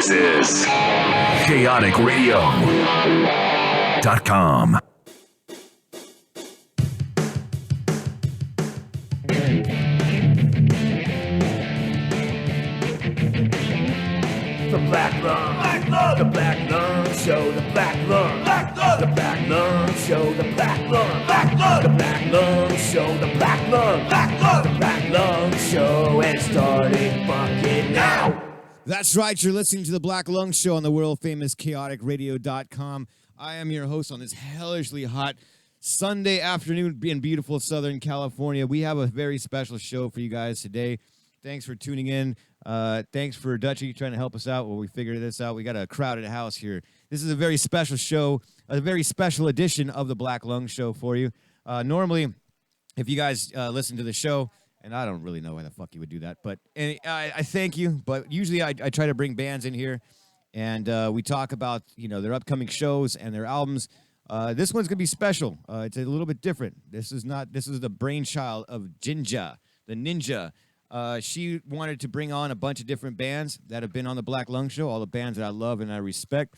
This is chaoticradio.com. The Black Lung, the Black Lung Show, the Black Lung, the Black Lung Show, the Black Lung, the Black Lung Show, the Black Lung, the Black Lung Show, and starting fucking now. That's right, you're listening to the Black Lung Show on the world-famous chaoticradio.com. I am your host on this hellishly hot Sunday afternoon in beautiful Southern California. We have a very special show for you guys today. Thanks for tuning in. Thanks for Dutchie trying to help us out while we figure this out. We got a crowded house here. This is a very special show, a very special edition of the Black Lung Show for you. Normally, if you guys listen to the show, and I don't really know why the fuck you would do that, but I thank you. But usually I try to bring bands in here, and we talk about their upcoming shows and their albums. This one's gonna be special. It's a little bit different. This is the brainchild of Jinja, the ninja. She wanted to bring on a bunch of different bands that have been on the Black Lung Show, all the bands that I love and I respect.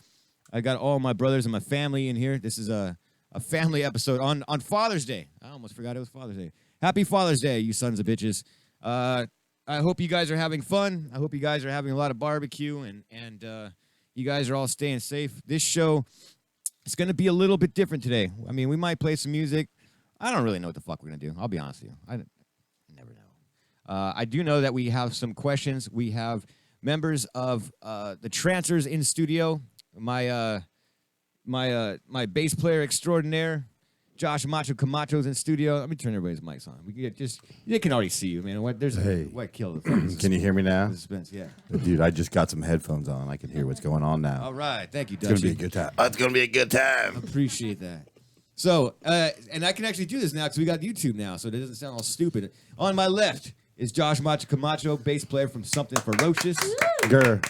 I got all my brothers and my family in here. This is a family episode on Father's Day. I almost forgot it was Father's Day. Happy Father's Day, you sons of bitches. I hope you guys are having fun. I hope you guys are having a lot of barbecue and you guys are all staying safe. This show is going to be a little bit different today. I mean, we might play some music. I don't really know what the fuck we're going to do. I'll be honest with you. I never know. I do know that we have some questions. We have members of the Trancers in studio. My bass player extraordinaire, Josh Macho Camacho's in studio. Let me turn everybody's mics on. We can they can already see you, man. What kill the Can you hear me now? Suspense, yeah. Dude, I just got some headphones on. I can hear what's going on now. All right, thank you, It's Dutchie. gonna be a good time. It's gonna be a good time. Appreciate that. So, and I can actually do this now because we got YouTube now, so it doesn't sound all stupid. On my left is Josh Macho Camacho, bass player from Something Ferocious. Grr.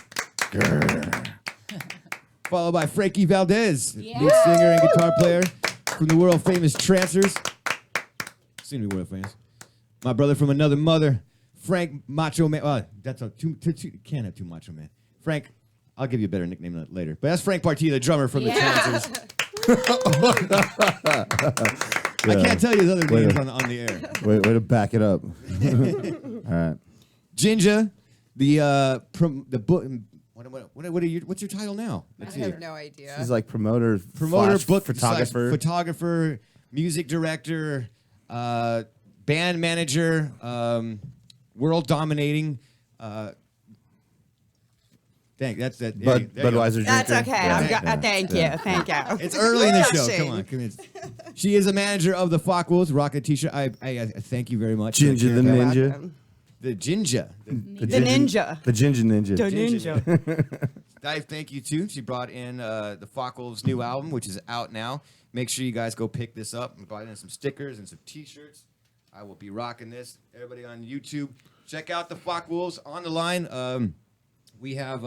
Followed by Frankie Valdez, lead singer and guitar player from the world-famous Trancers. Soon to be world-famous. My brother from another mother, Frank Macho Man. That's can't have two Macho Man. Frank, I'll give you a better nickname later. But that's Frank Partita, the drummer from the Trancers. I can't tell you his other names on the air. Way to back it up. All right. Jinja, what's your title now? I have no idea. She's like promoter, book photographer, music director, band manager, world dominating. That's that. Budweiser That's drinker. okay. Yeah. Thank you. It's early in the show. Come on. She is a manager of the Fockwolves. Rock a t-shirt. I thank you very much. Ginger the ninja. Welcome. The Jinja. The ninja. The Ginger Ninja. The ninja. Dive, thank you too. She brought in the Fockwolves' new album, which is out now. Make sure you guys go pick this up. We brought in some stickers and some t-shirts. I will be rocking this. Everybody on YouTube, check out the Fockwolves on the line. We have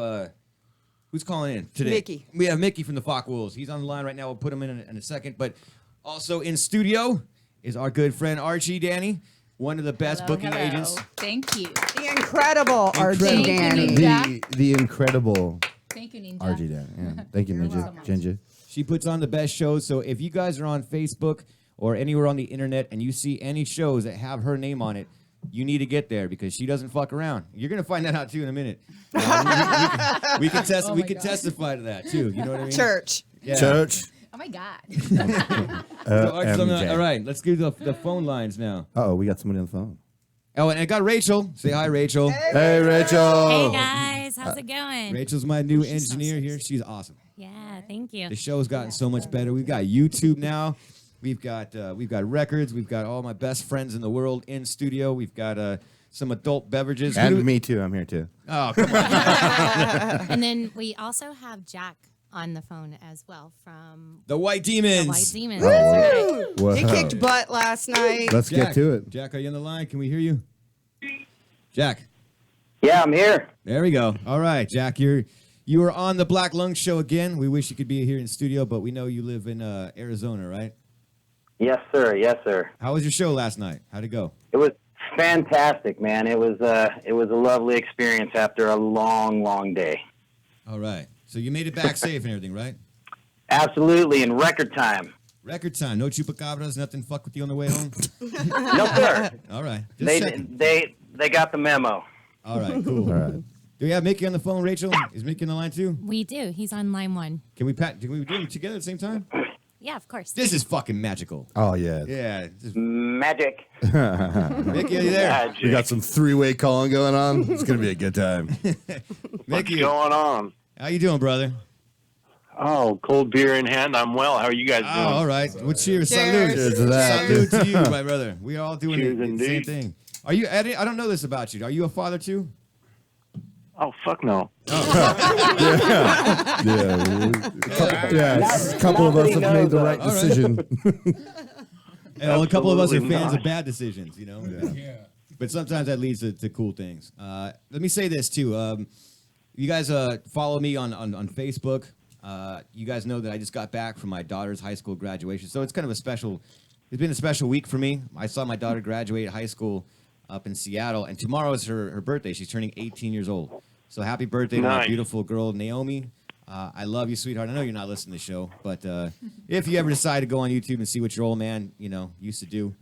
who's calling in today? Mickey. We have Mickey from the Fockwolves. He's on the line right now. We'll put him in a second. But also in studio is our good friend Archie Danny, one of the best booking agents. Thank you. The incredible Archie Danny. The incredible Thank you, Ninja. RG Dan. Yeah. Thank you, Ninja. Ginger. She puts on the best shows. So if you guys are on Facebook or anywhere on the internet and you see any shows that have her name on it, you need to get there because she doesn't fuck around. You're gonna find that out too in a minute. We can testify to that too. You know what I mean? Church. Yeah. Church. Oh my God. All right, let's do the phone lines now. We got somebody on the phone. Oh, and I got Rachel. Say hi, Rachel. Hey, Rachel. Hey guys, how's it going? Rachel's my new engineer here. She's awesome. Yeah, thank you. The show's gotten so much better. We've got YouTube now. We've got records. We've got all my best friends in the world in studio. We've got some adult beverages. And me too. I'm here too. Oh, come on. And then we also have Jack on the phone as well from The White Demons. The White Demons. Oh, That's right. Whoa. He kicked butt last night. Let's get to it. Jack, are you on the line? Can we hear you? Jack. Yeah, I'm here. There we go. All right, Jack, you are on the Black Lung Show again. We wish you could be here in studio, but we know you live in Arizona, right? Yes, sir. Yes, sir. How was your show last night? How'd it go? It was fantastic, man. It was a lovely experience after a long, long day. All right. So you made it back safe and everything, right? Absolutely, in record time. Record time. No chupacabras. Nothing fuck with you on the way home. No, sir. All right. Just They, checking. they got the memo. All right. Cool. All right. Do we have Mickey on the phone, Rachel? Is Mickey on the line too? We do. He's on line 1. Can we do them together at the same time? Yeah, of course. This is fucking magical. Oh, yeah. Yeah. This is- Magic. Mickey, are you there? Magic. We got some three-way calling going on. It's going to be a good time. Mickey, going on? how you doing, brother? Oh, cold beer in hand. I'm well. How are you guys doing? Oh, all right. Well, cheers. Cheers. Salute. Cheers to that. Salute to you, my brother. We are all doing Cheers the same indeed. thing. Are you? I don't know this about you. Are you a father too? Oh, fuck no. Yeah. A couple of us have made the right All right. decision. And well, a couple of us are Absolutely fans not. of bad decisions, you know. But sometimes that leads to cool things. Let me say this too. You guys follow me on Facebook. You guys know that I just got back from my daughter's high school graduation, so it's kind of a special. It's been a special week for me. I saw my daughter graduate high school up in Seattle, and tomorrow is her birthday. She's turning 18 years old. So happy birthday to my Nice. beautiful girl, Naomi. I love you, sweetheart. I know you're not listening to the show, but if you ever decide to go on YouTube and see what your old man, used to do,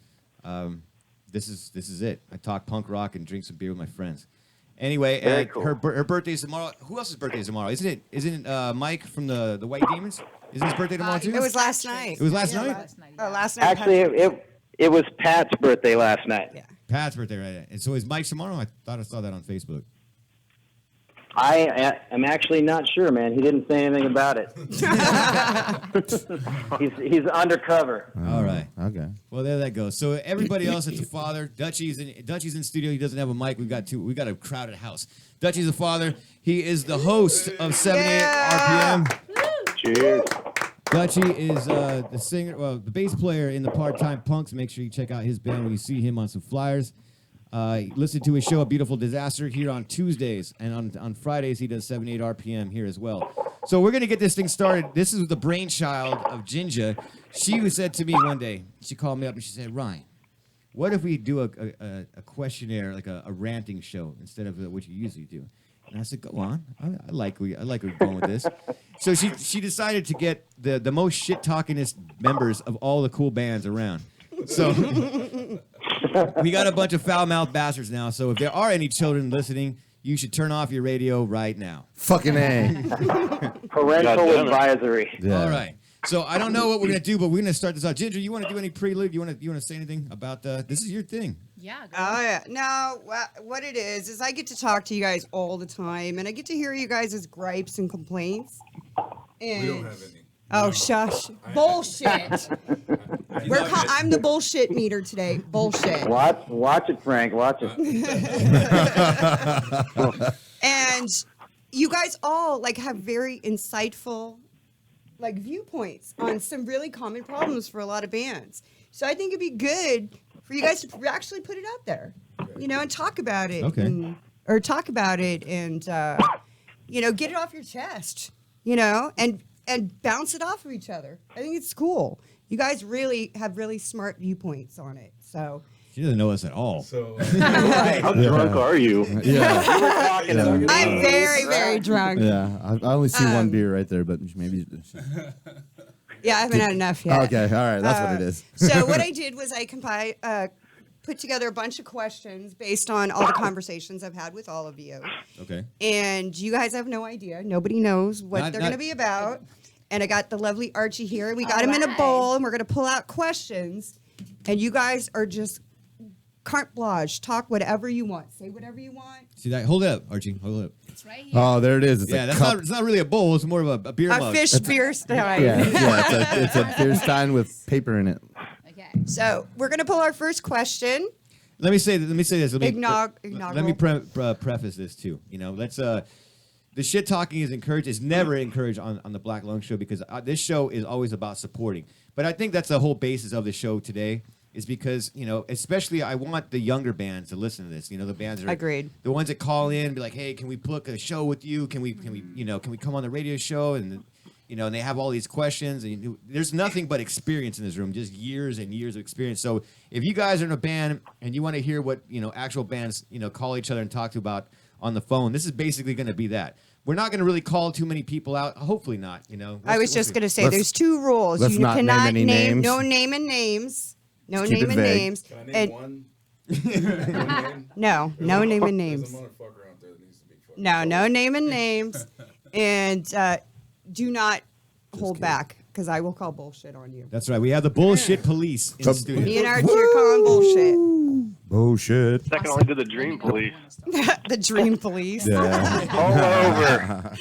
this is it. I talk punk rock and drink some beer with my friends. Anyway, Very cool. her birthday's tomorrow. Who else's birthday is tomorrow? Isn't it Mike from the White Demons? Isn't his birthday tomorrow too? It was last night. It was last night? Last night. Actually, it was Pat's birthday last night. Yeah. Pat's birthday, right? And so is Mike tomorrow? I thought I saw that on Facebook. I am actually not sure, man. He didn't say anything about it. he's undercover. All right. Okay. Well, there that goes. So everybody else that's a father. Dutchie's in studio. He doesn't have a mic. We got a crowded house. Dutchie's a father. He is the host of 78 Yeah. RPM. Cheers. Dutchie is the singer, the bass player in the Part-Time Punks. Make sure you check out his band when you see him on some flyers. Listen to his show, A Beautiful Disaster, here on Tuesdays. And on Fridays, he does 78 RPM here as well. So we're going to get this thing started. This is the brainchild of Ginger. She said to me one day, she called me up and she said, Ryan, what if we do a questionnaire, like a ranting show, instead of what you usually do? And I said, go on. I like where you're going with this. So she decided to get the most shit-talkingest members of all the cool bands around. So we got a bunch of foul-mouthed bastards now. So if there are any children listening, you should turn off your radio right now. Fucking A. Parental God damn it. advisory. Yeah. All right. So I don't know what we're gonna do, but we're gonna start this out. Ginger, you want to do any prelude? You want to say anything about this? Is your thing. Yeah. Girl. Oh yeah. No, what it is I get to talk to you guys all the time, and I get to hear you guys' gripes and complaints. And We don't have any. oh, shush! Bullshit. I'm the bullshit meter today. Bullshit. Watch it, Frank. Watch it. And you guys all have very insightful viewpoints on some really common problems for a lot of bands. So I think it'd be good for you guys to actually put it out there, and talk about it. Okay. And get it off your chest, and bounce it off of each other. I think it's cool. You guys really have really smart viewpoints on it. So She doesn't know us at all. So How drunk are you? Yeah. I'm very, very drunk. Yeah. I only see one beer right there, but maybe. Yeah, I haven't had enough yet. Okay. All right. That's what it is. So what I did was I put together a bunch of questions based on all the conversations I've had with all of you. Okay. And you guys have no idea. Nobody knows what Not- they're not- going to be about. And I got the lovely Archie here. We got All him in a right. bowl, and we're going to pull out questions. And you guys are just carte blanche. Talk whatever you want. Say whatever you want. See that? Hold it up, Archie. Hold it up. It's right here. Oh, there it is. It's Yeah, a that's cup. it's not really a bowl. It's more of a beer A mug. fish beer stein. Yeah. It's a beer stein with paper in it. Okay. So we're going to pull our first question. Let me say this. Let me preface this too. Let's the shit talking is encouraged. Is never encouraged on the Black Lung Show, because this show is always about supporting. But I think that's the whole basis of the show today, is because especially I want the younger bands to listen to this. The bands that are Agreed. the ones that call in and be like, hey, can we book a show with you? Can we come on the radio show? And and they have all these questions, and there's nothing but experience in this room, just years and years of experience. So if you guys are in a band and you want to hear what actual bands call each other and talk to about on the phone, this is basically going to be that. we're not going to really call too many people out. Hopefully not. You know. I was just going to say, Let's- there's 2 rules. let's You not name cannot any names. no naming names. No Just keep it naming vague. names. Can I name And one? One name? no naming There's names. a motherfucker out there that needs to be fucking No naming names. And do not hold back, because I will call bullshit on you. That's right. We have the bullshit police in the Me studio. and Archie are calling bullshit. Bullshit. Second only to the Dream Police. The dream police. Yeah. All over.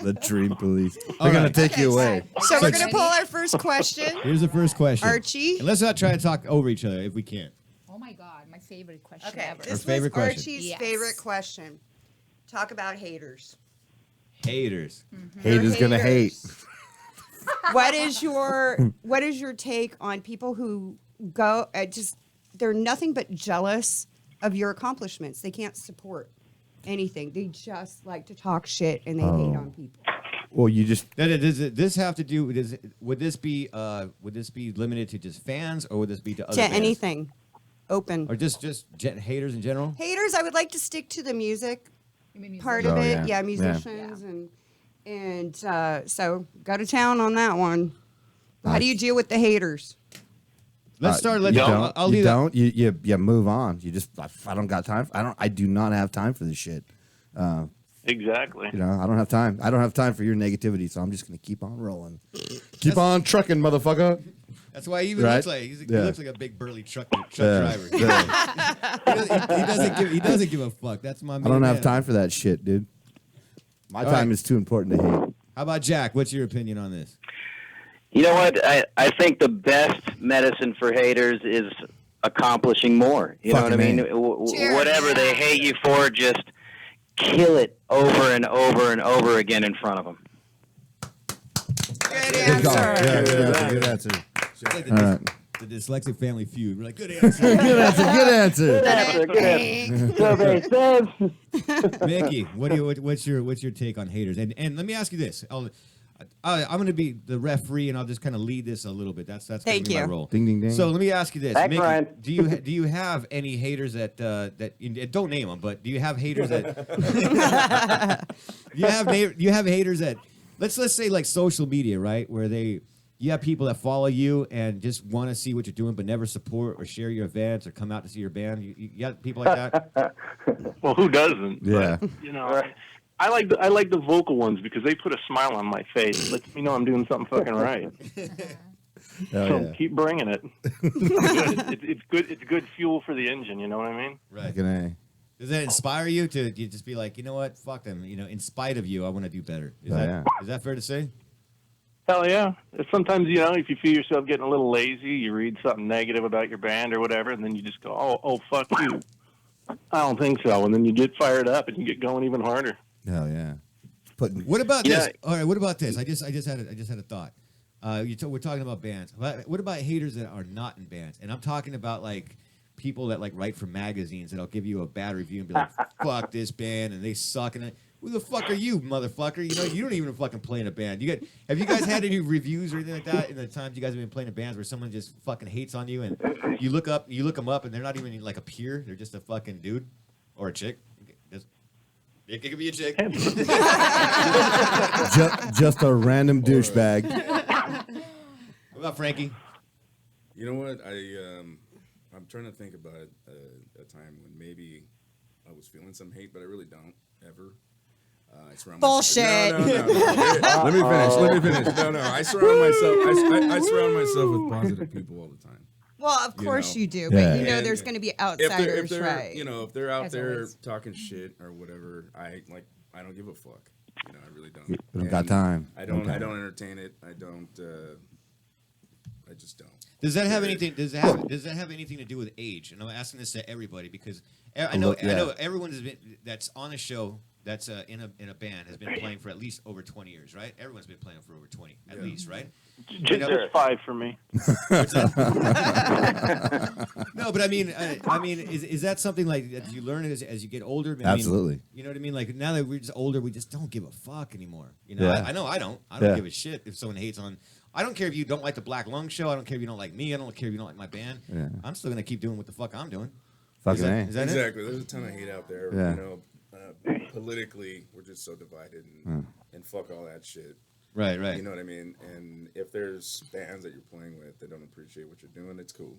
The dream police. All They're gonna right. take you away. So we're going to pull our first question. Here's the first question. Archie? And let's not try to talk over each other if we can. Oh my God, my favorite question Okay, ever. this favorite was question. Archie's Yes. favorite question. Talk about haters. Haters. Haters gonna hate. What is your take on people who go they're nothing but jealous of your accomplishments? They can't support anything. They just like to talk shit and they hate on people. Well, you just Does this have to do? Would this be limited to just fans, or would this be to other To bands? anything. Open. or just haters in general? Haters, I would like to stick to the music You mean part musicians? of Oh, it. yeah. Yeah, musicians and so go to town on that one. How do you deal with the haters? Let's start. Let's. you I'll don't. leave You that. don't. You move on. You just. I don't got time. I do not have time for this shit. Exactly. You know, I don't have time. I don't have time for your negativity. So I'm just gonna keep on rolling. Keep on trucking, motherfucker. That's why he even Right? looks like he Yeah. looks like a big burly truck Yeah. driver. Yeah. He doesn't give a fuck. That's my. I main don't have man. time for that shit, dude. My All time right. is too important to hate. How about Jack? What's your opinion on this? You know what? I think the best medicine for haters is accomplishing more. You know what I Fucking mean? A. Cheers. Whatever they hate you for, just kill it over and over and over again in front of them. Good Good call. answer. Yeah, good answer. It's like All right. the dyslexic family feud. We're like, good answer. Good answer. Good answer. Mickey, what's your take on haters? And let me ask you this. I'm going to be the referee, and I'll just kind of lead this a little bit. That's Thank gonna be my you. role. Ding, ding, ding. So let me ask you this, Thanks, Mickey. Ryan. Do you have any haters that don't name them, but do you have haters that you have haters that let's say like social media, right, where you have people that follow you and just want to see what you're doing, but never support or share your events or come out to see your band. You got people like that? Well, who doesn't? Yeah. But, you know, I like the vocal ones because they put a smile on my face. Lets me know I'm doing something fucking right. Hell So yeah. keep bringing it. It's good. It's good fuel for the engine. You know what I mean? Right. Fucking A. Does that inspire you to you just be like, you know what, fuck them. You know, in spite of you, I want to do better. Is that fair to say? Hell yeah. Sometimes, you know, if you feel yourself getting a little lazy, you read something negative about your band or whatever, and then you just go, oh, fuck you. I don't think so. And then you get fired up and you get going even harder. Hell yeah. Putting. What about Yeah. this? All right, what about this? I just had a thought. We're talking about bands. What about haters that are not in bands? And I'm talking about like people that like write for magazines that'll give you a bad review and be like, "Fuck this band," and they suck. And who the fuck are you, motherfucker? You know, you don't even fucking play in a band. Have you guys had any reviews or anything like that in the times you guys have been playing in bands where someone just fucking hates on you and you look them up and they're not even like a peer, they're just a fucking dude or a chick. It could be a chick. just a random douchebag. What about Frankie? You know what? I'm trying to think about a time when maybe I was feeling some hate, but I really don't ever. I surround Bullshit. Myself, no. Let me finish. No. I surround myself. I surround myself with positive people all the time. Well, of course know. you do, Yeah. but you know And there's going to be If outsiders, they're right? you know, if they're out As there always. talking shit or whatever, I don't give a fuck. You know, I really don't. We don't got And time. I don't. Okay. I don't entertain it. I don't. I just don't. Does that have anything? Does that have anything to do with age? And I'm asking this to everybody because I know everyone has been that's on a show that's in a band has been playing for at least over 20 years, right? Everyone's been playing for over 20 at least, right? Just 5 for me. No, but I mean, is that something like that you learn as you get older? I mean, Absolutely. You know what I mean? Like now that we're just older, we just don't give a fuck anymore. You know, Yeah. I know I don't Yeah. give a shit if someone hates on. I don't care if you don't like the Black Lung Show. I don't care if you don't like me. I don't care if you don't like my band. Yeah. I'm still gonna keep doing what the fuck I'm doing. Fucking A. Is that it? Exactly. There's a ton of hate out there. Yeah. You know, politically, we're just so divided, and fuck all that shit. Right. You know what I mean? And if there's bands that you're playing with that don't appreciate what you're doing, it's cool.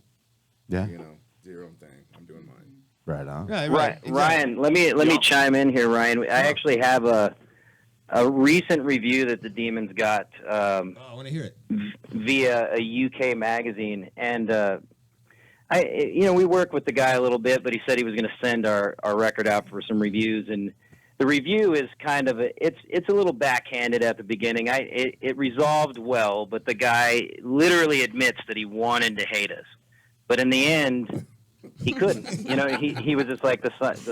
Yeah. You know, do your own thing. I'm doing mine. Right on. Right. Exactly. Ryan, let me chime in here, Ryan. I actually have a recent review that the Demons got I want to hear it. via a UK magazine, and we worked with the guy a little bit, but he said he was going to send our record out for some reviews, and the review is kind of it's a little backhanded at the beginning. It resolved well, but the guy literally admits that he wanted to hate us, but in the end, he couldn't. You know, he was just like the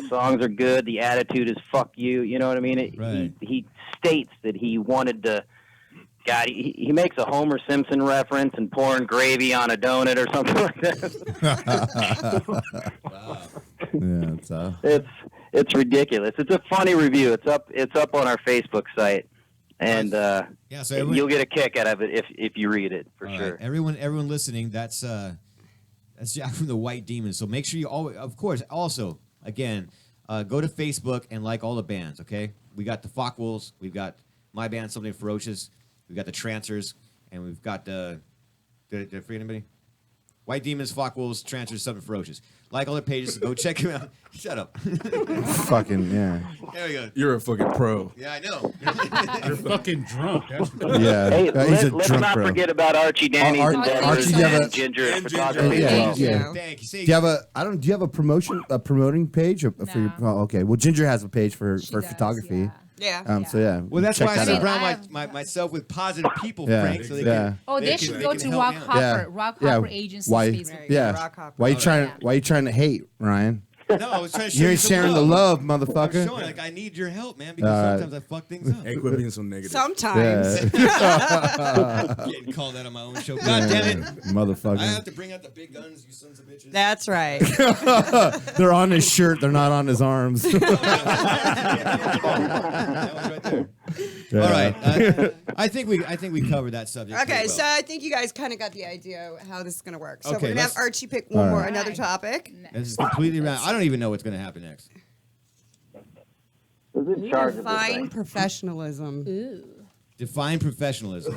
songs are good, the attitude is fuck you. You know what I mean? Right. He states that he wanted to. God, he makes a Homer Simpson reference and pouring gravy on a donut or something like that. Wow. Yeah, It's ridiculous. It's a funny review. It's up on our Facebook site, and so everyone, you'll get a kick out of it if you read it for sure. Right. Everyone listening, that's Jack from the White Demons. So make sure you always, of course, also again, go to Facebook and like all the bands. Okay, we got the Fockwolves, we've got my band, Something Ferocious. We've got the Trancers, and we've got did I forget anybody? White Demons, Fockwolves, Trancers, Something Ferocious. Like all the pages, go check them out. Shut up. fucking yeah. There we go. You're a fucking pro. Yeah, I know. You're fucking drunk. That's Yeah. Hey, He's a let's drunk not bro. forget about Archie, Danny, Ar- and Ar- Denver, Archie, do you have and a- Ginger and photography. Ginger. as well. Thank you. Yeah. Thank you. See, Do you have a promoting page for your? No. Oh, okay. Well, Ginger has a page for She does, photography. Yeah. So yeah. well, that's check why I that out. surround I have- myself with positive people, Yeah. Frank. So they Yeah. can, Oh, they can- should they go can to help Rock me out. Hopper, Rock Hopper Agency's Why? Facebook. Yeah. Rock Hopper. Why you trying? Yeah. Why you trying to hate, Ryan? No, I was trying to show You you ain't some sharing the love, I'm motherfucker. showing, like, I need your help, man, because sometimes I fuck things up. Hey, quit being so negative. Sometimes. Getting called out on my own show. God damn it. Motherfucker. I have to bring out the big guns, you sons of bitches. That's right. They're on his shirt. They're not on his arms. That was right there. All right. I think we covered that subject. Okay, pretty so well. I think you guys kind of got the idea how this is going to work. So Okay, we're going to have let's- Archie pick one more, right. another topic. This is completely random. I don't even know what's going to happen next. Who's in charge of this Define thing? professionalism. Ooh. Define professionalism.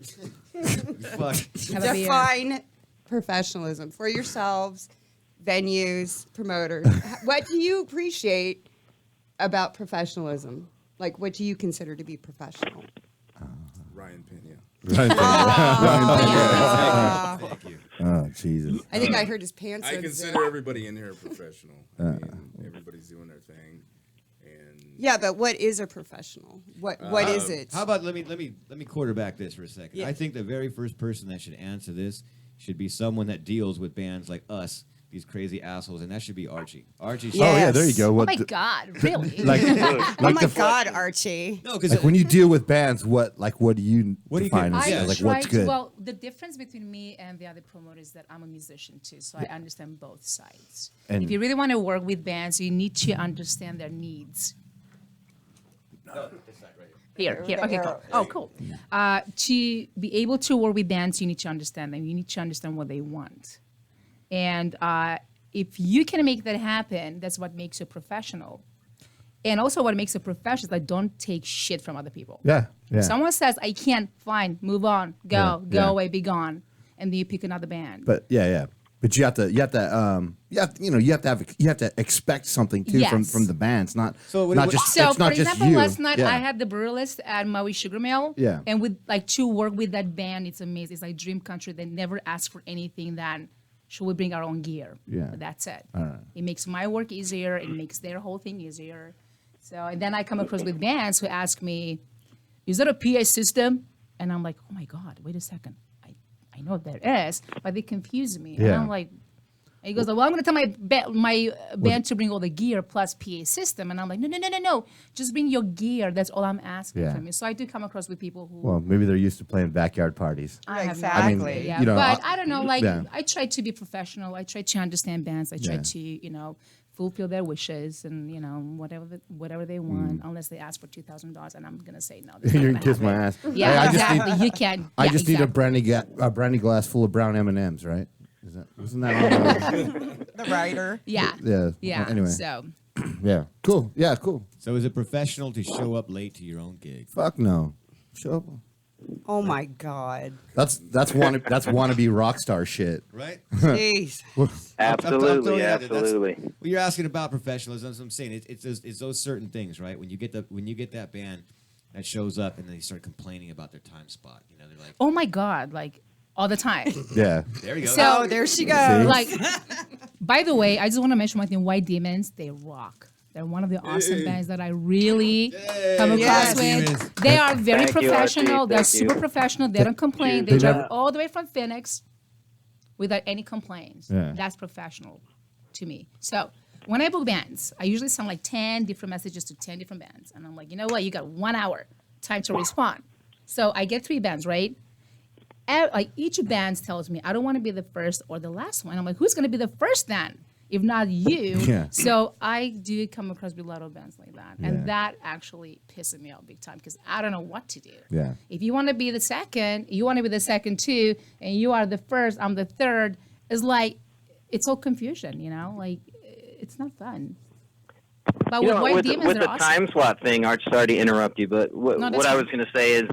Fuck. Have a beer. Define professionalism for yourselves, venues, promoters. What do you appreciate about professionalism? Like, what do you consider to be professional? Ryan Pena. Thank you. Oh Jesus. I think I heard his pants. I unzip. consider everybody in here a professional. I mean, everybody's doing their thing, and Yeah, but what is a professional? What is it? How about let me quarterback this for a second. Yeah. I think the very first person that should answer this should be someone that deals with bands like us, these crazy assholes, and that should be Archie. Archie. Should, Yeah. Oh yeah, there you go. Oh What my the- God, really? like, Oh like my the God, Archie! No, because like when you deal with bands, what do you What do you define think- as Yeah. I like try what's to, good? well, the difference between me and the other promoters is that I'm a musician too, so I understand both sides. And- If you really want to work with bands, you need to understand their needs. Here. Okay, cool. Oh, cool. To be able to work with bands, you need to understand them. You need to understand what they want. And if you can make that happen, that's what makes you a professional. And also what makes a professional is that don't take shit from other people. Yeah. If someone says, I can't, fine, move on, go Yeah. away, be gone. And then you pick another band. But yeah. But you have to expect something too Yes. from the bands, not So what- not what- just So, it's not for just example, you. last night Yeah. I had the Brewlist at Maui Sugar Mill. Yeah. And with to work with that band, it's amazing. It's like dream country. They never ask for anything than, should we bring our own gear? Yeah. But that's it. All right. It makes my work easier. It makes their whole thing easier. So, and then I come across with bands who ask me, is that a PA system? And I'm like, oh my God, wait a second. I know there is, but they confuse me. And Yeah. I'm like, and he goes, well, I'm going to tell my band to bring all the gear plus PA system. And I'm like, no. Just bring your gear. That's all I'm asking Yeah. from you. So I do come across with people who Well, maybe they're used to playing backyard parties. I have no Exactly. idea. Yeah. you know, But I don't know, like, yeah. I try to be professional. I try to understand bands. I try Yeah. to, fulfill their wishes and, whatever they want, unless they ask for $2,000. And I'm going to say no. that's not You're gonna gonna kiss my happen. ass. Yeah, Hey, exactly. You can't. I yeah, just need exactly. a brandy glass full of brown M&Ms, right? Isn't that on the, The writer. Yeah. yeah. Yeah. Anyway, So, Yeah. Cool. Yeah, cool. So is it professional to show up late to your own gig? Fuck no. Show up. Oh my God. That's wannabe rock star shit. Right? Jeez. Absolutely, yeah, that's- absolutely. Well, you're asking about professionalism. That's what I'm saying. It's those certain things, right? When you get that band that shows up and they start complaining about their time spot, you know, they're like, Oh my God, like all the time. Yeah. there you go. So- Oh, there she goes. Like, by the way, I just want to mention one thing. White Demons, they rock. They're one of the awesome bands that I really come across Yes. with. Demons. They are very Thank you, professional. Archie. They're Thank super you. professional. They don't complain. They They drive never- all the way from Phoenix without any complaints. Yeah. That's professional to me. So when I book bands, I usually send like 10 different messages to 10 different bands. And I'm like, you know what? You got 1 hour time to respond. So I get 3 bands, right? Like each band tells me, I don't want to be the first or the last one. I'm like, who's going to be the first then? If not you. Yeah. So I do come across with a lot of bands like that. Yeah. And that actually pisses me off big time because I don't know what to do. Yeah. If you want to be the second, you want to be the second too, and you are the first, I'm the third, it's like, it's all confusion, you know? Like, it's not fun. But You with know, White with Demons, the they're awesome. time slot thing, Arch, sorry to interrupt you, but No, that's what I fine. was going to say is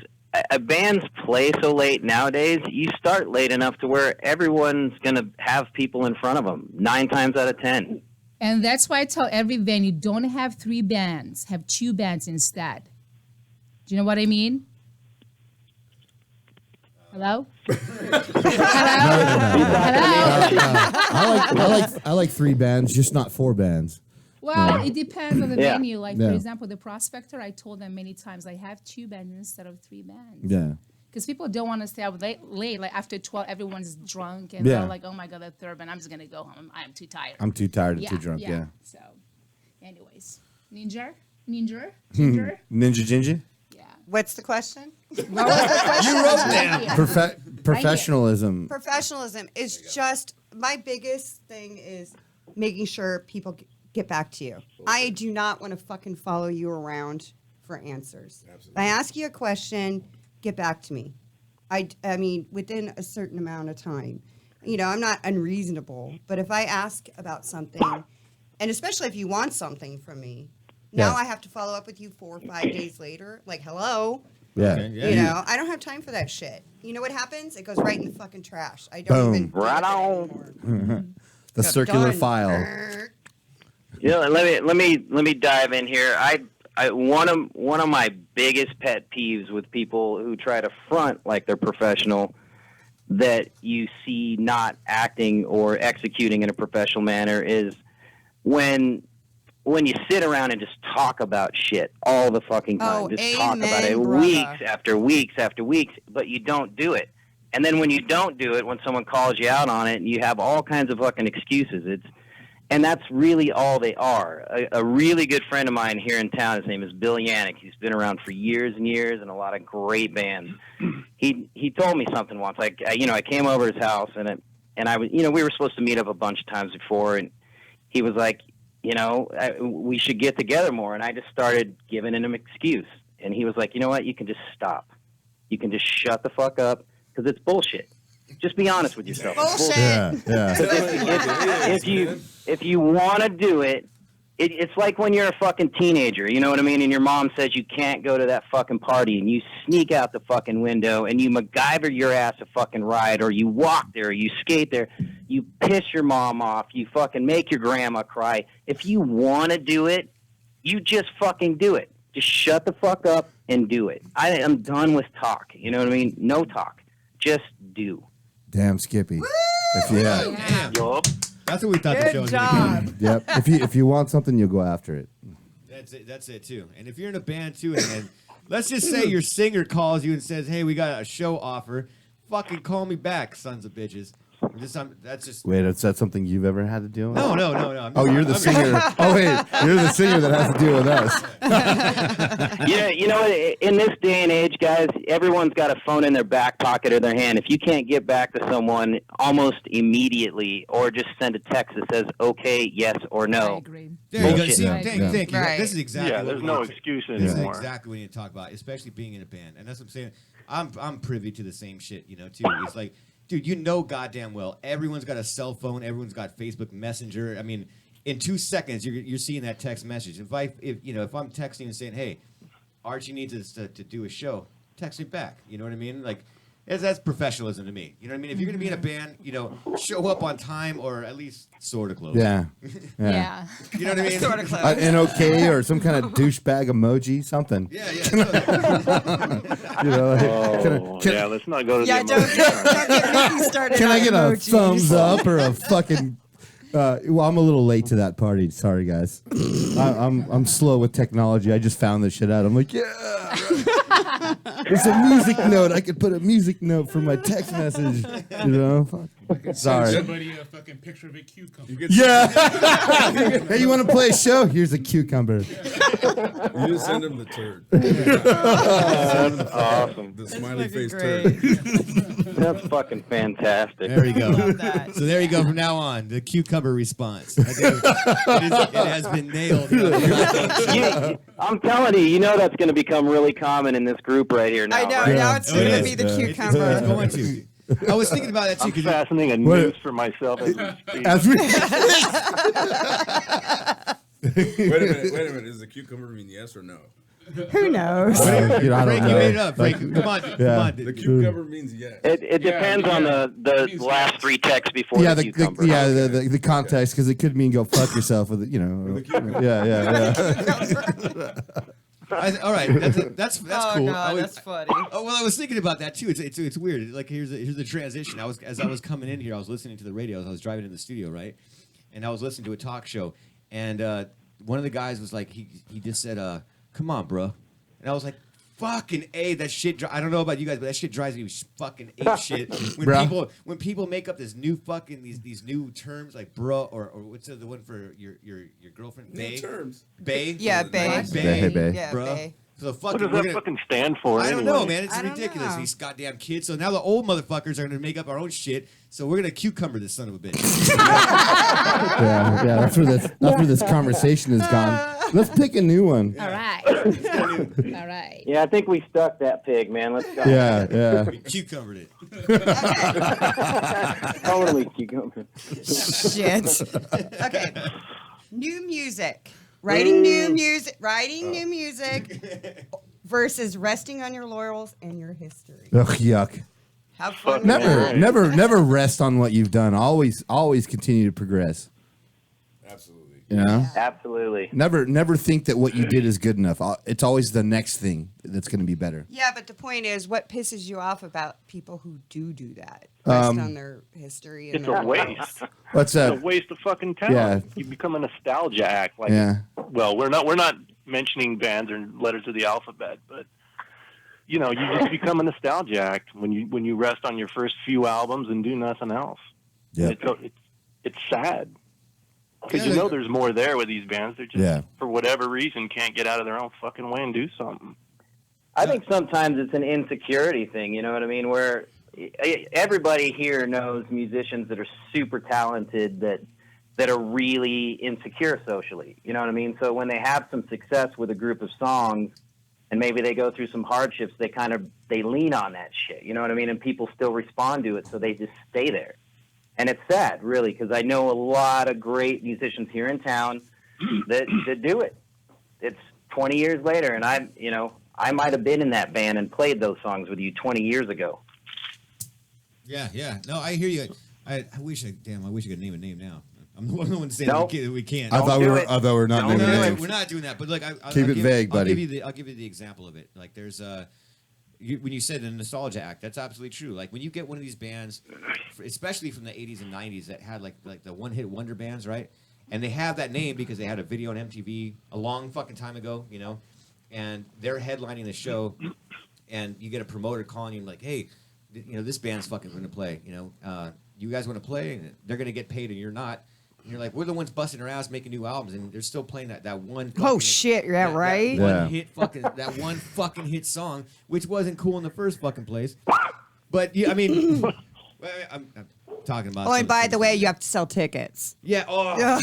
bands play so late nowadays, you start late enough to where everyone's going to have people in front of them 9 times out of 10. And that's why I tell every venue, don't have 3 bands, have 2 bands instead. Do you know what I mean? Hello? Hello? I like 3 bands, just not 4 bands. Well, it depends on the Yeah. venue. Like, Yeah. for example, the Prospector, I told them many times, I have 2 bands instead of 3 bands. Yeah. Because people don't want to stay up late. Like, after 12, everyone's drunk. And Yeah. they're like, oh, my God, the third band, I'm just going to go home. I'm too tired. I'm too tired and too drunk. Yeah. So, anyways. Ninja? Ginger? Ninja Ginger. Yeah. What's the question? What was the question? You wrote down. Professionalism. Professionalism is just my biggest thing is making sure people get back to you. I do not want to fucking follow you around for answers. Absolutely. I ask you a question, get back to me. I mean, within a certain amount of time. You know, I'm not unreasonable, but if I ask about something, and especially if you want something from me, now Yeah. I have to follow up with you 4 or 5 days later. Like, hello. Yeah. Okay, yeah. You know, I don't have time for that shit. You know what happens? It goes right in the fucking trash. I don't Boom. even deal with Right it on. anymore. The circular Done. file. You know, let me dive in here. I one of my biggest pet peeves with people who try to front like they're professional that you see not acting or executing in a professional manner is when you sit around and just talk about shit all the fucking time. Oh, just talk about it amen, brother. weeks after weeks after weeks, but you don't do it. And then when you don't do it, when someone calls you out on it, you have all kinds of fucking excuses. And that's really all they are. A really good friend of mine here in town, his name is Bill Yannick. He's been around for years and years in a lot of great bands. He told me something once. Like, I came over his house and I was, we were supposed to meet up a bunch of times before, and he was like, we should get together more. And I just started giving him an excuse. And he was like, you know what? You can just stop. You can just shut the fuck up because it's bullshit. Just be honest with yourself. It's Bullshit. Yeah. If you want to do it, it's like when you're a fucking teenager, you know what I mean? And your mom says you can't go to that fucking party, and you sneak out the fucking window, and you MacGyver your ass a fucking ride, or you walk there, or you skate there, you piss your mom off, you fucking make your grandma cry. If you want to do it, you just fucking do it. Just shut the fuck up and do it. I am done with talk. You know what I mean? No talk. Just do. Damn, Skippy. Damn. Yup. That's what we thought the show Good was going to be. job. Yep. If you want something, you'll go after it. That's it too. And if you're in a band too, and let's just say your singer calls you and says, "Hey, we got a show offer. Fucking call me back, sons of bitches." That's just Wait, is that something you've ever had to deal with? no. Oh, you're the singer. Oh, wait, you're the singer that has to deal with us. Yeah, you know what? In this day and age, guys, everyone's got a phone in their back pocket or their hand. If you can't get back to someone almost immediately, or just send a text that says "okay," "yes," or I no. agree. There you go. Bullshit. See, Yeah, thank you. Right. This is exactly. Yeah, what there's we no need to- excuse This is anymore. exactly what we need to talk about, especially being in a band. And that's what I'm saying. I'm privy to the same shit, too. It's like, dude, goddamn well, everyone's got a cell phone, everyone's got Facebook Messenger. I mean, in 2 seconds, you're seeing that text message. If I'm texting and saying, "Hey, Archie needs us to do a show," text me back. You know what I mean? Like, that's professionalism to me. You know what I mean? If you're gonna be in a band, show up on time or at least sort of close. Yeah. Yeah. You know what I mean? Sort of close. An okay or some kind of douchebag emoji, something. Yeah. Yeah, let's not go to Yeah, the don't emotions. get Mickey started. Can on I get a emojis. thumbs up or a fucking? Well, I'm a little late to that party. Sorry, guys. I'm slow with technology. I just found this shit out. I'm like, yeah. Right. There's a music note. I could put a music note for my text message. Fuck. Send Sorry. somebody a fucking picture of a cucumber. Yeah. Hey, you want to play a show? Here's a cucumber. You just send him the turd. That's awesome. The smiley face great. turd. That's fucking fantastic. There we go. Love that. So there you go. From now on, the cucumber response. I think it has been nailed. I'm telling you, that's going to become really common in this group right here now. I know. Right? Now it's It going to is. be the It's cucumber. going to. I was thinking about that too. I'm 'cause fastening a What- noose for myself as we speak. As we, Wait a minute. Does the cucumber mean yes or no? Who knows? I don't Frank, know. you made it up. Frank, Like, come on. The cucumber means yes. It depends on the last three texts before Yeah, the the cucumber. the context, because it could mean go fuck yourself with it, Yeah. All right, that's Oh cool. God, that's funny. I was thinking about that too. It's weird. Like here's the transition. As I was coming in here, I was listening to the radio as I was driving in the studio, right? And I was listening to a talk show, and one of the guys was like, he just said, "Come on, bro," and I was like, "Fucking A, that shit." I don't know about you guys, but that shit drives me fucking ape shit. When people make up this new fucking these new terms like bro or what's the one for your girlfriend? Bae? Terms. Bae? Yeah, bae. Bae. Yeah, Bro. bae. So What fucking, does that fucking stand for? I don't anyway? know, man. It's I don't ridiculous. know. These goddamn kids. So now the old motherfuckers are going to make up our own shit. So we're going to cucumber this son of a bitch. Yeah. That's where this conversation has gone. Let's pick a new one. All right. All right. Yeah, I think we stuck that pig, man. Let's go. Yeah. We cucumbered it. Totally cucumber. Shit. Okay. New music. Writing new music versus resting on your laurels and your history. Ugh, yuck. Have fun. with Never. that. Never rest on what you've done. Always continue to progress. Absolutely. You know? Absolutely. Never think that what you did is good enough. It's always the next thing that's going to be better. Yeah, but the point is, what pisses you off about people who do that? Rest on their history. And It's their a waste. What's It's a that? waste of fucking talent. Yeah. You become a nostalgia act. Like, Yeah. well, we're not mentioning bands or letters of the alphabet, but you just become a nostalgia act when you rest on your first few albums and do nothing else. Yeah. It's sad because Yeah, there's more there with these bands. They're just Yeah. for whatever reason can't get out of their own fucking way and do something. I think sometimes it's an insecurity thing, you know what I mean? Where everybody here knows musicians that are super talented that are really insecure socially, you know what I mean? So when they have some success with a group of songs and maybe they go through some hardships, they lean on that shit, you know what I mean? And people still respond to it, so they just stay there. And it's sad, really, because I know a lot of great musicians here in town that do it. It's 20 years later, and I might have been in that band and played those songs with you 20 years ago. Yeah. No, I hear you. I wish I could name a name now. I'm the one saying Nope. we can't. I thought we do were. it. I thought we were not Don't naming do it. names. We're not doing that. But look, Keep it vague, buddy. I'll give you the example of it. Like there's when you said a nostalgia act, that's absolutely true. Like when you get one of these bands, especially from the 80s and 90s, that had like the one-hit wonder bands, right? And they have that name because they had a video on MTV a long fucking time ago, and they're headlining the show, and you get a promoter calling you like, hey, this band's fucking going to play, you guys want to play? And they're going to get paid and you're not. And you're like, we're the ones busting our ass making new albums, and they're still playing that one. Oh shit! Yeah, right. That one fucking hit song, which wasn't cool in the first fucking place. But yeah, I mean, I'm talking about. Oh, and by the way, you have to sell tickets. Yeah. Oh yeah.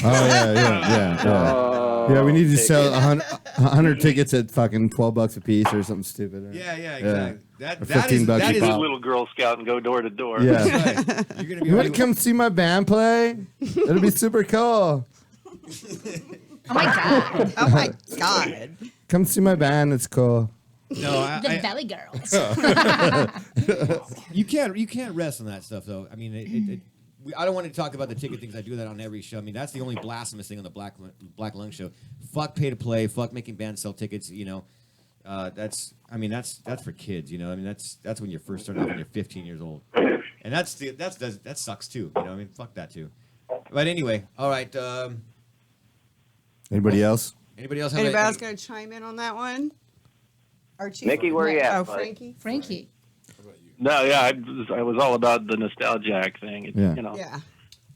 Yeah, we need to sell 100 tickets at fucking $12 a piece or something stupid. Right? Yeah, exactly. Or $15 that a is pop. Little Girl Scout and go door to door. Yeah. right. You're gonna be You want to come see my band play? It'll be super cool. Oh my God. Oh my God. Come see my band. It's cool. No, The Belly Girls. you can't rest on that stuff though. I mean, I don't want to talk about the ticket things. I do that on every show. I mean, that's the only blasphemous thing on the Black Lung show. Fuck pay to play. Fuck making bands sell tickets. You know, that's for kids. You know, I mean that's when you're first starting out when you're 15 years old, and that sucks too. You know, I mean, fuck that too. But anyway, all right. Anybody else? Anybody else? Have Anybody else going to chime in on that one? Archie? Mickey, where you at, Oh, buddy? Frankie. No, yeah, I was all about the nostalgic thing. It's, Yeah. You know, Yeah.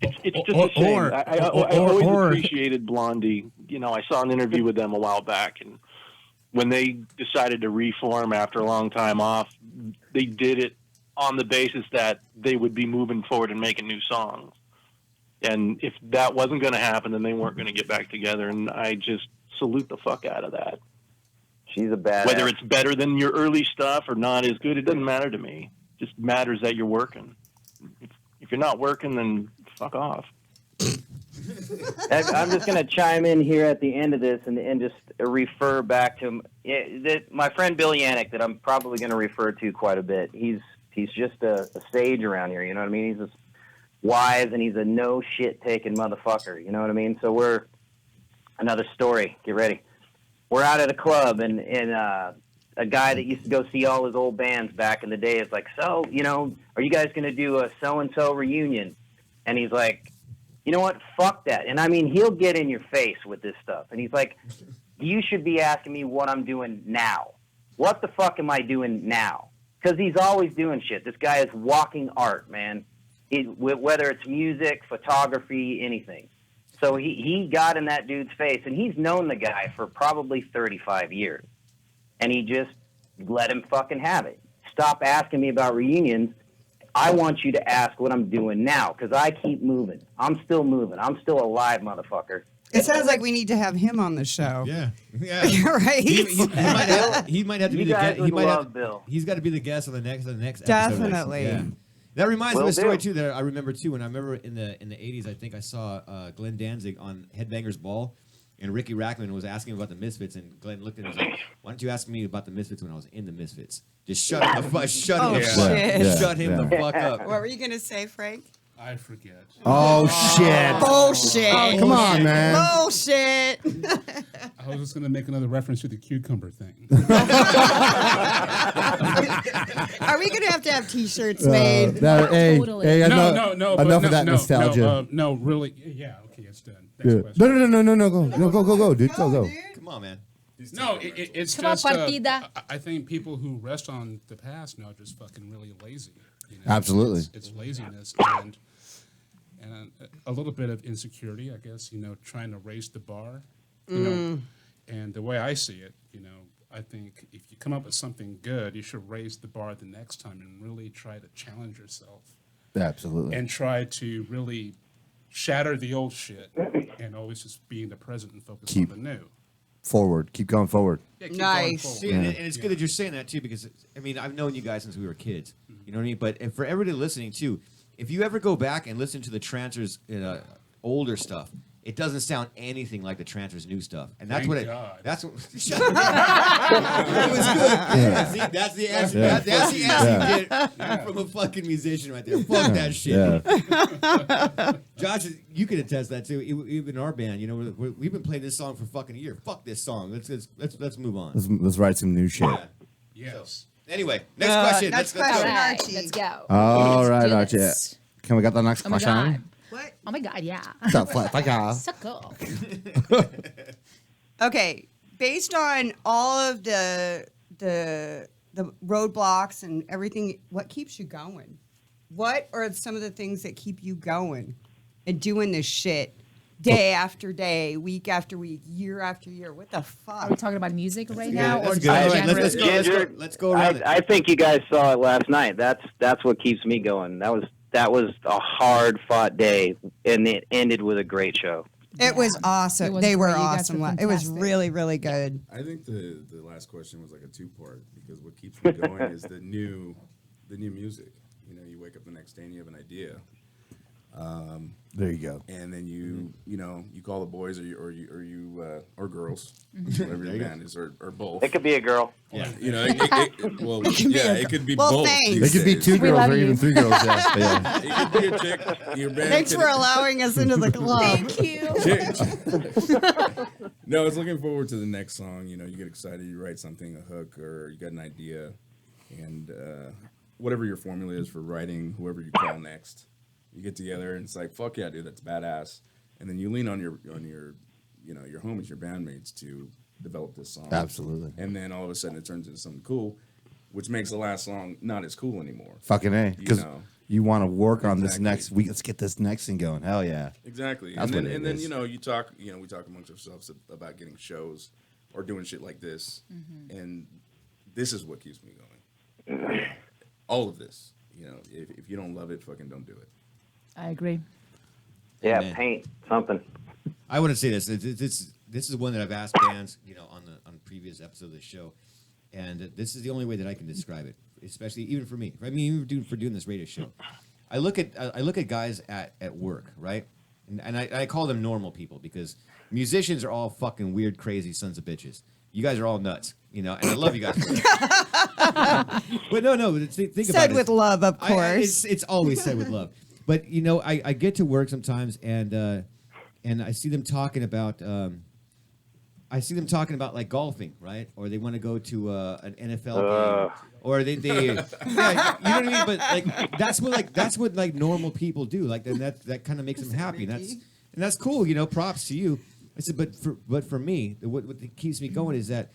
it's just a shame. I always appreciated Blondie. You know, I saw an interview with them a while back, and when they decided to reform after a long time off, they did it on the basis that they would be moving forward and making new songs. And if that wasn't going to happen, then they weren't going to get back together. And I just salute the fuck out of that. She's a badass. Whether it's better than your early stuff or not as good, it doesn't matter to me. It just matters that you're working. If you're not working, then fuck off. I'm just going to chime in here at the end of this and just refer back to my friend Bill Yannick that I'm probably going to refer to quite a bit. He's just a sage around here, you know what I mean? He's just wise, and he's a no shit taking motherfucker, you know what I mean? So we're another story. Get ready. We're out at a club, and a guy that used to go see all his old bands back in the day is like, so, you know, are you guys going to do a so-and-so reunion? And he's like, you know what? Fuck that. And I mean, he'll get in your face with this stuff. And he's like, you should be asking me what I'm doing now. What the fuck am I doing now? Because he's always doing shit. This guy is walking art, man. Whether it's music, photography, anything. So he got in that dude's face, and he's known the guy for probably 35 years. And he just let him fucking have it. Stop asking me about reunions. I want you to ask what I'm doing now, because I keep moving. I'm still moving. I'm still alive, motherfucker. It sounds like we need to have him on the show. Yeah. Right? He might have to be You the guys guest. would love Bill. He's got to be the guest on the next episode. Definitely. Yeah. That reminds me of Will a story do. too that I remember too. When I remember in the 80s, I think I saw Glenn Danzig on Headbangers Ball, and Ricky Rackman was asking about the Misfits, and Glenn looked at him and was like, "Why don't you ask me about the Misfits when I was in the Misfits? Just shut him the fuck, shut him, Oh, the fuck, shit. shut him the fuck up." What were you going to say, Frank? I forget. Oh shit! Bullshit. Come on, man. Bullshit. I was just going to make another reference to the cucumber thing. Are we going to have T-shirts made? Hey, Totally. hey, No, enough of that nostalgia. No, really. Yeah, okay, it's done. Next Yeah. question. No, go, dude, go. Come on, man. No, it's Come on, just. partida. I think people who rest on the past now are just fucking really lazy. You know? Absolutely. It's laziness and a little bit of insecurity, I guess. You know, trying to raise the bar. You know, and the way I see it, you know, I think if you come up with something good, you should raise the bar the next time and really try to challenge yourself Absolutely. and try to really shatter the old shit and always just be in the present and focus Keep- on the new. Forward. Keep going forward. Yeah, keep Nice. going forward. See, and it's good that you're saying that too, because I mean I've known you guys since we were kids. You know what I mean? But for everybody listening too, if you ever go back and listen to the Trancers' older stuff, it doesn't sound anything like the Trancers' new stuff, and that's Thank what it. God. That's what. Shut up. That was good. Yeah. See, that's the answer. Yeah. That's the answer you get from a fucking musician right there. Fuck that shit. Yeah. Josh, you can attest that too. Even our band, you know, we've been playing this song for fucking a year. Fuck this song. Let's move on. Let's write some new shit. Yeah. Yes. Anyway, next question. next Let's question. go. Right, Archie. let's go. All right, do Archie. this. Can we get the next Oh my question? god. What? Oh my god, yeah. Yeah. So cool. Okay, based on all of the roadblocks and everything, what keeps you going? What are some of the things that keep you going and doing this shit day after day, week after week, year after year? What the Are fuck? we talking about music right now, or That's just good. All right, general? let's go around it. I think you guys saw it last night. That's what keeps me going. That was a hard fought day, and it ended with a great show. It was awesome. It was They were great. You guys awesome. were It was fantastic. really, really good. I think the last question was like a two-part, because what keeps me going is the new music. You know, you wake up the next day and you have an idea. There you go. And then you call the boys or girls, whatever your band is, or both. It could be a girl. Yeah. It could be Well, both. thanks. these They could be days. 2 girls love or you. even 3 girls. Yeah. It could be a chick. Your band Thanks could- for allowing us into the club. Thank you. No, I was looking forward to the next song. You get excited, you write something, a hook, or you got an idea, and whatever your formula is for writing, whoever you call next, you get together and it's like, fuck yeah, dude, that's badass. And then you lean on your your homies, your bandmates to develop this song. Absolutely. And then all of a sudden it turns into something cool, which makes the last song not as cool anymore. Fucking A. Because you want to work on this Exactly. next week. Let's get this next thing going. Hell yeah. Exactly. That's and then, what it and then is. you talk, we talk amongst ourselves about getting shows or doing shit like this. And this is what keeps me going. All of this. If you don't love it, fucking don't do it. I agree. Yeah, Amen. paint something. I want to say this. This is one that I've asked bands, on previous episodes of the show, and this is the only way that I can describe it, especially even for me. I mean, even for doing this radio show, I look at guys at work, right, and I call them normal people because musicians are all fucking weird, crazy sons of bitches. You guys are all nuts, and I love you guys. For it. But no, think about it. Said with love, of course. It's always said with love. But I get to work sometimes and I see them talking about like golfing, right? Or they want to go to an NFL game, or they yeah, you know what I mean. But like that's what normal people do. Like and that kind of makes them happy. And that's cool. Props to you. I said, but for me, what keeps me going is that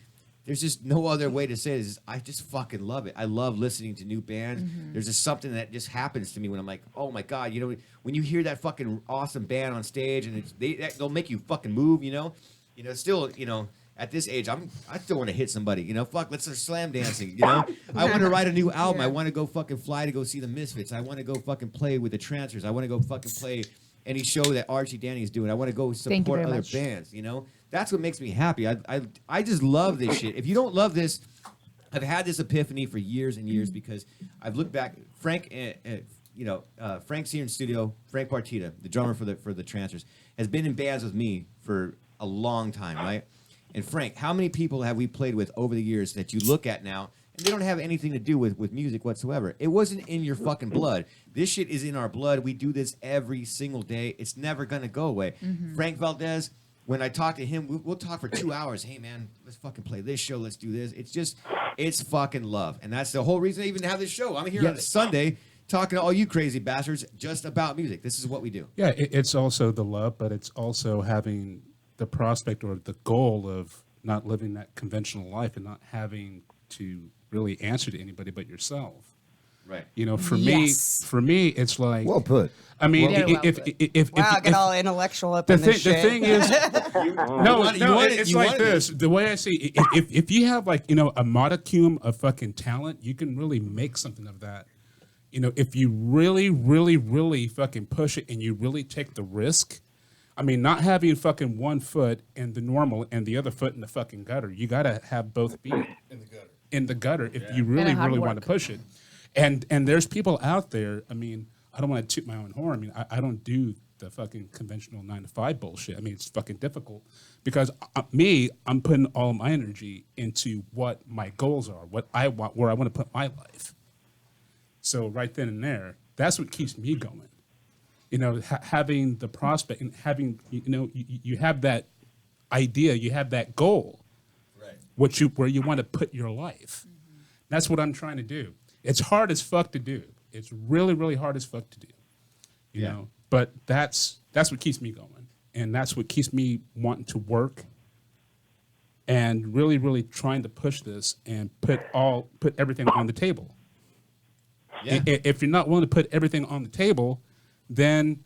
there's just no other way to say it. I just fucking love it. I love listening to new bands. Mm-hmm. There's just something that just happens to me when I'm like, oh my God, when you hear that fucking awesome band on stage and they'll make you fucking move, still, at this age, I still want to hit somebody, fuck, let's start slam dancing, I want to write a new album. I want to go fucking fly to go see the Misfits. I want to go fucking play with the Trancers. I want to go fucking play any show that Archie Danny is doing. I want to go support other bands, That's what makes me happy. I just love this shit. If you don't love this, I've had this epiphany for years and years because I've looked back. Frank's here in studio. Frank Partita, the drummer for the Trancers, has been in bands with me for a long time, right? And Frank, how many people have we played with over the years that you look at now and they don't have anything to do with music whatsoever? It wasn't in your fucking blood. This shit is in our blood. We do this every single day. It's never gonna go away. Mm-hmm. Frank Valdez. When I talk to him, we'll talk for 2 hours. Hey, man, let's fucking play this show. Let's do this. It's fucking love. And that's the whole reason I even have this show. I'm here on a Sunday talking to all you crazy bastards just about music. This is what we do. Yeah, it's also the love, but it's also having the prospect or the goal of not living that conventional life and not having to really answer to anybody but yourself. Right. For Yes. me, it's like. Well put. I mean, Very well if Wow, I get all intellectual up in this shit. the thing is, it's like this. The way I see it, if you have a modicum of fucking talent, you can really make something of that. If you really, really, really fucking push it and you really take the risk. I mean, not having fucking one foot in the normal and the other foot in the fucking gutter. You got to have both be in the gutter if you really, really want to push it. And there's people out there. I mean, I don't want to toot my own horn. I mean, I don't do the fucking conventional 9-to-5 bullshit. I mean, it's fucking difficult because I'm putting all my energy into what my goals are, what I want, where I want to put my life. So right then and there, that's what keeps me going. Having the prospect and having, you have that idea, you have that goal, right? Where you want to put your life. Mm-hmm. That's what I'm trying to do. It's hard as fuck to do. It's really, really hard as fuck to do. You know, but that's what keeps me going, and that's what keeps me wanting to work and really, really trying to push this and put everything on the table. Yeah. If you're not willing to put everything on the table, then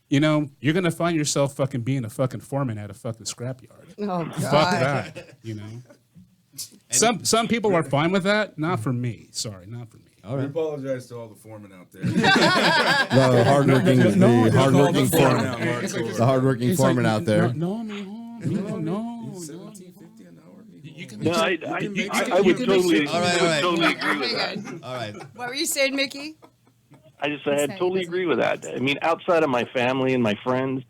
you're gonna find yourself fucking being a fucking foreman at a fucking scrapyard. Oh God. Fuck that. Some people are fine with that. Not for me. Sorry, not for me. All We right. apologize to all the foremen out there. The hardworking foreman out there. No, no. 17.50 an hour. You can No, make I would totally, All right, all right. totally agree with that. All right. What were you saying, Mickey? I totally agree with that. I mean, outside of my family and my friends,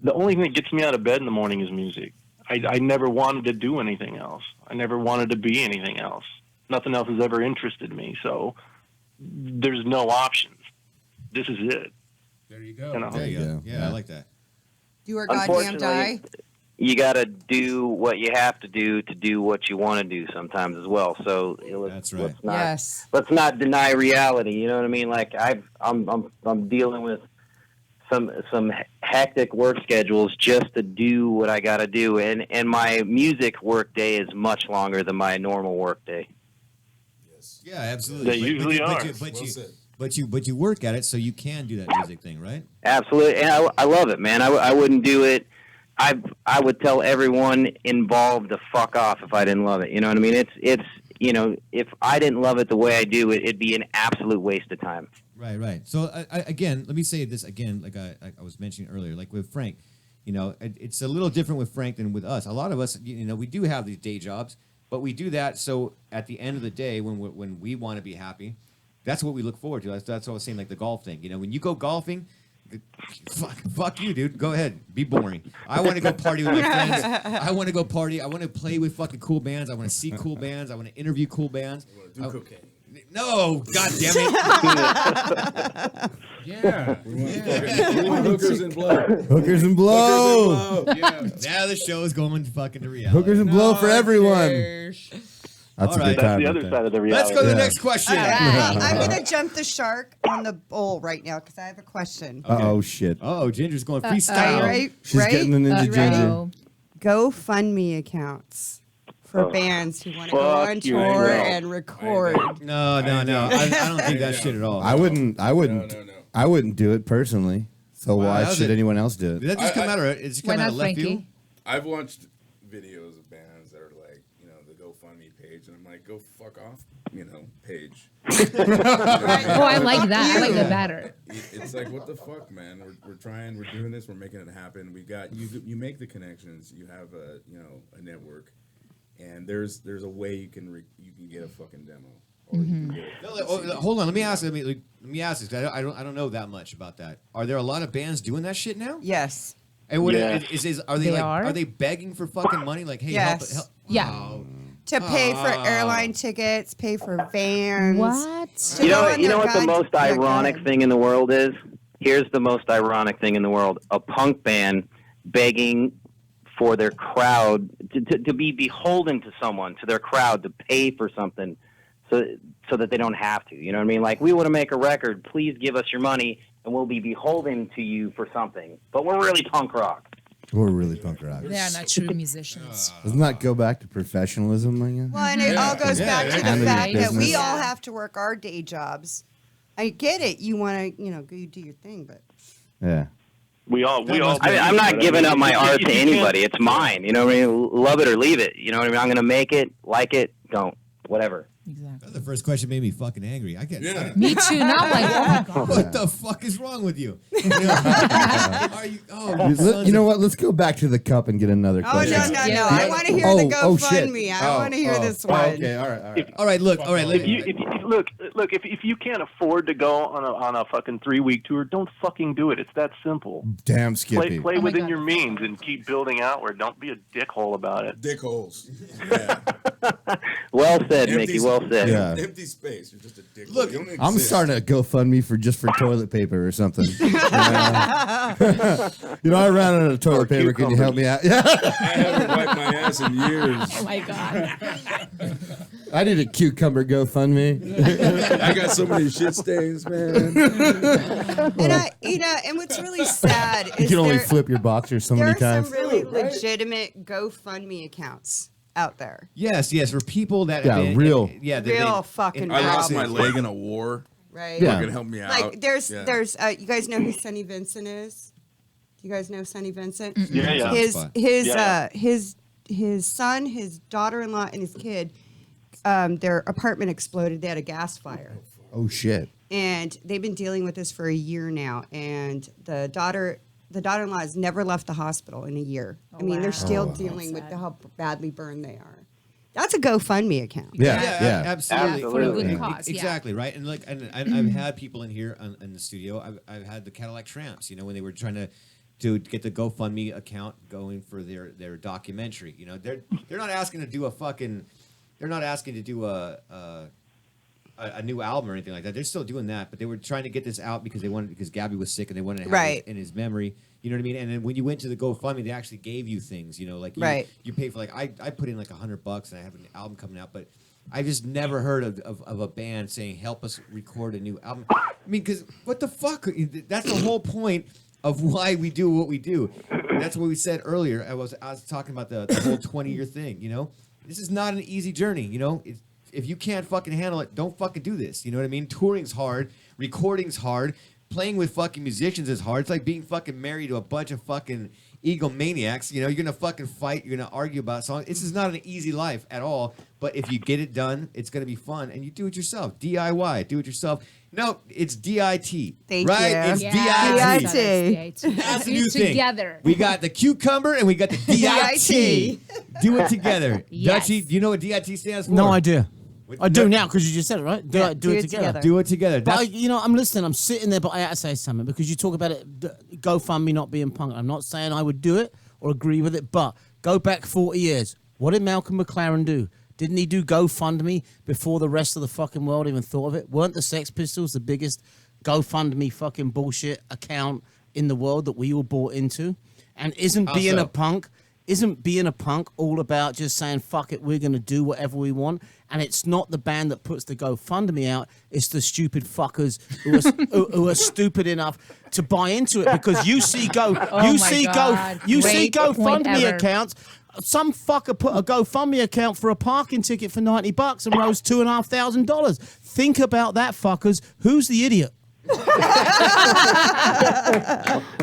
the only thing that gets me out of bed in the morning is music. I never wanted to do anything else. I never wanted to be anything else. Nothing else has ever interested me. So there's no options. This is it. There you go. You know? There you go. Yeah, I like that. Do or goddamn die. You got to do what you have to do what you want to do sometimes as well. So That's right. Let's not deny reality. You know what I mean? Like I'm dealing with some hectic work schedules just to do what I got to do, and my music work day is much longer than my normal work day. Yes. Yeah, absolutely. They usually are. But you work at it, so you can do that music thing, right? Absolutely, and I love it, man. I wouldn't do it. I would tell everyone involved to fuck off if I didn't love it. You know what I mean? It's if I didn't love it the way I do, it'd be an absolute waste of time. Right. So again, let me say this again, like I was mentioning earlier, like with Frank, it's a little different with Frank than with us. A lot of us, we do have these day jobs, but we do that so at the end of the day, when we want to be happy, that's what we look forward to. That's what I was saying, like the golf thing. When you go golfing, fuck you, dude. Go ahead. Be boring. I want to go party with my friends. I want to go party. I want to play with fucking cool bands. I want to see cool bands. I want to interview cool bands. I want to do cocaine. No, god damn it. Yeah. We want hookers and blow. Hookers and blow. Yeah. Now the show is going fucking to reality. Hookers and blow for everyone. That's All a right. good That's time. the other side of the reality. Let's go to the Yeah. next question. All right. I'm going to jump the shark on the bowl right now because I have a question. Oh shit. Oh, Ginger's going Are you freestyle. ready? She's getting the Ninja Ginger. Oh, GoFundMe accounts for bands who want to go fuck on you, tour I know. and record. No. I don't think that shit at all. I wouldn't. No. I wouldn't do it personally. So Wow, why how's should it- anyone else do Did it? that just come out of it? It's why come out not, of left field? Frankie? I've watched videos of bands that are like, the GoFundMe page, and I'm like, go fuck off, page. Oh, I like that. I like that better. It's like, what the fuck, man? We're trying, we're doing this, we're making it happen. We got you make the connections. You have a network, and there's a way you can get a fucking demo. Or you can get Hold on. Let me ask. Let me ask this. 'Cause I don't know that much about that. Are there a lot of bands doing that shit now? Yes. And what Yes. are they They are are? they begging for fucking money? Like, hey, Yes. help. Yeah. Wow. To pay for airline tickets, pay for vans. What? To You go know, on you their know what the guide- most yeah, go ironic ahead. thing in the world is? Here's the most ironic thing in the world: a punk band begging for their crowd to be beholden to someone, to their crowd, to pay for something, so that they don't have to. You know what I mean? Like, we want to make a record. Please give us your money, and we'll be beholden to you for something. But we're really punk rock. We're really punk rock. They are not true musicians. Doesn't that go back to professionalism again? Well, and it all goes back to the Handle your fact that we business. all have to work our day jobs. I get it. You want to, go do your thing, but Yeah. We all. I'm not giving up my art to If you can't- anybody. It's mine. You know what I mean? Love it or leave it. You know what I mean? I'm going to make it, like it, don't. Whatever. Exactly. The first question made me fucking angry. I get. Yeah. Me too. Now I'm like, oh my god. What the fuck is wrong with you? Are you? Oh, You know what? Let's go back to the cup and get another oh question. no, Yeah. I want to hear the shit. GoFundMe. I want to hear this Oh, one. okay, all right. All right, look. All right, If you look, if you can't afford to go on a fucking 3-week tour, don't fucking do it. It's that simple. Damn, Skippy. Play Oh my within God. your means and keep building outward. Don't be a dickhole about it. dick holes. Yeah. Well said, Mickey. Well said. Yeah. Empty space. You're just a dick. Look, hole. You don't I'm exist. starting a GoFundMe for toilet paper or something. I ran out of toilet paper. Can you help me out? Yeah. I haven't wiped my ass in years. Oh my god. I need a cucumber GoFundMe. I got so many shit stains, man. And what's really sad You is can only there, flip your boxer so there many are times. some really legitimate GoFundMe accounts out there. Yes, for people that Yeah, have been, real. yeah, that Real they- fucking I lost my problem, leg in a war. right? Yeah. Fucking help me out. Like there's Yeah. you guys know who Sonny Vincent is? Do you guys know Sonny Vincent? Yeah. His son, his daughter-in-law, and his kid, their apartment exploded. They had a gas fire. Oh shit. And they've been dealing with this for a year now. And the daughter-in-law has never left the hospital in a year. I mean, they're still wow. dealing with That's sad. how badly burned they are. That's a GoFundMe account. Yeah. Absolutely. For a good cause. Exactly right. And like, and I've had people in here in the studio. I've had the Cadillac Tramps. You know, when they were trying to get the GoFundMe account going for their documentary. You know, they're not asking to do a fucking. They're not asking to do a new album or anything like that. They're still doing that, but they were trying to get this out because Gabby was sick and they wanted to have it in his memory. You know what I mean? And then when you went to the GoFundMe, they actually gave you things. You know, like you pay for like I put in like $100 and I have an album coming out, but I just never heard of a band saying help us record a new album. I mean, because what the fuck? That's the whole point of why we do what we do. That's what we said earlier. I was talking about the whole 20-year thing. You know, this is not an easy journey. You know, if you can't fucking handle it, don't fucking do this. You know what I mean? Touring's hard. Recording's hard. Playing with fucking musicians is hard. It's like being fucking married to a bunch of fucking egomaniacs. You know, you're going to fucking fight. You're going to argue about songs. This is not an easy life at all. But if you get it done, it's going to be fun. And you do it yourself. DIY. Do it yourself. No, it's DIT. Thank right? you. It's Yeah. DIT. DIT. That's the new thing. Together. We got the cucumber and we got the DIT. Do it together. Yes. Dutchie, do you know what DIT stands for? No idea. What- I do no- now because you just said it, right? Do it together. Do it together. But That's, I'm listening. I'm sitting there, but I had to say something because you talk about it. GoFundMe not being punk. I'm not saying I would do it or agree with it, but go back 40 years. What did Malcolm McLaren do? Didn't he do GoFundMe before the rest of the fucking world even thought of it? Weren't the Sex Pistols the biggest GoFundMe fucking bullshit account in the world that we all bought into? And isn't being a punk all about just saying, fuck it, we're going to do whatever we want? And it's not the band that puts the GoFundMe out, it's the stupid fuckers who are stupid enough to buy into it because you see GoFundMe accounts. Some fucker put a GoFundMe account for a parking ticket for $90 and rose $2,500. Think about that, fuckers. Who's the idiot?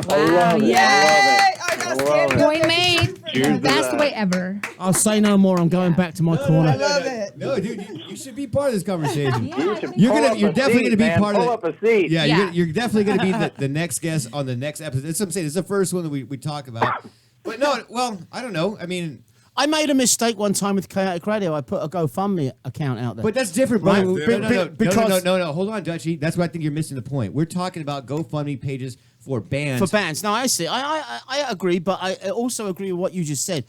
Wow. Yay! I got standing Point made. Cheers to Best that. way ever. I'll say no more. I'm going back to my corner. I love it. no, dude, you should be part of this conversation. Yeah. You're definitely gonna be part of Pull it. up a seat. Yeah, Yeah. You're definitely going to be the next guest on the next episode. That's what I'm saying. This is the first one that we talk about. But no, well, I don't know. I mean, I made a mistake one time with Chaotic Radio. I put a GoFundMe account out there. but that's different, Brian. Right, No. Hold on, Dutchie. That's what I think you're missing the point. We're talking about GoFundMe pages for bands. for bands. No, I see. I agree, but I also agree with what you just said.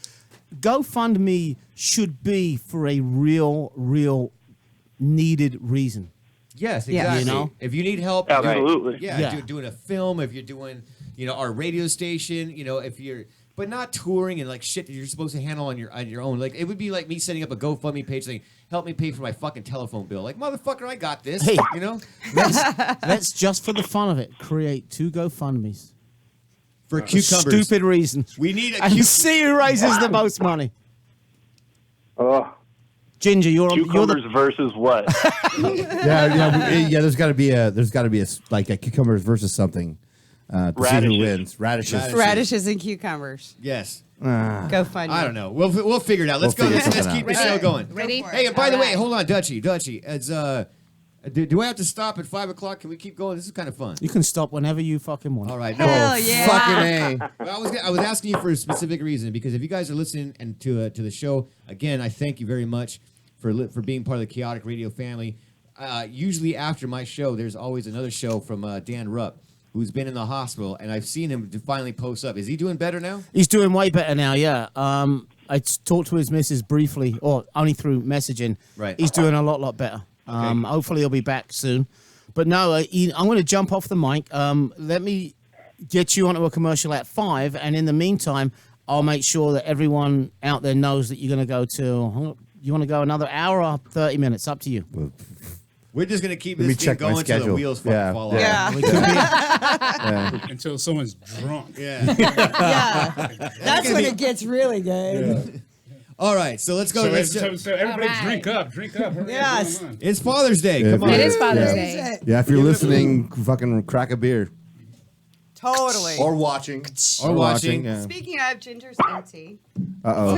GoFundMe should be for a real needed reason. Yes, Yeah. exactly. You know? If you need help, Absolutely. Yeah. doing a film, if you're doing, our radio station, if you're, but not touring and like shit that you're supposed to handle on your own. Like it would be like me setting up a GoFundMe page saying, "Help me pay for my fucking telephone bill." Like motherfucker, I got this. Hey. You know, Let's just for the fun of it create 2 GoFundMes for for cucumbers. stupid reasons. We need a And see who raises the most money. Oh, Ginger, you're cucumbers the versus what? Yeah. There's got to be like a cucumbers versus something to see who Radishes. wins. Radishes. Radishes and cucumbers. Yes. GoFundMe. I don't know. We'll figure it out. Let's We'll go. figure Let's something keep the out. show going. Ready? Hey, and by the All way, right. hold on, Dutchie. It's do I have to stop at 5 o'clock? Can we keep going? This is kind of fun. You can stop whenever you fucking want. All right. Hell yeah. Fucking A. Well, I was asking you for a specific reason because if you guys are listening and to the show again, I thank you very much for being part of the Chaotic Radio family. Usually after my show, there's always another show from Dan Rupp, who's been in the hospital, and I've seen him finally post up. Is he doing better now? He's doing way better now, yeah. I talked to his missus briefly, or only through messaging. Right. He's doing a lot better. Hopefully he'll be back soon. But no, I'm going to jump off the mic. Let me get you onto a commercial at 5, and in the meantime, I'll make sure that everyone out there knows that you're going to go till... You want to go another hour or 30 minutes? Up to you. We're just gonna keep Let me this thing check my going till the schedule. wheels fucking Yeah. fall off. Yeah. We could be- Until someone's drunk. Yeah. Yeah. That's when it gets really good. All right, so let's go. So, Let's- everybody All right. drink up. Hurry Yes. up, come on. it's Father's Day. Yeah, Come on. It is Father's Yeah. Day. Yeah, if you're listening, fucking crack a beer. Totally. Or watching. Or watching. Yeah. Speaking of, Ginger's empty. Uh-oh.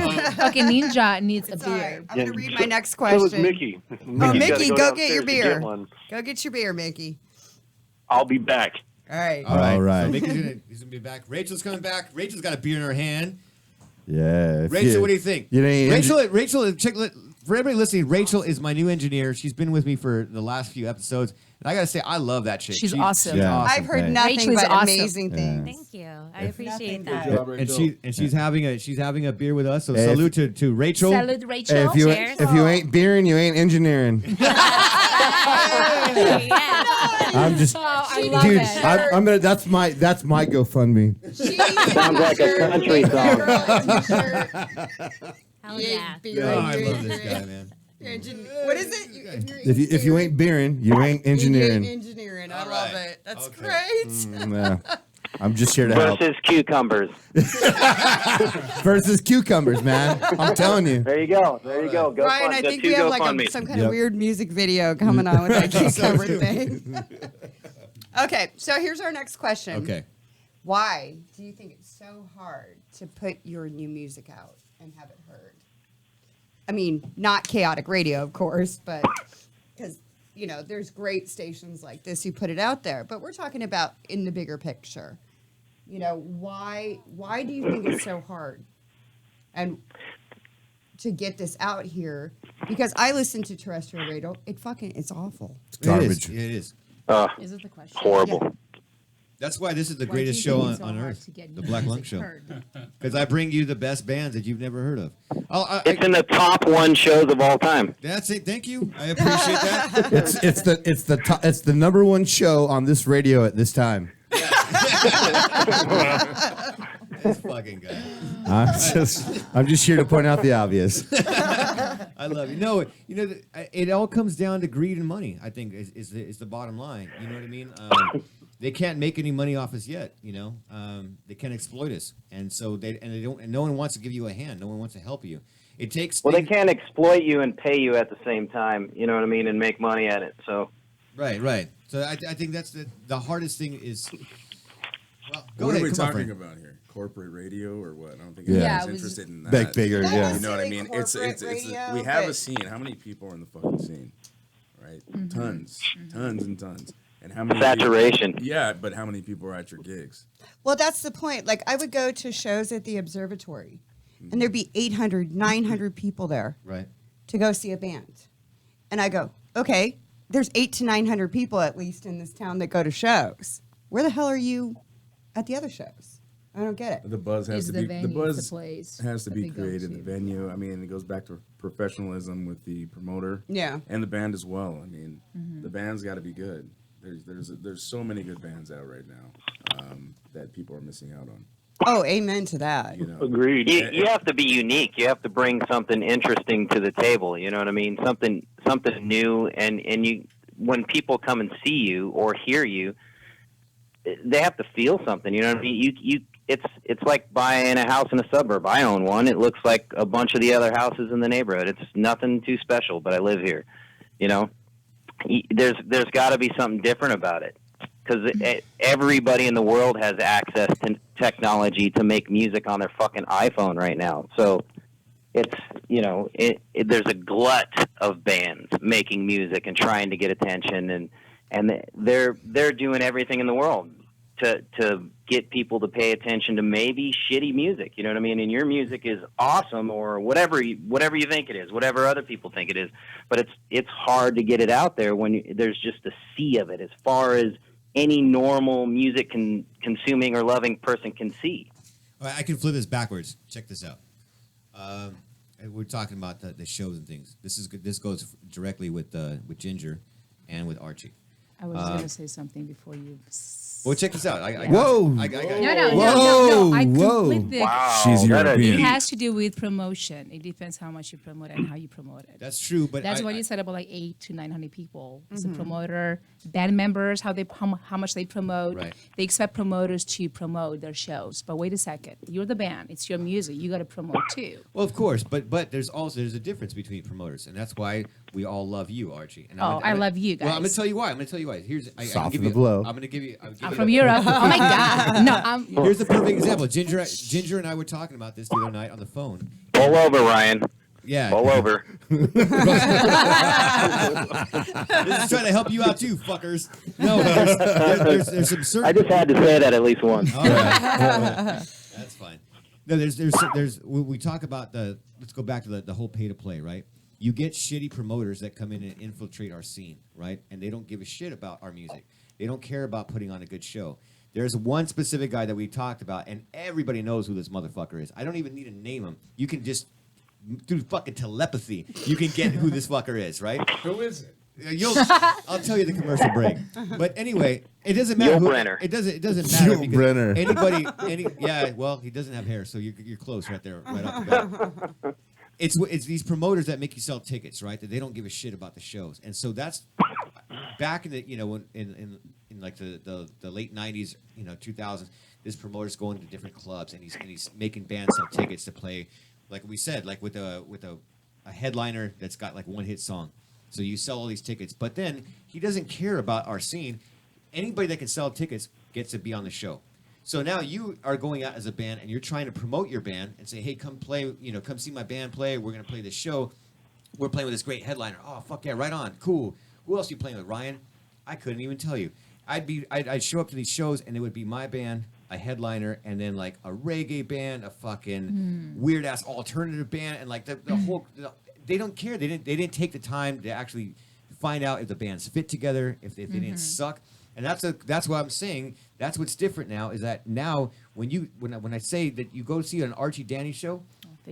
Okay, Ninja needs a It's all right. beer. I'm going to read my next So question. was Mickey. Oh, Mickey's Mickey, gotta go get your downstairs to beer. one. Go get your beer, Mickey. I'll be back. All right. All right. All right. So he's gonna be back. Rachel's coming back. Rachel's got a beer in her hand. Yeah. if Rachel, what do you think? You know, Rachel, check. for everybody listening, Rachel is my new engineer. She's been with me for the last few episodes. And I got to say, I love that chick. She's awesome. She's Yeah. awesome. I've heard Hey. nothing Rachel is but awesome. amazing things. Thank you. I appreciate Nothing that. job, And Rachel. she's having a beer with us. So Hey, salute to Rachel. Salute, Rachel. Hey, Cheers. if you ain't beering, you ain't engineering. Yeah. I'm just, Oh, I love dude. it. I'm gonna. That's my GoFundMe. Sounds like a country song. Hell yeah. Oh, I love this guy, man. What is it? If you ain't beering, you ain't engineering. Engineering. I All love right. it. That's Okay. great. Yeah. I'm just here to help. Versus cucumbers. Versus cucumbers, man. I'm telling you. There you go. There you go. Go Ryan, I think we have like some kind of weird music video coming on with that cucumber thing. Okay, so here's our next question. Okay. Why do you think it's so hard to put your new music out and have it heard? I mean, not chaotic radio, of course, but because, you know, there's great stations like this who put it out there. But we're talking about in the bigger picture. You know, why do you think it's so hard? And to get this out here, because I listen to terrestrial radio, it's awful. It's garbage. It is. Is it the question? Horrible. That's why this is the Why do you greatest think show it's so on hard earth, to get the new Black Lung music Show. heard? Because I bring you the best bands that you've never heard of. It's in the top 1 shows of all time. That's it. Thank you. I appreciate that. It's the number one show on this radio at this time. This fucking guy. I'm just here to point out the obvious. I love you. No, you know, it all comes down to greed and money. I think is the bottom line. You know what I mean? They can't make any money off us yet. You know, they can't exploit us, and so they don't. And no one wants to give you a hand. No one wants to help you. It takes. Well, they can't exploit you and pay you at the same time. You know what I mean? And make money at it. So. Right. So I think that's the hardest thing is. Well, go What ahead, are we come on, talking Frank. about here? Corporate radio or what? I don't think Yeah. anyone's Yeah, it was- interested in that. Big bigger, yeah. You know what I mean? Corporate It's radio, we have but- a scene. How many people are in the fucking scene? Right? Tons and tons. And how many Saturation. People, yeah, but how many people are at your gigs? Well, that's the point. Like, I would go to shows at the observatory, and there'd be 800, 900 people there Right. to go see a band. And I go, okay, there's 800 to 900 people at least in this town that go to shows. Where the hell are you at the other shows? I don't get it. The buzz has It's to the be venue, the buzz it's the place has to that be they go created. to. The venue. I mean, it goes back to professionalism with the promoter. Yeah. And the band as well. I mean, the band's got to be good. There's so many good bands out right now that people are missing out on. Oh, amen to that. You know, Agreed. You have to be unique. You have to bring something interesting to the table. You know what I mean? Something new. And you, when people come and see you or hear you, they have to feel something. You know what I mean? It's like buying a house in a suburb. I own one. It looks like a bunch of the other houses in the neighborhood. It's nothing too special, but I live here. You know, there's got to be something different about it, because everybody in the world has access to technology to make music on their fucking iPhone right now. So it's, you know, there's a glut of bands making music and trying to get attention, and they're doing everything in the world to get people to pay attention to maybe shitty music. You know what I mean? And your music is awesome, or whatever you think it is, whatever other people think it is. But it's hard to get it out there when there's just a sea of it, as far as any normal music consuming or loving person can see. All right, I can flip this backwards. Check this out. We're talking about the shows and things. This is good. This goes directly with Ginger and with Archie. I was going to say something before you. Well, check this out. Whoa. No. I Whoa. completely. Wow, She's European. It has to do with promotion. It depends how much you promote it and how you promote it. That's true, but That's what you said about like 800 to 900 people. It's a promoter, band members, how much they promote. Right. They expect promoters to promote their shows. But wait a second, you're the band. It's your music. You got to promote too. Well, of course, but there's a difference between promoters, and that's why we all love you, Archie. And I love you guys. Well, I'm gonna tell you why. Here's I can Soften give the you, blow. I'm gonna give you. I'm from Europe. Oh my God. No, I'm. Here's the perfect example. Ginger and I were talking about this the other night on the phone. Pull over, Ryan. Yeah. Pull over. This is trying to help you out too, fuckers. No, there's some certain. I just had to say that at least once. All right. That's fine. No, there's we talk about let's go back to the whole pay to play, right? you get shitty promoters that come in and infiltrate our scene, right? And they don't give a shit about our music. They don't care about putting on a good show. There's one specific guy that we talked about, and everybody knows who this motherfucker is. I don't even need to name him. You can just, through fucking telepathy, you can get who this fucker is, right? Who is it? I'll tell you the commercial break. But anyway, it doesn't matter. Yul Who, Brynner. it doesn't matter Yul because Brynner. yeah. Well, he doesn't have hair, so you're close right there, right off the bat. It's these promoters that make you sell tickets, right? That they don't give a shit about the shows, and so that's back in the when in like the late '90s, 2000s. This promoter's going to different clubs and he's making bands sell tickets to play, like we said, like with a headliner that's got like one hit song. So you sell all these tickets, but then he doesn't care about our scene. Anybody that can sell tickets gets to be on the show. So now you are going out as a band and you're trying to promote your band and say, hey, come play, come see my band play. We're going to play this show. We're playing with this great headliner. Oh, fuck yeah, right on. Cool. Who else are you playing with, Ryan? I couldn't even tell you. I'd show up to these shows and it would be my band, a headliner, and then like a reggae band, a fucking weird ass alternative band, and like the whole. They don't care. They didn't take the time to actually find out if the bands fit together, if they didn't suck. And that's what I'm saying. That's what's different now is that now when I say that you go see an Archie Danny show,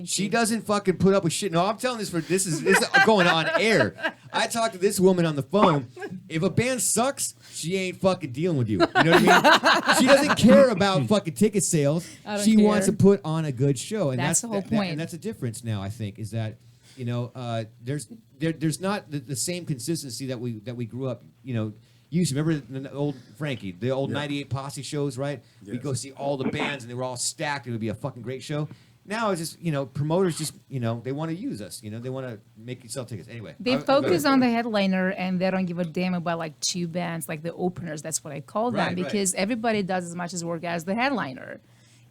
she doesn't fucking put up with shit. No, I'm telling this this is going on air. I talked to this woman on the phone. If a band sucks, she ain't fucking dealing with you. You know what I mean? She doesn't care about fucking ticket sales. She wants to put on a good show, and that's the whole point. And that's a difference now. I think is that. There's not the same consistency that we grew up, used to. Remember the old Frankie, the old 98 Posse shows, right? Yes. We'd go see all the bands and they were all stacked. It would be a fucking great show. Now it's just, promoters just, they want to use us. They want to make you sell tickets. Anyway. They focus on the headliner and they don't give a damn about like two bands, like the openers. That's what I call them because everybody does as much as work as the headliner.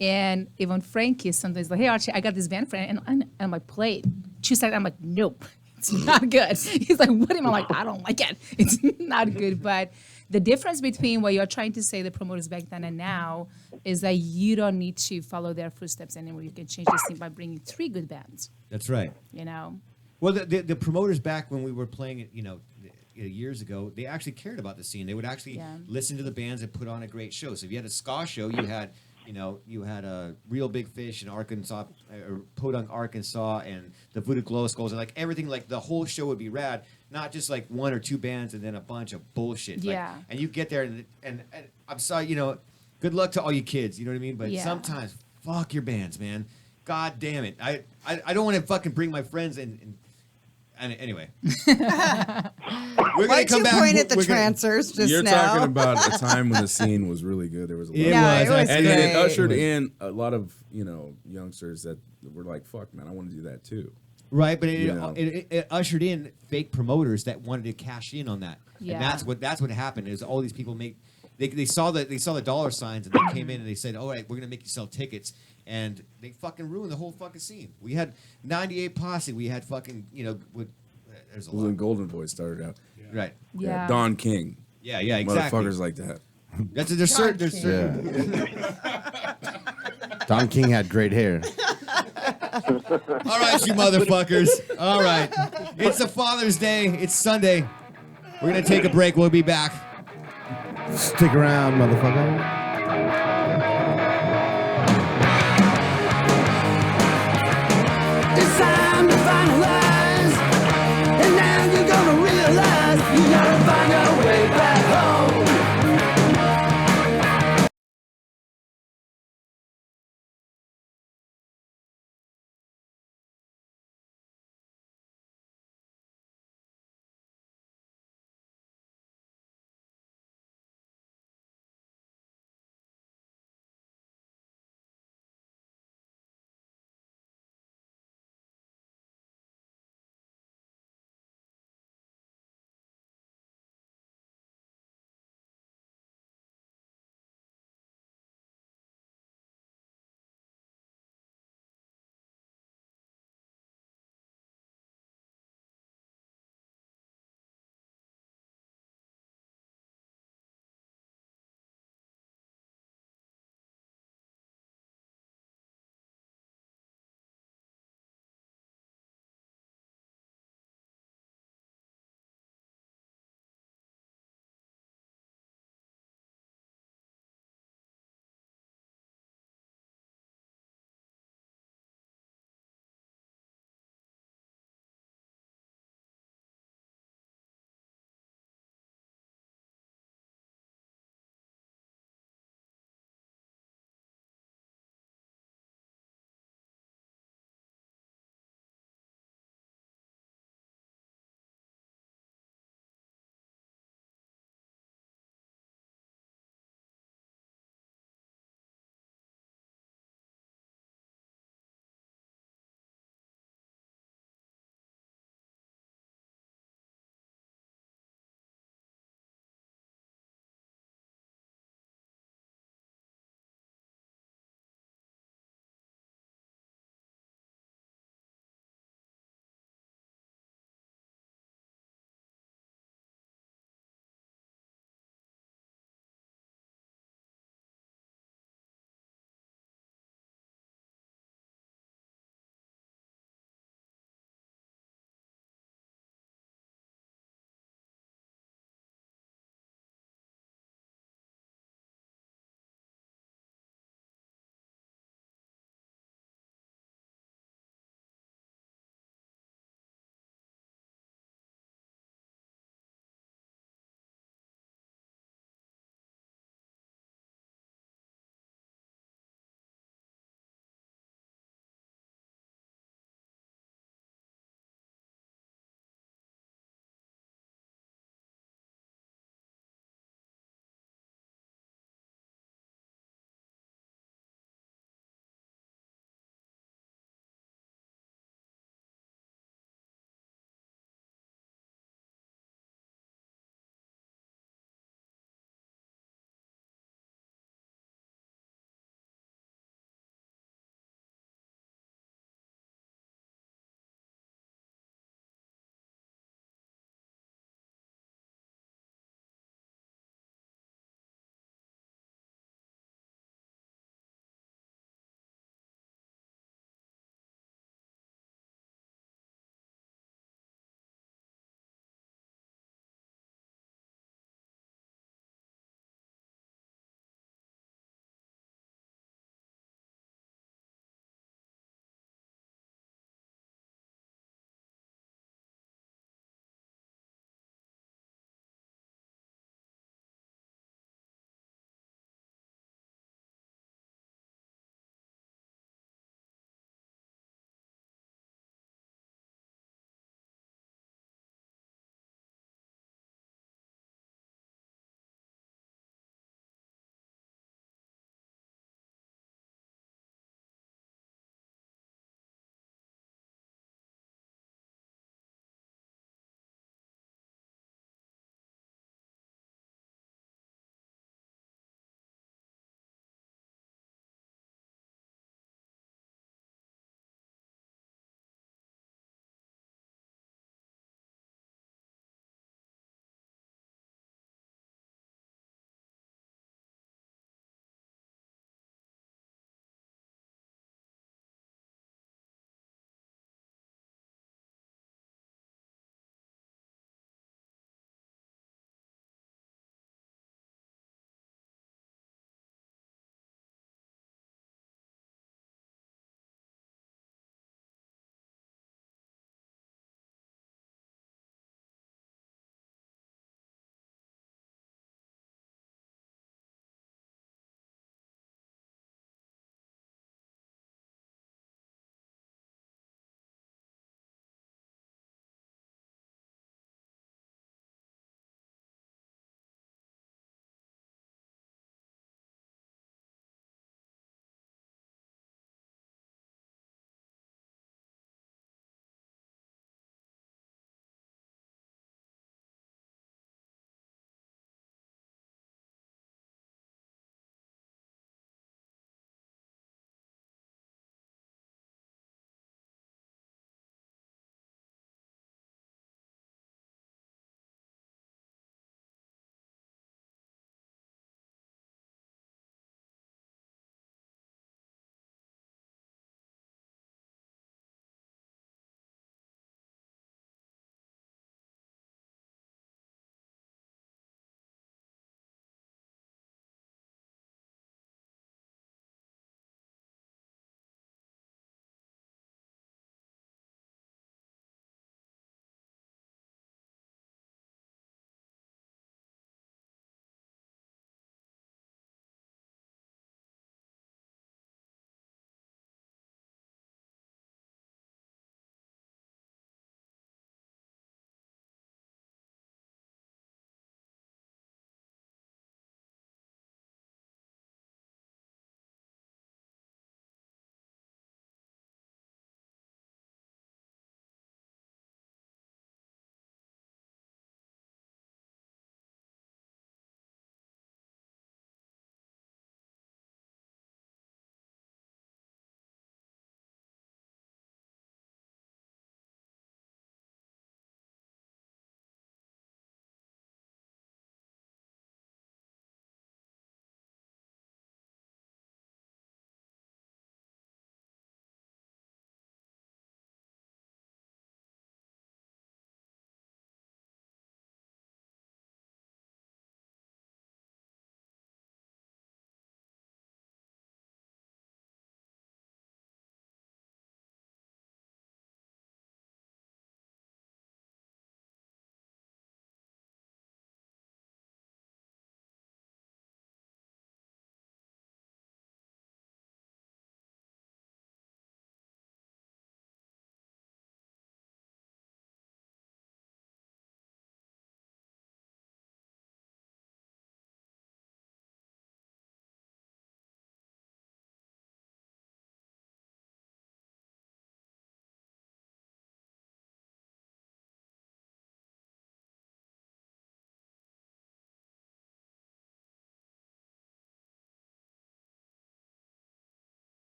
And even Frankie sometimes like, hey Archie, I got this band friend, and I'm like, play it. 2 seconds, I'm like, nope, it's not good. He's like, what am I like? I don't like it. It's not good. But the difference between what you're trying to say, the promoters back then and now, is that you don't need to follow their footsteps anymore. You can change the scene by bringing 3 good bands. That's right. Well, the promoters back when we were playing it, years ago, they actually cared about the scene. They would actually listen to the bands and put on a great show. So if you had a ska show, you had a Real Big Fish in Arkansas, Podunk, Arkansas, and the Voodoo Glow Skulls, and like everything, like the whole show would be rad, not just like 1 or 2 bands and then a bunch of bullshit. Yeah. And you get there and I'm sorry, good luck to all you kids, you know what I mean? But sometimes, fuck your bands, man. God damn it. I don't want to fucking bring my friends and anyway. We're Why'd you point at the trancers just You're now? talking about a time when the scene was really good. There was a lot it was and great. it ushered in a lot of, youngsters that were like, fuck, man, I want to do that too. Right, but it ushered in fake promoters that wanted to cash in on that. Yeah. And that's what happened is all these people they saw the dollar signs and they came in and they said, all right, we're gonna make you sell tickets, and they fucking ruined the whole fucking scene. We had 98 Posse, we had fucking there's a lot. When Golden Boy started out. Yeah. Right. Yeah. Don King. Yeah, exactly. Motherfuckers like that. There's certain. Don King had great hair. All right, you motherfuckers. All right. It's a Father's Day. It's Sunday. We're going to take a break. We'll be back. Stick around, motherfucker. It's time to finalize, and now you're gonna realize you gotta find your way back home.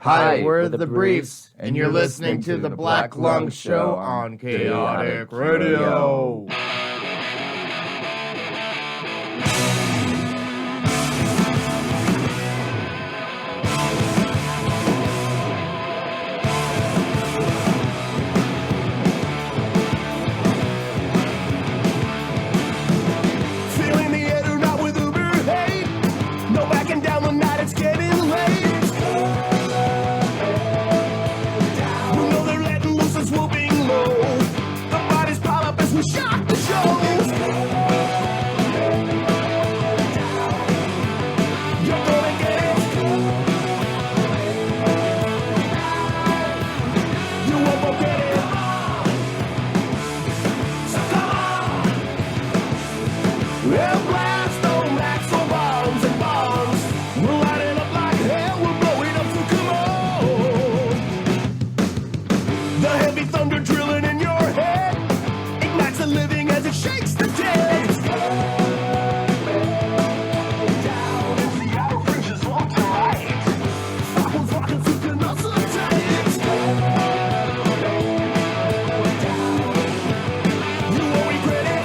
Hi, we're the Briefs, and you're listening to the Black Lung Show on Chaotic Radio. Feeling the air not with Uber hate. No backing down the night, it's getting late. You know they're letting loose and swooping low. The bodies pile up as we shock the show. You're gonna get it. You won't forget it. So come on. We'll blast on max or bombs and bombs. We'll light it up like hell. We'll blow it up, so come on. The heavy thunder drilling in your head ignites the living as it shakes the dead. Down as the outer fringes walk to right. Falcons walking through the nuts and tights. You won't regret it.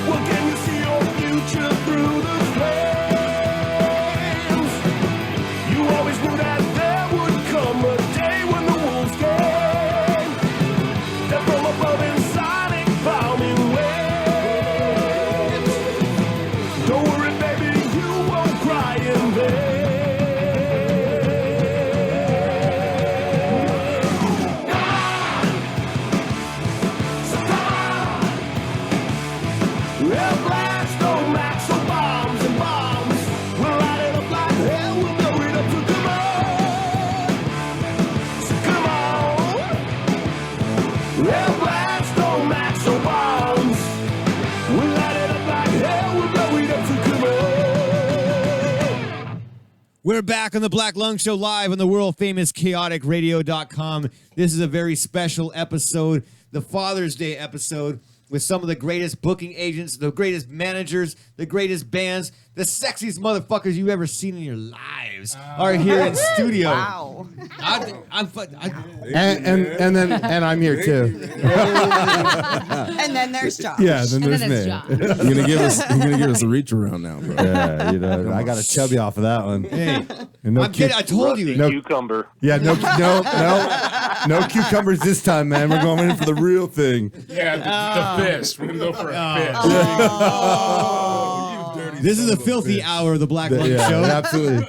Well, can you see your future through the flames? You always knew that there would come a day when the wolves came. That from above in sonic bombing waves. Don't worry, baby, you won't cry in vain. So come on. We'll blast on max or bombs and bombs. We'll light it up like hell. We'll blow it up, so come on. So come on. We'll blast on max or bombs. We'll light it up like hell. We'll blow it up, so come on. We're back on the Black Lung Show live on the world famous chaoticradio.com. This is a very special episode, the Father's Day episode, with some of the greatest booking agents, the greatest managers, the greatest bands, the sexiest motherfuckers you've ever seen in your lives are here in studio. Wow. I'm And I'm here too. And then there's Josh. Yeah, then And there's then there's me. Josh. You're gonna give us a reach around now, bro. Yeah, you know, I got a chubby off of that one. Hey, And no I'm kidding. I told you. No, Cucumber. yeah, no cucumbers this time, man. We're going in for the real thing. Yeah, the fist. We're gonna go for a fist. This is a filthy hour of the Black Lung Yeah, Show. absolutely.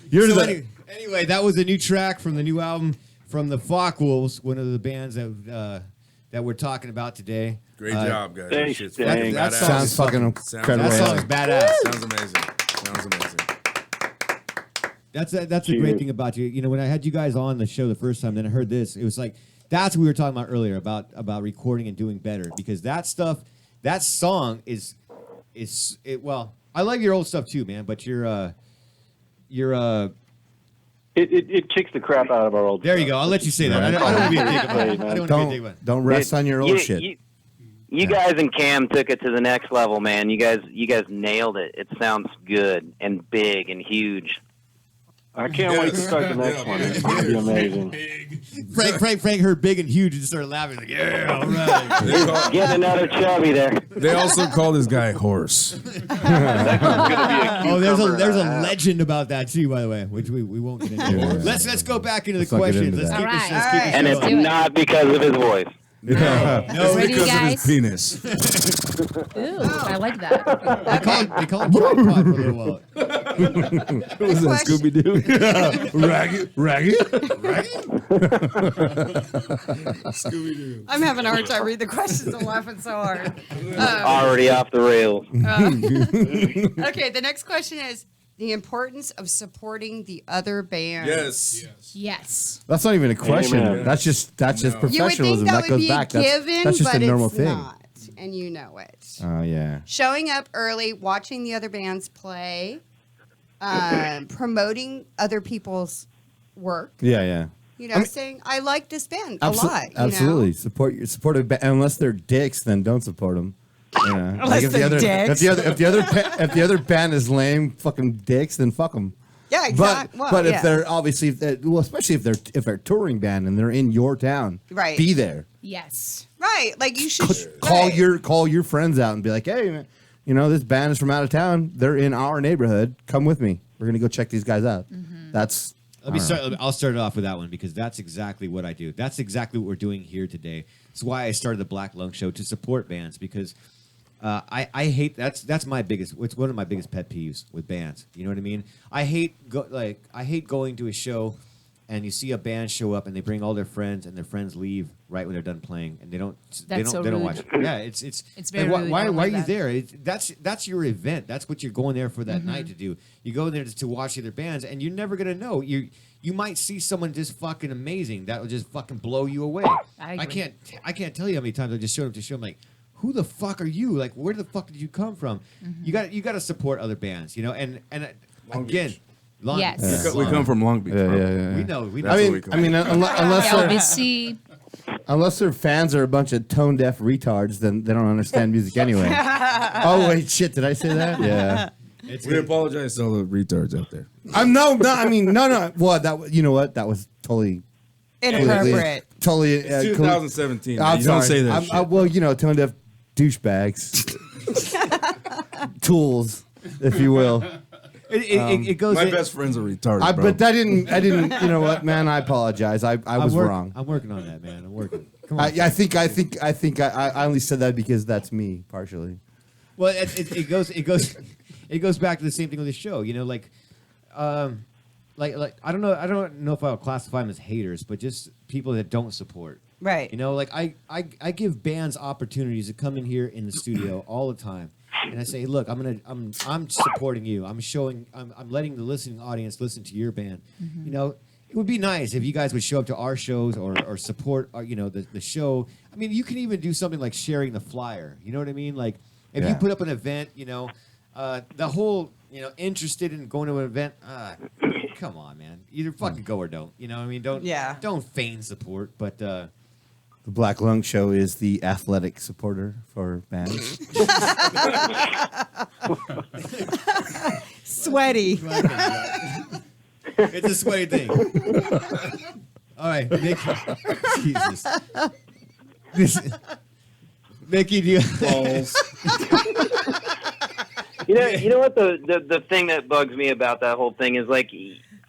You're So the anyway, that was a new track from the new album from the Wolves, one of the bands that we're talking about today. Great job, guys. Thanks, Shit's Dang. fucking That badass. sounds fucking incredible. That song's badass. Sounds amazing. Sounds amazing. That's a great thing about you. You know, when I had you guys on the show the first time, then I heard this. It was like that's what we were talking about earlier about recording and doing better, because that stuff, that song is well. I like your old stuff too, man. But it kicks the crap out of our old there you stuff. go. I'll let you say that. I don't want to be a dick about it. I don't want to be a dick about it. Don't rest on your old shit. You guys and Cam took it to the next level, man. You guys nailed it. It sounds good and big and huge. I can't wait to start the next one. It's going to be amazing. Frank heard big and huge and just started laughing. Like, yeah, all right. Get another chubby there. They also call this guy Horse. Oh, there's a legend about that too, by the way, which we won't get into. Let's go back into the Let's not get questions. into Let's that. keep All this. right. Let's keep this And show it's going. not because of his voice. No, It's Ready, because of guys? his penis. Ooh, I like that. they call him tripod for a little while. What was that, Scooby Doo? Raggy? Scooby Doo. I'm having a hard time reading the questions. I'm laughing so hard. Already off the rails. Okay, the next question is the importance of supporting the other band. Yes. Yes. That's not even a question. Amen. That's just You would think professionalism. that That would goes be back. a given, That's just but a normal it's thing. not, and you know it. Oh yeah. Showing up early, watching the other bands play, promoting other people's work. Yeah, yeah. You know, saying I like this band a lot. You Absolutely. Know? Support a band. Unless they're dicks, then don't support them. Yeah. Unless if the they're other dicks. if the other band is lame fucking dicks, then fuck them. Yeah, exactly. But if they're obviously especially if they're a touring band and they're in your town, Right. be there. Yes. Right, like you should Call right. your friends out and be like, hey, man, you know this band is from out of town. They're in our neighborhood. Come with me. We're gonna go check these guys out. That's. I'll start it off with that one because that's exactly what I do. That's exactly what we're doing here today. It's why I started the Black Lung Show, to support bands, because I hate that's my biggest. It's one of my biggest pet peeves with bands. You know what I mean? I hate going to a show and you see a band show up and they bring all their friends and their friends leave right when they're done playing and they don't watch it. Yeah, it's very like, rude. why I don't are like you that. there? That's your event. That's what you're going there for that night to do. You go there to watch the other bands and you're never gonna know. You might see someone just fucking amazing that will just fucking blow you away. I agree. I can't tell you how many times I just showed up to show. I'm like, who the fuck are you? Like, where the fuck did you come from? You got to support other bands, you know. And Long again, Beach. Yes. We come from Long Beach. bro. Yeah. we know. That's where we come from. LBC. Unless their fans are a bunch of tone deaf retards, then they don't understand music anyway. Oh wait, shit! Did I say that? Yeah. We apologize to all the retards out there. No. What? You know what? That was totally Inappropriate. Totally. It's 2017. I'm You don't sorry. say that shit. Well, you know, tone deaf douchebags, tools, if you will. It goes. My best friend's a retard, bro. But I didn't. You know what, man? I apologize. I was wrong. I'm working on that, man. I'm working. Come on. I think I only said that because that's me partially. Well, it goes back to the same thing with the show. You know, like I don't know if I would classify them as haters, but just people that don't support. Right. You know, like I give bands opportunities to come in here in the studio all the time, and I say, look, I'm supporting you. I'm letting the listening audience listen to your band. You know, it would be nice if you guys would show up to our shows or support our, the show. I mean, you can even do something like sharing the flyer. You know what I mean? Like if you put up an event, the whole interested in going to an event. Come on, man. Either fucking go or don't. You know what I mean? Don't feign support, but The Black Lung Show is the athletic supporter for bands. Sweaty. it's a sweaty thing. All right, Nikki. Jesus. Nikki, do you Balls. You know what the thing that bugs me about that whole thing is, like,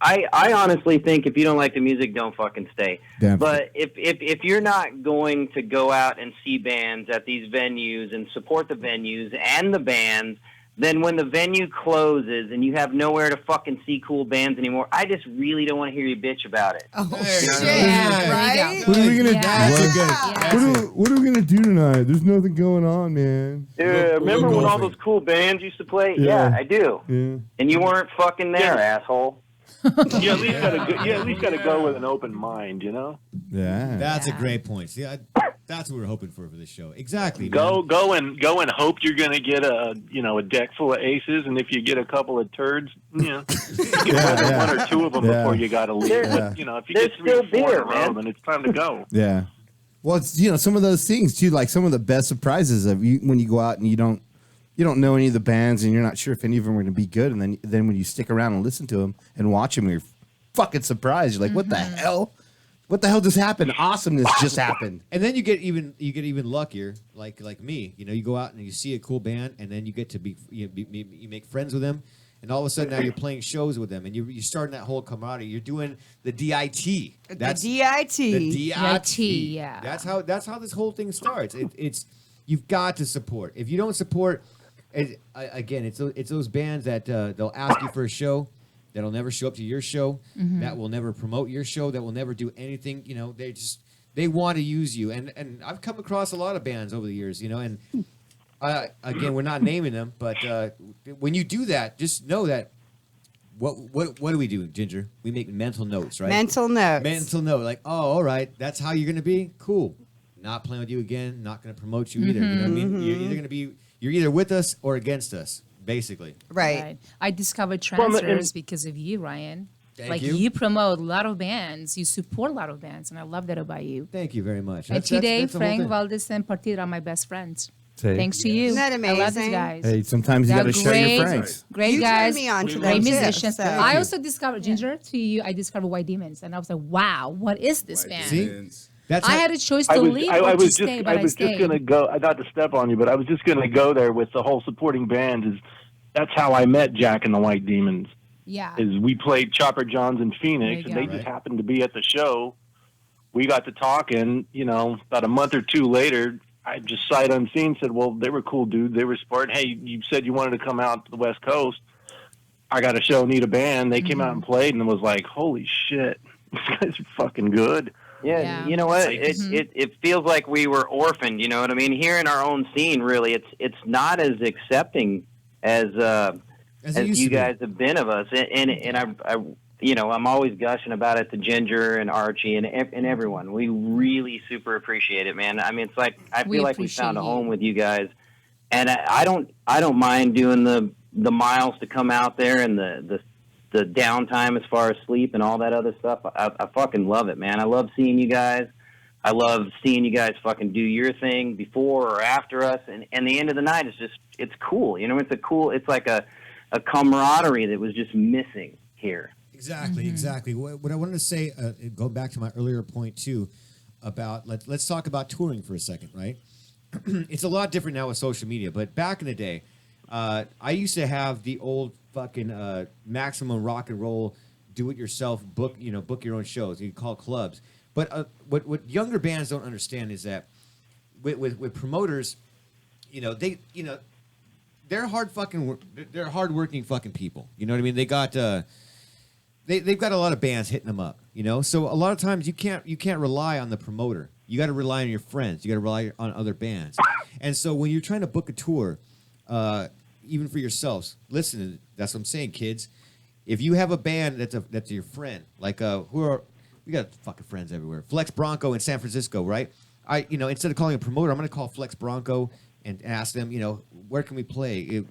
I honestly think if you don't like the music, don't fucking stay. Damn. But if you're not going to go out and see bands at these venues and support the venues and the bands, then when the venue closes and you have nowhere to fucking see cool bands anymore, I just really don't want to hear you bitch about it. Oh, There shit, you go. right? What are we gonna Yeah. What are we gonna do tonight? There's nothing going on, man. Remember when all golfing. those cool bands used to play? Yeah. Yeah, I do. Yeah. And you weren't fucking there, asshole. You at least gotta go with an open mind, you know. Yeah. That's a great point. See, that's what we're hoping for this show. Exactly. Go man. and hope you're gonna get a deck full of aces, and if you get a couple of turds, you get one or two of them before you gotta leave. Yeah. But, if you There's get 3 or 4 still beer, in a row, man. then it's time to go. Yeah. Well, it's some of those things too, like some of the best surprises of you when you go out and you don't know any of the bands and you're not sure if any of them are going to be good, and then when you stick around and listen to them and watch them, you're fucking surprised. You're like, what the hell? What the hell just happened? Awesomeness just happened. And then you get even luckier, like me. You go out and you see a cool band, and then you get to you make friends with them, and all of a sudden now you're playing shows with them, and you're starting that whole camaraderie. You're doing the DIT. That's the DIT. the DIT. yeah. That's how this whole thing starts. It's you've got to support. If you don't support, it's those bands that they'll ask you for a show, that'll never show up to your show, that will never promote your show, that will never do anything. They want to use you, and I've come across a lot of bands over the years, and again, we're not naming them, but when you do that, just know that what do we do, Ginger? We make mental notes, right? Mental notes. Mental note, like, oh, all right, that's how you're gonna be. Cool. Not playing with you again. Not gonna promote you either. You know what I mean? You're either with us or against us. Basically. Right. I discovered transfers because of you, Ryan. Thank you promote a lot of bands, you support a lot of bands, and I love that about you. Thank you very much. And today, that's the whole Frank thing. Valdez and Partida are my best friends. Say, Thanks to you. Isn't that I love these amazing? guys. hey, sometimes you got They're to show your great. Franks. Great You guys, turned me on to great them, too, musicians. so- I also discovered Ginger to you. I discovered White Demons, and I was like, "Wow, what is this band?" See? That's I how- had a choice to leave or I to was stay, just, but I was just stayed. gonna go. Not to step on you, but I was just gonna go there with the whole supporting band. That's how I met Jack and the White Demons. Yeah. Is we played Chopper John's in Phoenix, There you and they go. just happened to be at the show. We got to talking. About a month or two later, I just sight unseen said, "Well, they were cool, dude. They were smart. Hey, you said you wanted to come out to the West Coast. I got a show, need a band." They came out and played, and it was like, "Holy shit, these guys are fucking good." Yeah, you know what? It feels like we were orphaned. You know what I mean? Here in our own scene, really, it's not as accepting as it used you to be. guys have been of us. And I'm always gushing about it to Ginger and Archie and everyone. We really super appreciate it, man. I mean, it's like I We feel like we found a appreciate home with you guys, and I don't mind doing the miles to come out there and the downtime as far as sleep and all that other stuff. I fucking love it, man. I love seeing you guys. I love seeing you guys fucking do your thing before or after us. And the end of the night is just, it's cool. It's like a camaraderie that was just missing here. Exactly, exactly. What I wanted to say, go back to my earlier point too, about let's talk about touring for a second, right? It's a lot different now with social media, but back in the day, I used to have the old fucking maximum rock and roll, do it yourself, book your own shows. You call clubs. But what younger bands don't understand is that with promoters, they're hardworking fucking people. You know what I mean? They got they've got a lot of bands hitting them up. So a lot of times you can't rely on the promoter. You got to rely on your friends. You got to rely on other bands. And so when you're trying to book a tour, even for yourselves, listen. That's what I'm saying, kids. If you have a band that's your friend, like we got fucking friends everywhere. Flex Bronco in San Francisco, right? Instead of calling a promoter, I'm going to call Flex Bronco and ask them, where can we play?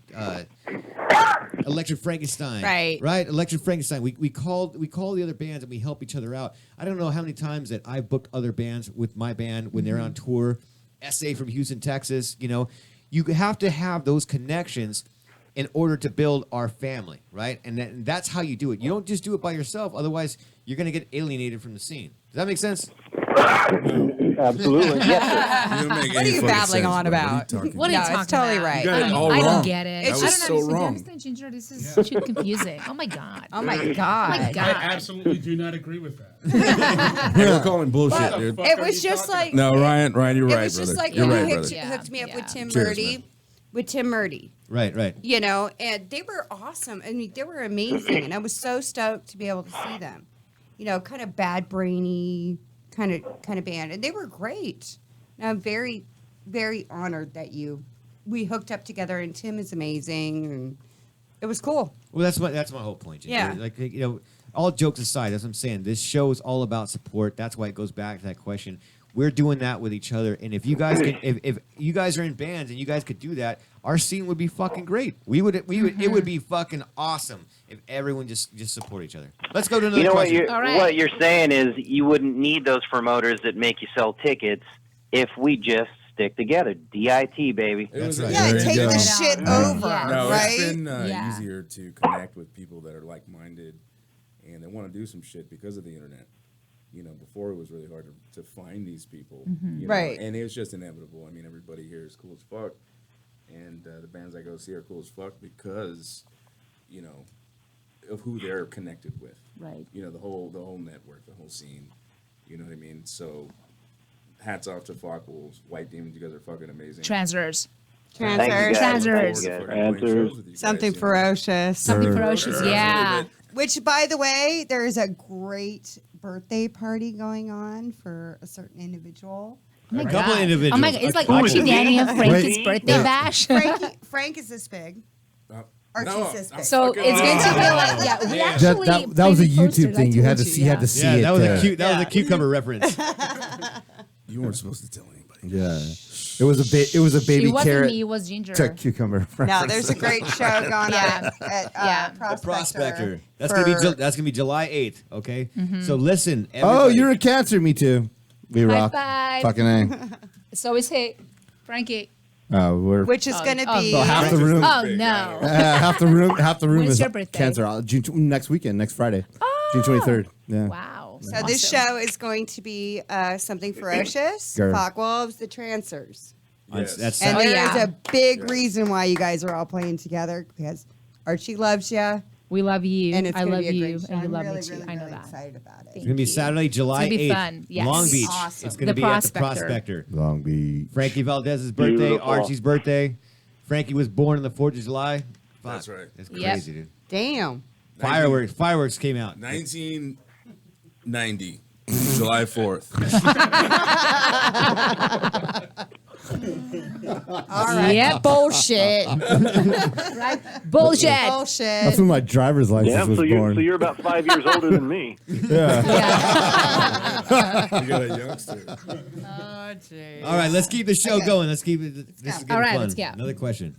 Electric Frankenstein, right? Electric Frankenstein. We call the other bands and we help each other out. I don't know how many times that I've booked other bands with my band when they're on tour. SA from Houston, Texas. You have to have those connections in order to build our family, right? And that's how you do it. You don't just do it by yourself. Otherwise, you're going to get alienated from the scene. Does that make sense? Absolutely. What are you babbling on about? What are you talking it's totally about? right. You got it all I wrong. don't get it. That was I don't so understand. Do you wrong. understand, Ginger? This is too confusing. Oh my god. Oh my Oh god. my I god. absolutely do not agree with that. Hey, we're calling bullshit, dude. It was just like No, Ryan, you're it right, was just brother. like You're when right, you brother. hooked me up with Tim Cheers, Murdy. man. With Tim Murdy. Right. And they were awesome. I mean, they were amazing, and I was so stoked to be able to see them. Kind of bad brainy kind of band, and they were great. And I'm very, very honored that we hooked up together, and Tim is amazing, and it was cool. Well, that's my whole point. Ginger. Yeah. Like, all jokes aside, that's what I'm saying. This show is all about support. That's why it goes back to that question. We're doing that with each other, and if you guys if you guys are in bands and you guys could do that, our scene would be fucking great. We would it would be fucking awesome if everyone just support each other. Let's go to another question. What you're saying is you wouldn't need those promoters that make you sell tickets if we just stick together. DIT, baby. That's right. Yeah, There you take go. the shit over, No, right? it's been Yeah. easier to connect with people that are like-minded and they want to do some shit because of the internet. Before it was really hard to find these people. Right. And it was just inevitable. I mean, everybody here is cool as fuck. And the bands I go see are cool as fuck because, of who they're connected with. Right. The whole network, the whole scene. You know what I mean? So, hats off to Fockwolves, White Demons. You guys are fucking amazing. Transers. Thank you, guys. Transers. Thank you, guys. Something ferocious. Something ferocious. Yeah. Which, by the way, there is a great birthday party going on for a certain individual. Oh my A couple god. individuals. Oh my god. It's like Who is Archie, it? Danny, and Frankie's Wait. birthday bash. Frank is this big. No, Archie's this big. So it's going to be like, yeah, we actually That was a played the poster, YouTube thing. like You had told to see. You had to see it. That was a cucumber reference. You weren't supposed to tell anybody. Yeah, it was a baby It wasn't carrot me, it was Ginger. to cucumber. No, there's a great show going on at Prospector. That's for- gonna be July 8th. Okay. So listen. Oh, everybody. you're a Cancer. Me too. We High rock. five. Fucking A. So we say, Frankie, We're which is going to be well, half the room. Oh no. Half the room. Half the room When's is your birthday? cancer. Next weekend, next Friday, June 23rd. Yeah. Wow. So this show is going to be something ferocious. Girl. Focke-Wolves, the Trancers. Yes. That's And Oh, there yeah. is a big reason why you guys are all playing together because Archie loves you. We love you. And it's I gonna love be a you, great show. and you I'm love really, me too. really, I know really that. excited about it. It's gonna be Saturday, July It's gonna be 8th. fun, yes. Long Beach. Awesome. It's gonna The be at the Prospector. Prospector. Long Beach. Frankie Valdez's birthday, Beautiful. Archie's birthday. Frankie was born on the 4th of July. Fuck, That's right. That's Yep. crazy, dude. Damn. Fireworks came out. 1990, July 4th. All right. Yeah, bullshit. Right? Bullshit. Bullshit. That's when my driver's license Yeah, was so born. you're about 5 years older than me. Yeah. You got a youngster. Oh, geez. All right, let's keep the show going. Let's keep it. This is All getting right, fun. let's go. Another question.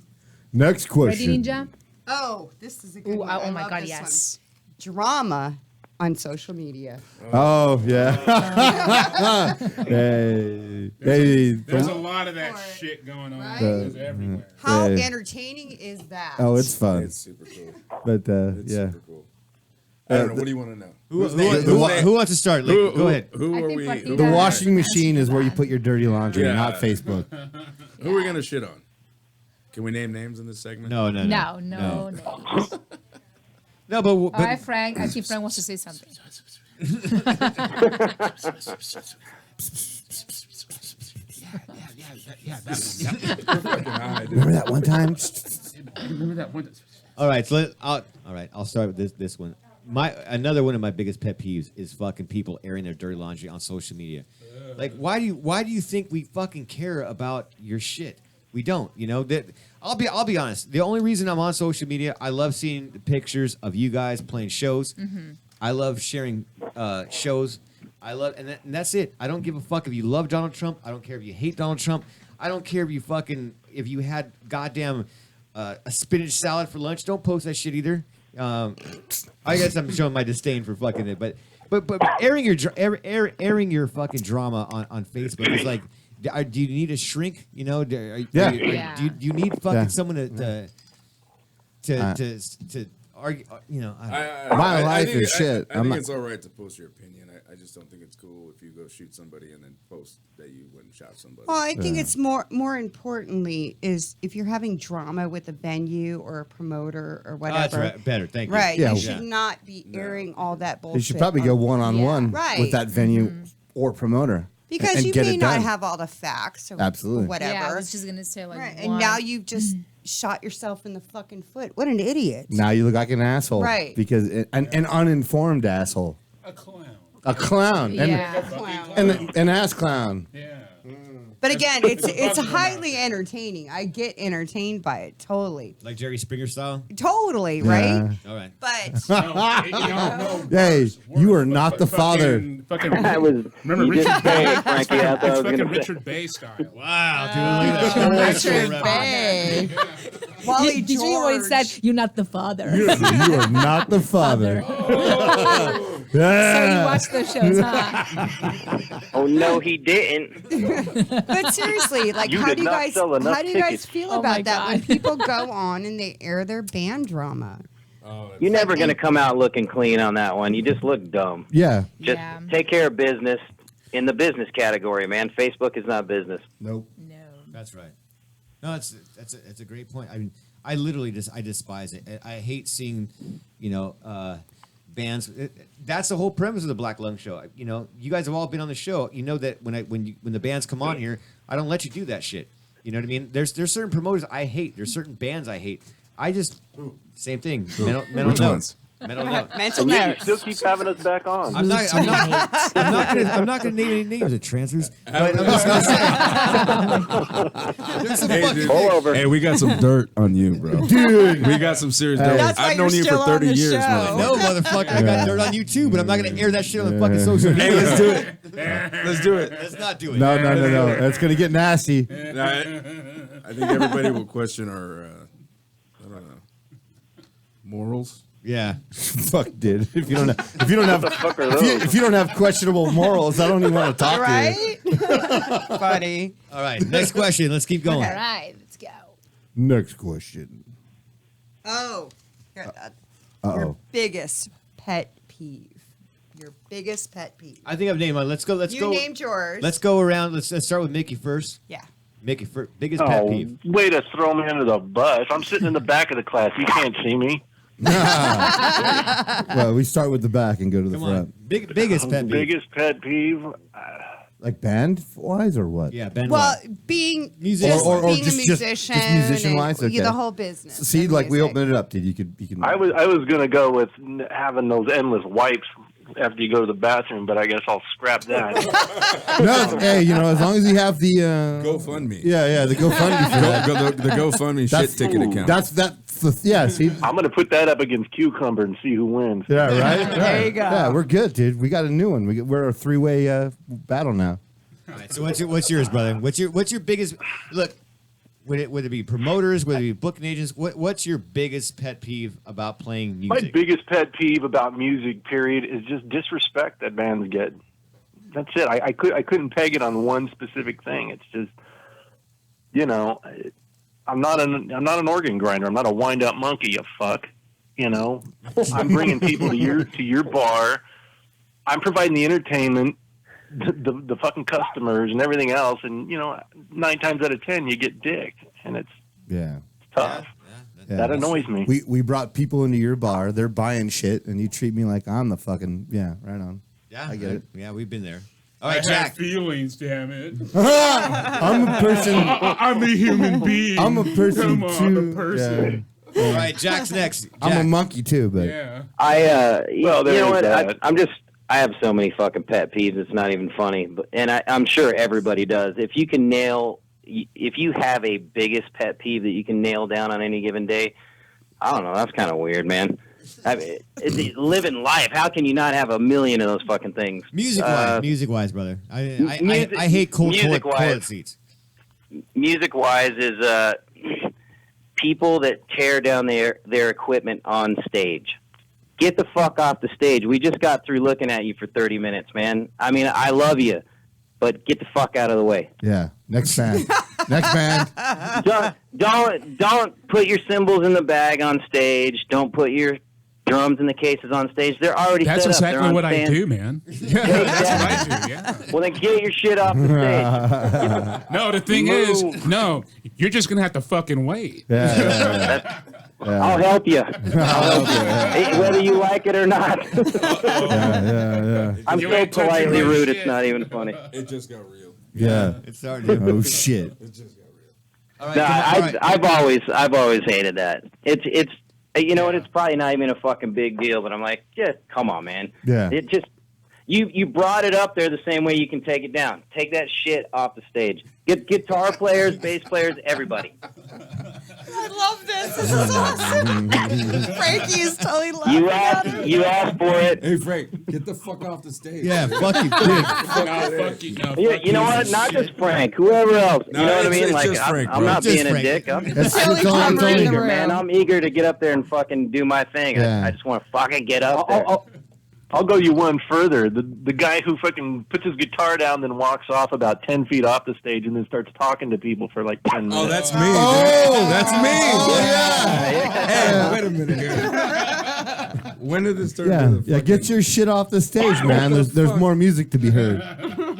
Next Ready, question. Ninja? Oh, this is a good Ooh, one. I oh my love God, this yes. one. Drama on social media. Oh yeah. Hey. There's a lot of that shit going on. Right? It's everywhere. How Yeah. entertaining is that? Oh, it's fun. It's super cool. But It's yeah. super cool. I don't know. What do you want to know? Who wants to start? Go ahead. Who I are think we? Martina- Who The are we- washing machine is where you put your dirty laundry, Yeah. not Facebook. Who are we gonna shit on? Can we name names in this segment? No. No. No, but All right, Frank. I think Frank wants to say something. Remember that one time? Remember that one? all right. So I'll start with this one. Another one of my biggest pet peeves is fucking people airing their dirty laundry on social media. Like, why do you think we fucking care about your shit? We don't. You know that. I'll be honest. The only reason I'm on social media, I love seeing the pictures of you guys playing shows. I love sharing shows. And that's it. I don't give a fuck if you love Donald Trump. I don't care if you hate Donald Trump. I don't care if you had goddamn a spinach salad for lunch. Don't post that shit either. I guess I'm showing my disdain for fucking it, but airing your fucking drama on Facebook is like, do you need a shrink? You know, do you need fucking someone to argue? You know, My life think- is shit. I think it's all right to post your opinion. I just don't think it's cool if you go shoot somebody and then post that you went and shot somebody. Well, I think it's more importantly is if you're having drama with a venue or a promoter or whatever. that's right. Better. Thank you. Right. Yeah. You should not be airing all that bullshit. You should probably go one-on-one Right. with that venue or promoter. Because and you get may it not done. have all the facts or Absolutely. whatever. Yeah, I was just gonna say like. Right. And now you've just shot yourself in the fucking foot. What an idiot. Now you look like an asshole. Right. Because an uninformed asshole. A clown. A clown. Yeah. And an ass clown. Yeah. But again, it's highly entertaining. I get entertained by it totally. Like Jerry Springer style. Totally, right? All right. But Hey, you are not the father. Fucking, I was. remember You Richard just say Bay? it, Frankie. I thought I It's was fucking gonna say. Richard Bay style. Wow, dude, look at that. Richard Bay. Wally Did you hear what he George. said? You're not the father. You are not the father. So you Yeah. watch the shows, huh? Oh no, he didn't. But seriously, like You how did do you not guys sell enough how do you guys tickets. feel Oh my about that when God. people go on and they air their band drama? You're never gonna come out looking clean on that one. You just look dumb. Yeah. Just Yeah. take care of business in the business category, man. Facebook is not business. Nope. No. That's right. No, that's a great point. I mean, I literally I despise it. I hate seeing, bands. That's the whole premise of the Black Lung Show. You know, you guys have all been on the show. You know that when the bands come on here, I don't let you do that shit. You know what I mean? There's certain promoters I hate. There's certain bands I hate. I just same thing. Mental Which notes. ones? Mental notes. Mental And yet you notes. still keep having us back on. I'm not gonna name any names of transfers, but I'm just gonna say there's some Hey, fucking dude. Pull over. Hey, we got some dirt on you, bro. Dude. We got some serious dirt. That's why I've known you're you for still on 30 the years, show. motherfucker. no motherfucker. I got dirt on you too, but I'm not gonna air that shit on the fucking social media. Hey, let's do it. Let's do it. Let's not do it. No. That's gonna get nasty. I think everybody will question our, I don't know, morals. Yeah. Fuck, dude. If you don't have questionable morals, I don't even want to talk to you. Right? Funny. All right. Next question. Let's keep going. All right. Next question. Oh. Uh-oh. Your biggest pet peeve. Your biggest pet peeve. I think I've named mine. Let's go. You named yours. Let's go around. Let's start with Mickey first. Yeah. Mickey, biggest pet peeve. Way to throw me under the bus. I'm sitting in the back of the class. You can't see me. Well, we start with the back and go to the Come front. on. Biggest pet peeve. Biggest pet peeve. Like band-wise or what? Yeah, band. Well, being Musician. just Or being just- a just musician, musician-wise? and Okay. the whole business. See, of like we music. opened it up, dude. You can. I was gonna go with having those endless wipes after you go to the bathroom, but I guess I'll scrap that. No, hey, as long as you have the GoFundMe. Yeah, the GoFundMe for that. The GoFundMe shit ticket account. See. I'm gonna put that up against Cucumber and see who wins. Yeah, right. There you go. Yeah, we're good, dude. We got a new one. We're a three-way battle now. All right, so what's yours, brother? What's your biggest look? Would it be promoters? Would it be booking agents? What's your biggest pet peeve about playing music? My biggest pet peeve about music, period, is just disrespect that bands get. That's it. I couldn't peg it on one specific thing. It's just, I'm not an organ grinder. I'm not a wind up monkey. You fuck. I'm bringing people to your bar. I'm providing the entertainment, the fucking customers and everything else, and 9 times out of 10 you get dicked, and it's tough. Yeah. That annoys me. We brought people into your bar. They're buying shit, and you treat me like I'm the fucking right on. Yeah, I get it. Yeah, we've been there. All All right, I Jack. have feelings, damn it. I'm a person. I'm a human being. I'm a person Come on, too. a person. Yeah. All right, Jack's next. Jack. I'm a monkey too, but Yeah. Well, there you know is what? that. I have so many fucking pet peeves. It's not even funny, and I'm sure everybody does. If you have a biggest pet peeve that you can nail down on any given day, I don't know. That's kind of weird, man. I mean, living life. How can you not have a million of those fucking things? Music-wise, brother. I hate cold toilet seats. Music-wise is people that tear down their equipment on stage. Get the fuck off the stage. We just got through looking at you for 30 minutes, man. I mean, I love you, but get the fuck out of the way. yeah. Next band. Next band. Don't put your cymbals in the bag on stage. Don't put your drums in the cases on stage. They're already That's set up. exactly They're on what stand. I do, man. Yeah, that's what I do, yeah. Well, then get your shit off the stage. No, the thing is, you're just going to have to fucking wait. Yeah. I'll help you. Whether you like it or not. Yeah. I'm You so ain't touching politely my rude, shit. it's not even funny. It just got real. Yeah. It's starting. Oh shit. It just got real. All right, No, come on, all right. I've always hated that. It's you know what? It's probably not even a fucking big deal, but I'm like, just come on, man. Yeah. It just you brought it up there the same way you can take it down. Take that shit off the stage. Get guitar players, bass players, everybody. I love this. This is awesome. Frankie is totally laughing. You asked for it. Hey, Frank, get the fuck off the stage. Yeah, fuck you, dude. No, fuck you. No, Yeah, fuck you know what? Not just Frank. Whoever else. No, you know what I it's- mean? it's Like just Frank, I'm bro. not Just being Frank. a dick. It's Silly it's only- Tom it's only- in the eager, room. man. I'm eager to get up there and fucking do my thing. Yeah. I just want to fucking get up there. I'll go you one further. The guy who fucking puts his guitar down, then walks off about 10 feet off the stage, and then starts talking to people for like 10 minutes. Oh, that's me. Dude. Oh, That's me. Oh, yeah. Hey, wait a minute here. When did this turn Yeah. into the Yeah. Get your shit off the stage, man. There's more music to be heard.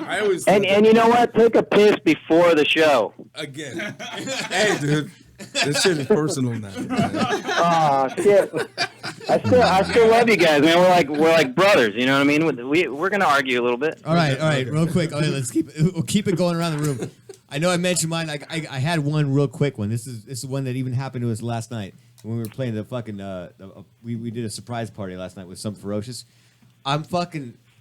I always And you know what? Take a piss before the show. again. Hey, dude. This shit is personal now. Oh shit! I still love you guys, man. We're like brothers. You know what I mean? We're gonna argue a little bit. All right, real quick. Okay, we'll keep it going around the room. I know I mentioned mine. I had one real quick one. This is one that even happened to us last night when we were playing the fucking. We did a surprise party last night with some ferocious.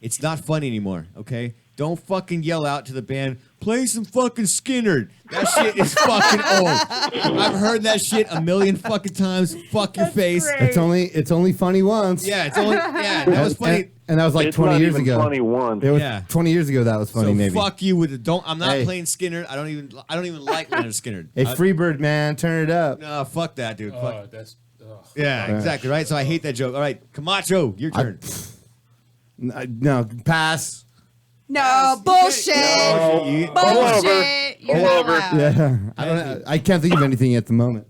It's not funny anymore. Okay, don't fucking yell out to the band. Play some fucking Skinner. That shit is fucking old. I've heard that shit a million fucking times. Fuck your face. It's only funny once. Yeah, that was funny. And that was like It's 20 not years even ago. funny once. It was Yeah. 20 years ago. That was funny. So maybe. fuck you with the don't. I'm not Hey. playing Skinner. I don't even like Leonard Skinner. Hey, Freebird, man, turn it up. No, fuck that, dude. Fuck. Oh, that's. Ugh. Yeah, exactly right. So I hate that joke. All right, Camacho, your turn. No, pass. No, bullshit. No. Bullshit. You're Pull not over. allowed. Yeah, I can't think of anything at the moment.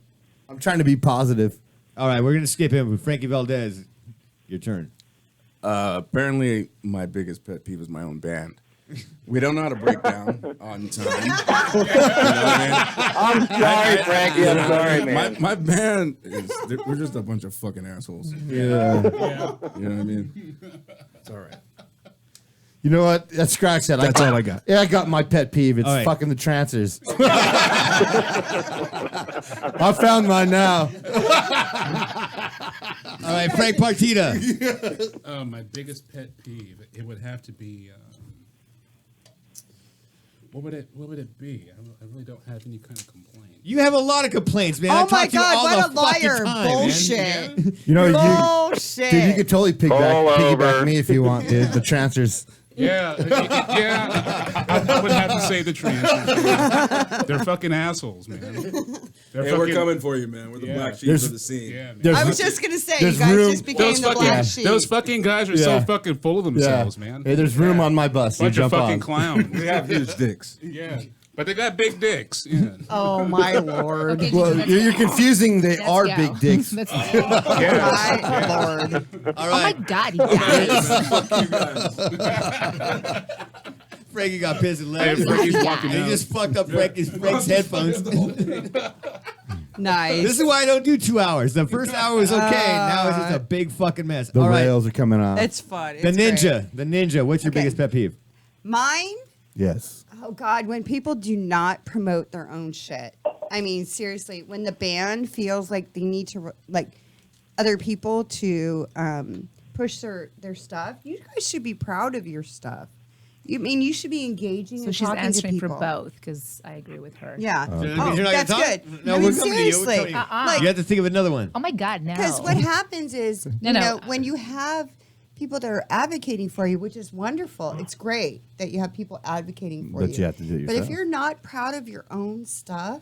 I'm trying to be positive. All right, we're gonna skip him. Frankie Valdez, your turn. Apparently, my biggest pet peeve is my own band. We don't know how to break down on time. You know what I mean? I'm sorry, Frankie. I'm sorry, man. My band is we're just a bunch of fucking assholes. Yeah. You know what I mean? It's all right. You know what? That's scratch that. That's all I got. Yeah, I got my pet peeve. It's All right. fucking the trancers. I found mine now. All right, Frank Partita. My biggest pet peeve, it would have to be. What would it be? I really don't have any kind of complaint. You have a lot of complaints, man. I Oh my talk to you God, all what the a fucking liar. time, man. Bullshit. You know, Bullshit. dude, you could totally Pull piggyback over. me if you want, dude. The trancers. Yeah, I would have to say the trans. They're fucking assholes, man. They're Hey, we're coming for you, man. We're the black sheep There's- of the scene. Yeah, man. There's- I was just going to say, you there's guys room- just became the black sheep. Those fucking guys are so Yeah. fucking full of themselves, man. Hey, there's room on my bus. You Bunch of jump fucking on. clowns. They have huge dicks. Yeah, but they got big dicks. Yeah. Oh, my Lord. Okay, Well, let's you're go. confusing. They Let's are go. big dicks. Let's- My Lord. All Oh my right, God, you guys. Fuck you guys. Frankie got pissed and left. Hey, Frankie's walking And he out. just fucked up Frank's headphones. Nice. This is why I don't do 2 hours. The first hour was okay. Now it's just a big fucking mess. The All right, rails are coming off. It's fun. the It's ninja. great. The ninja. What's your Okay. biggest pet peeve? Mine? Yes. Oh God, when people do not promote their own shit. I mean, seriously, when the band feels like they need to, like, other people to push their stuff, you guys should be proud of your stuff. You should be engaging So and she's talking answering to for people. both because I agree with her. Yeah. That means Oh, you're not gonna that's talk? good. No, I mean, we're coming to you. We're seriously. coming to you. Like, You have to think of another one. Oh my God, no. because what happens is, No, you no. know, when you have people that are advocating for you, which is wonderful, it's great that you have people advocating for But you have to do it But if yourself. you're not proud of your own stuff,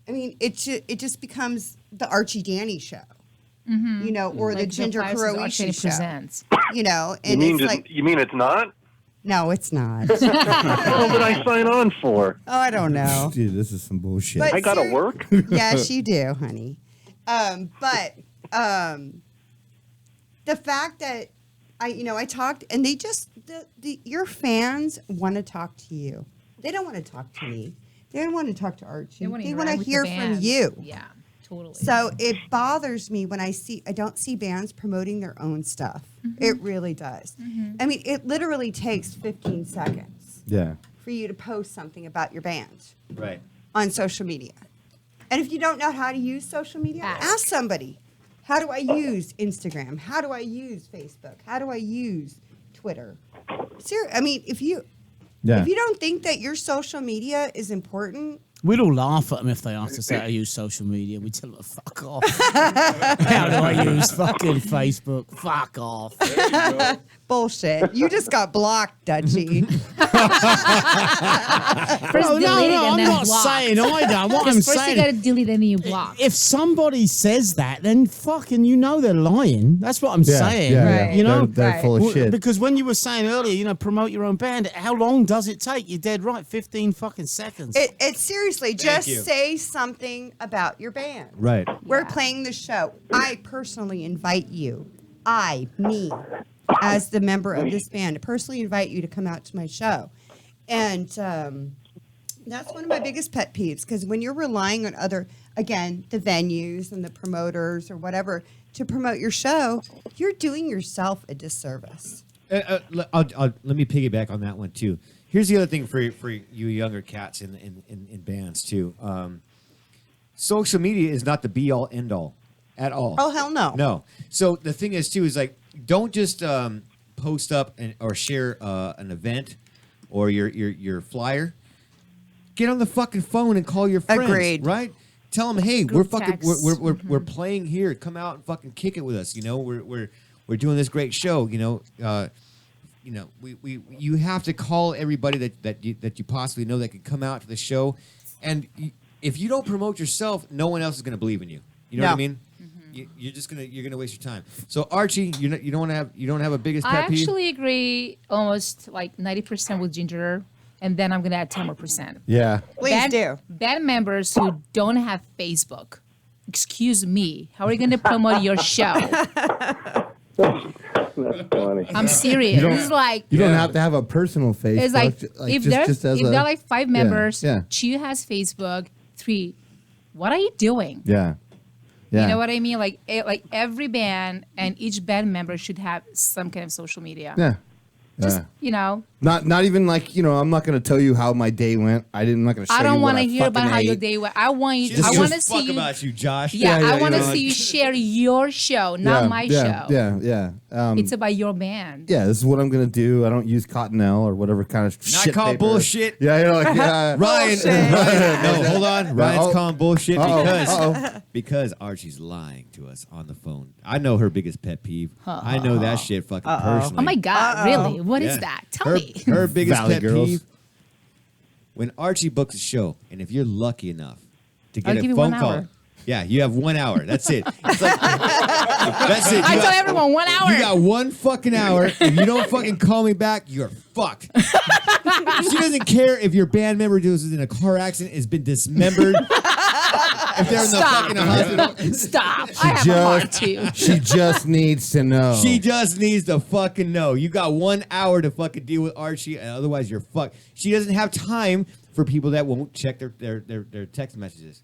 I mean, it just becomes the Archie Danny show, you know, or the Like Ginger Pirates of the Croatia Arcade show, presents. you know, You and mean, it's like, you mean it's not? no, it's not. What the hell did I sign on for? Oh, I don't know. Dude, this is some bullshit. But I gotta seri- work? Yes, you do, honey. But the fact that I talked, and they just your fans want to talk to you. They don't want to talk to me. They don't want to talk to Archie. They want to interact with the hear from band. you. Yeah, totally. So it bothers me when I don't see bands promoting their own stuff. It really does. I mean, it literally takes 15 seconds Yeah. for you to post something about your band Right. on social media. And if you don't know how to use social media, ask somebody. How do I use Instagram? How do I use Facebook? How do I use Twitter? I mean, if you don't think that your social media is important, We'd all laugh at them if they asked us how to use social media. We'd tell them to fuck off. How do I use fucking Facebook? Fuck off. bullshit. You just got blocked, Dutchie. First No, delete it I'm and then not block. saying either. What I'm First you saying, gotta delete and then you block. if somebody says that, then fucking they're lying. That's what I'm saying. Right. You know, they're full of Well, shit. because when you were saying earlier, promote your own band, how long does it take? You're dead right, 15 fucking seconds. It seriously, just you. say something about your band. Right. We're playing the show. I personally invite you, me, as the member of this band, personally invite you to come out to my show. And that's one of my biggest pet peeves, because when you're relying on the venues and the promoters or whatever to promote your show, you're doing yourself a disservice. Let me piggyback on that one too. Here's the other thing for you younger cats in bands too. Social media is not the be all end all at all. Oh, hell no. No. So the thing is too is like, don't just post up or share an event or your flyer. Get on the fucking phone and call your friends. Agreed. Right? Tell them, hey, Group we're text. we're playing here. Come out and fucking kick it with us. You know, we're doing this great show. You have to call everybody that you possibly know that could come out to the show, and if you don't promote yourself, no one else is going to believe in you. You know what I No. mean? you're just gonna waste your time. So Archie, you don't have a biggest I pet peeve? actually agree almost like 90% with Ginger, and then I'm gonna add 10 more percent. Yeah. Please do. Band members who don't have Facebook. Excuse me, how are you gonna promote your show? That's funny. I'm serious. It's like You don't have to have a personal Facebook. it's like if there's as if a- there are like 5 members, Yeah. 2 has Facebook, 3. What are you doing? Yeah. Yeah. You know what I mean? Like every band and each band member should have some kind of social media. Yeah. Just Yeah. you know, Not even like, I'm not going to tell you how my day went. I'm not going to show I don't want to hear about how your day went. I want you. Just I give want a to fuck see you. about you, Josh. Yeah, Yeah, I want to you know, see like- you share your show, not my show. Yeah. It's about your band. Yeah, this is what I'm going to do. I don't use Cottonelle or whatever kind of Not shit call paper. bullshit. Yeah, Ryan, no, hold on. Ryan's calling bullshit because Archie's lying to us on the phone. I know her biggest pet peeve. I know that shit fucking personally. Oh my God, really? What is Yeah. that? Tell me. Her biggest Valley pet Girls. peeve, when Archie books a show, and if you're lucky enough to I'll get give a you phone 1 call, hour. yeah, you have 1 hour. That's it. It's like, that's it. I You tell got- everyone 1 hour. You got 1 fucking hour. If you don't fucking call me back, you're fucked. She doesn't care if your band member was in a car accident, has been dismembered. If they're in the fucking hospital. Stop. I have a heart too. She just needs to know. She just needs to fucking know. You got 1 hour to fucking deal with Archie, and otherwise you're fucked. She doesn't have time for people that won't check their text messages.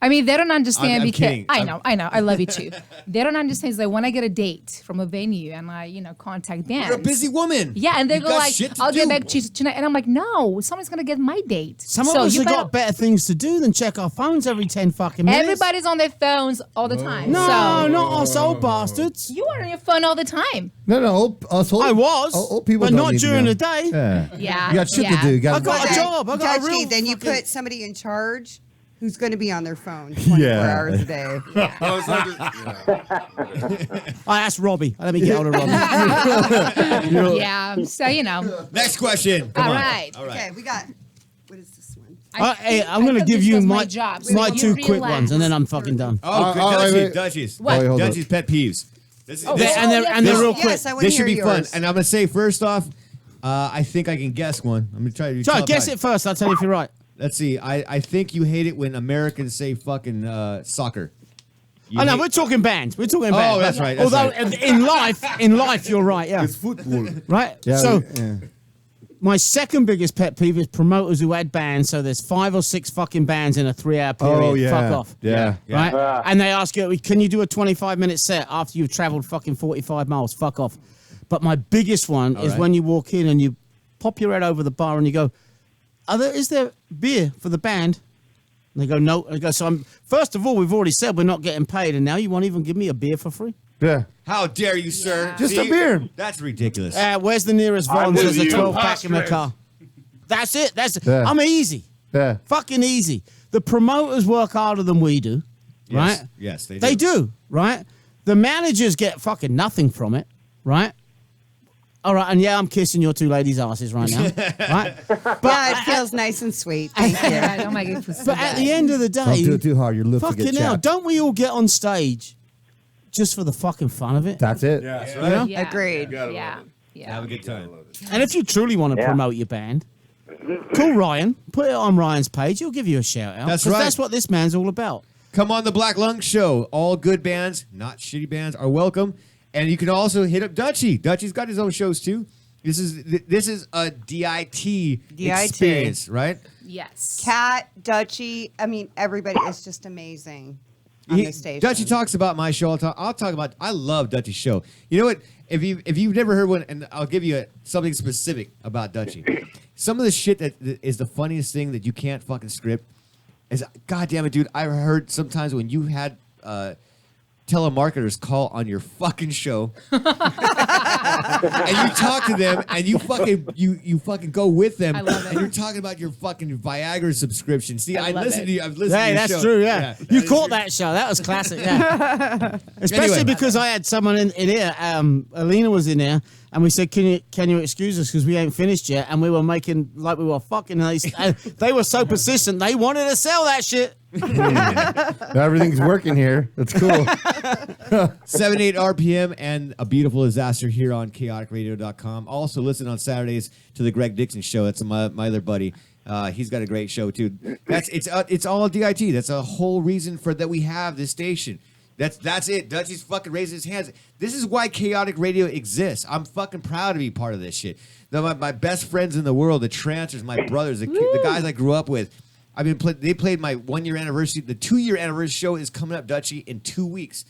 I mean, they don't understand I'm because kidding. I know, I love you too. They don't understand. It's like when I get a date from a venue and I, contact bands. You're a busy woman. Yeah, and they You go got like, shit to "I'll do." get back to you tonight," and I'm like, "No, someone's gonna get my date." Some So of us you have better- got better things to do than check our phones every 10 fucking minutes. Everybody's on their phones all the time. No, so not us old bastards. you are on your phone all the time. No, us old, I was, old people but don't not need to during know. the day. Yeah. Yeah, You got shit yeah. to do. You I got got a Then, job. I got a Judge real G, then you fucking- put somebody in charge who's going to be on their phone 24 hours a day. Oh, it's not just, I asked Robbie. Let me get hold of Robbie. Yeah, so Next question. Come All on. right. All right. Okay, we got, what is this one? Hey, think- I'm I going to thought give this you was my job. So my you 2 quick relax. ones, and then I'm fucking done. Oh, good. wait, wait. Dutchies. What? Wait, hold up. Dutchies pet peeves. This, Oh, this, and they're, yes, and they're yes, real quick. Yes, I want to this should hear be fun. yours. And I'm going to say, first off, I think I can guess one. I'm going to try to Try, tell guess time. it first. I'll tell you if you're right. Let's see. I think you hate it when Americans say fucking soccer. You Oh no, hate- we're talking bands. We're talking Oh, bands. that's right, that's Although right. in life, you're right. Yeah, It's football. right. Yeah, So yeah. my second biggest pet peeve is promoters who add bands. So there's 5 or 6 fucking bands in a 3-hour period. Oh, yeah. Fuck off. Yeah. Right? And they ask you, can you do a 25-minute set after you've traveled fucking 45 miles? Fuck off. But my biggest one is right. when you walk in and you pop your head over the bar and you go, is there beer for the band? And they go, no. And I go, so first of all, we've already said we're not getting paid, and now you won't even give me a beer for free? Yeah. How dare you, sir? Just See? a beer. That's ridiculous. Where's the nearest Vons? with There's a you. 12-pack in my Preposterous. car. That's it. That's it. Yeah. I'm easy. Yeah. Fucking easy. The promoters work harder than we do, Yes. right? Yes, they do. They do, right? The managers get fucking nothing from it, right? All right, and yeah, I'm kissing your 2 ladies' asses right now, right? Yeah, it feels nice and sweet. Thank you. Yeah, don't make it so But at bad. the end of the Don't day, do it too hard. Your lips will fucking get hell, chapped. don't we all get on stage just for the fucking fun of it? That's it. yeah, You know? Yeah. Agreed. Yeah. Have a good time. And if you truly want to Yeah. promote your band, call Ryan, put it on Ryan's page. He'll give you a shout out. That's 'cause right. That's what this man's all about. Come on the Black Lung Show. All good bands, not shitty bands, are welcome. And you can also hit up Dutchie. Dutchie's got his own shows too. This is a DIT experience, right? Yes. Kat, Dutchie, I mean, everybody is just amazing on the station. Dutchie talks about my show. I'll talk about. I love Dutchie's show. You know what? If you've never heard one, and I'll give you something specific about Dutchie. Some of the shit that is the funniest thing that you can't fucking script is, God damn it, dude. I heard sometimes when you had telemarketers call on your fucking show and you talk to them and you fucking go with them. I love it. And you're talking about your fucking Viagra subscription. See, I love listen it. to you. I've listened to Hey, your that's show. true, yeah. That You is caught true. that show. That was classic, yeah. Especially Anyway. because I had someone in here, Alina was in there, And we said, can you excuse us because we ain't finished yet? And we were making like we were fucking. And they were so persistent. They wanted to sell that shit. Everything's working here. That's cool. 78 RPM and A Beautiful Disaster here on chaoticradio.com. Also listen on Saturdays to the Greg Dixon Show. That's my other buddy. He's got a great show too. It's all DIT. That's a whole reason for that we have this station. That's it. Dutchie's fucking raising his hands. This is why Chaotic Radio exists. I'm fucking proud to be part of this shit. My best friends in the world, the Trancers, my brothers, the guys I grew up with. They played my 1 year anniversary. The 2 year anniversary show is coming up, Dutchie, in 2 weeks.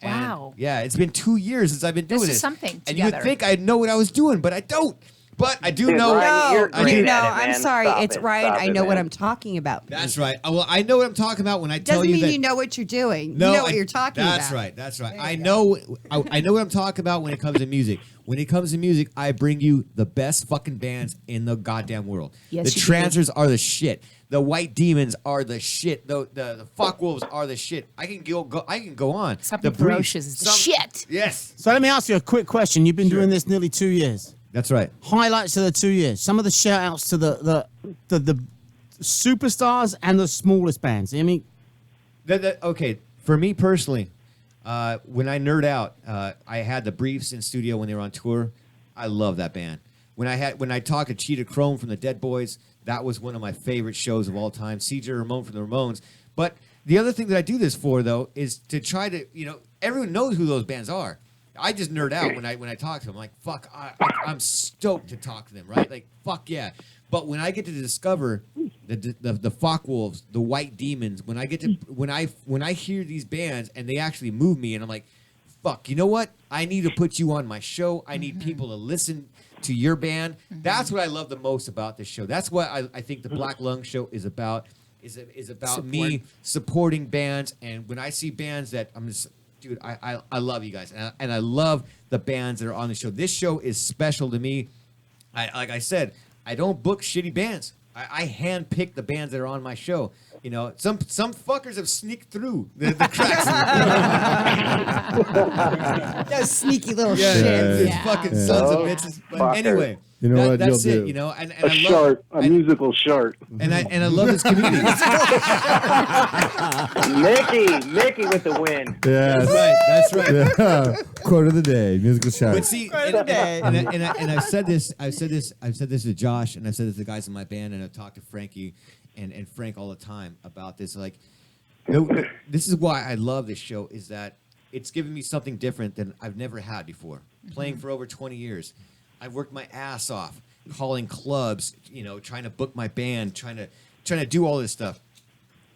Wow. Yeah, it's been 2 years since I've been doing This this. is something And you would together. think I'd know what I was doing, but I don't. But I do Dude, know. Ryan, you're No, great no, at it, I'm man. sorry. Stop It's it. Ryan. Stop I it, know what man. I'm talking about. That's right. Well, I know what I'm talking about when I tell Doesn't you mean that. you know what you're doing. No, you know what you're talking that's about. right. That's right. I know what I'm talking about when it comes to music. When it comes to music, I bring you the best fucking bands in the goddamn world. Yes, the you do. Trancers are the shit. The White Demons are the shit. The Fuck Wolves are the shit. I can go on. Something the Briefs, ferocious is the shit. Yes. So let me ask you a quick question. You've been doing this nearly 2 years. That's right. Highlights of the 2 years. Some of the shout outs to the superstars and the smallest bands. I mean, Okay, for me personally, when I nerd out, I had the Briefs in studio when they were on tour. I love that band. When I talked to Cheetah Chrome from the Dead Boys, that was one of my favorite shows of all time. CJ Ramone from the Ramones. But the other thing that I do this for, though, is to try to, everyone knows who those bands are. I just nerd out when I talk to them. I'm like, fuck, I'm stoked to talk to them, right? Like, fuck yeah. But when I get to discover the Fuck Wolves, the White Demons, when I hear these bands and they actually move me, and I'm like, fuck, you know what? I need to put you on my show. I need people to listen to your band. That's what I love the most about this show. That's what I think the Black Lung Show is about. Is about me supporting bands, and when I see bands that I'm just. Dude, I love you guys, and I love the bands that are on the show. This show is special to me. Like I said, I don't book shitty bands. I handpick the bands that are on my show. Some fuckers have sneaked through the cracks. Those sneaky little Yeah, shits. these fucking sons of bitches. But Fucker. anyway, You know what that's you'll it. do. And I love A musical shart. and I love this community. Mickey with the win. Yes. That's right. Yeah. Quote of the day. Musical shout. But see, and I've said this to Josh, and I've said this to the guys in my band, and I've talked to Frankie and Frank all the time about this. Like, this is why I love this show, is that it's given me something different than I've never had before. Playing for over 20 years, I've worked my ass off, calling clubs, trying to book my band, trying to do all this stuff.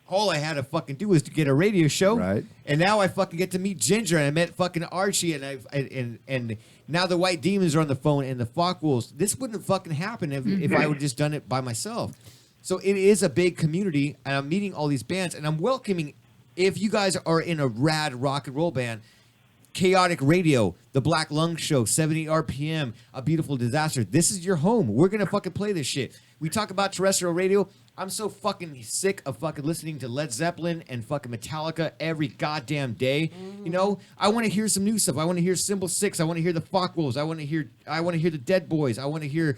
All I had to fucking do was to get a radio show, Right. And now I fucking get to meet Ginger, and I met fucking Archie, and now the White Demons are on the phone, and the Fuck Wolves. This wouldn't fucking happen if I would have just done it by myself. So it is a big community, and I'm meeting all these bands, and I'm welcoming. If you guys are in a rad rock and roll band, Chaotic Radio, The Black Lung Show, 70 RPM, A Beautiful Disaster. This is your home. We're going to fucking play this shit. We talk about terrestrial radio. I'm so fucking sick of fucking listening to Led Zeppelin and fucking Metallica every goddamn day. I want to hear some new stuff. I want to hear Symbol 6. I want to hear the Fuck Wolves. I want to hear the Dead Boys. I want to hear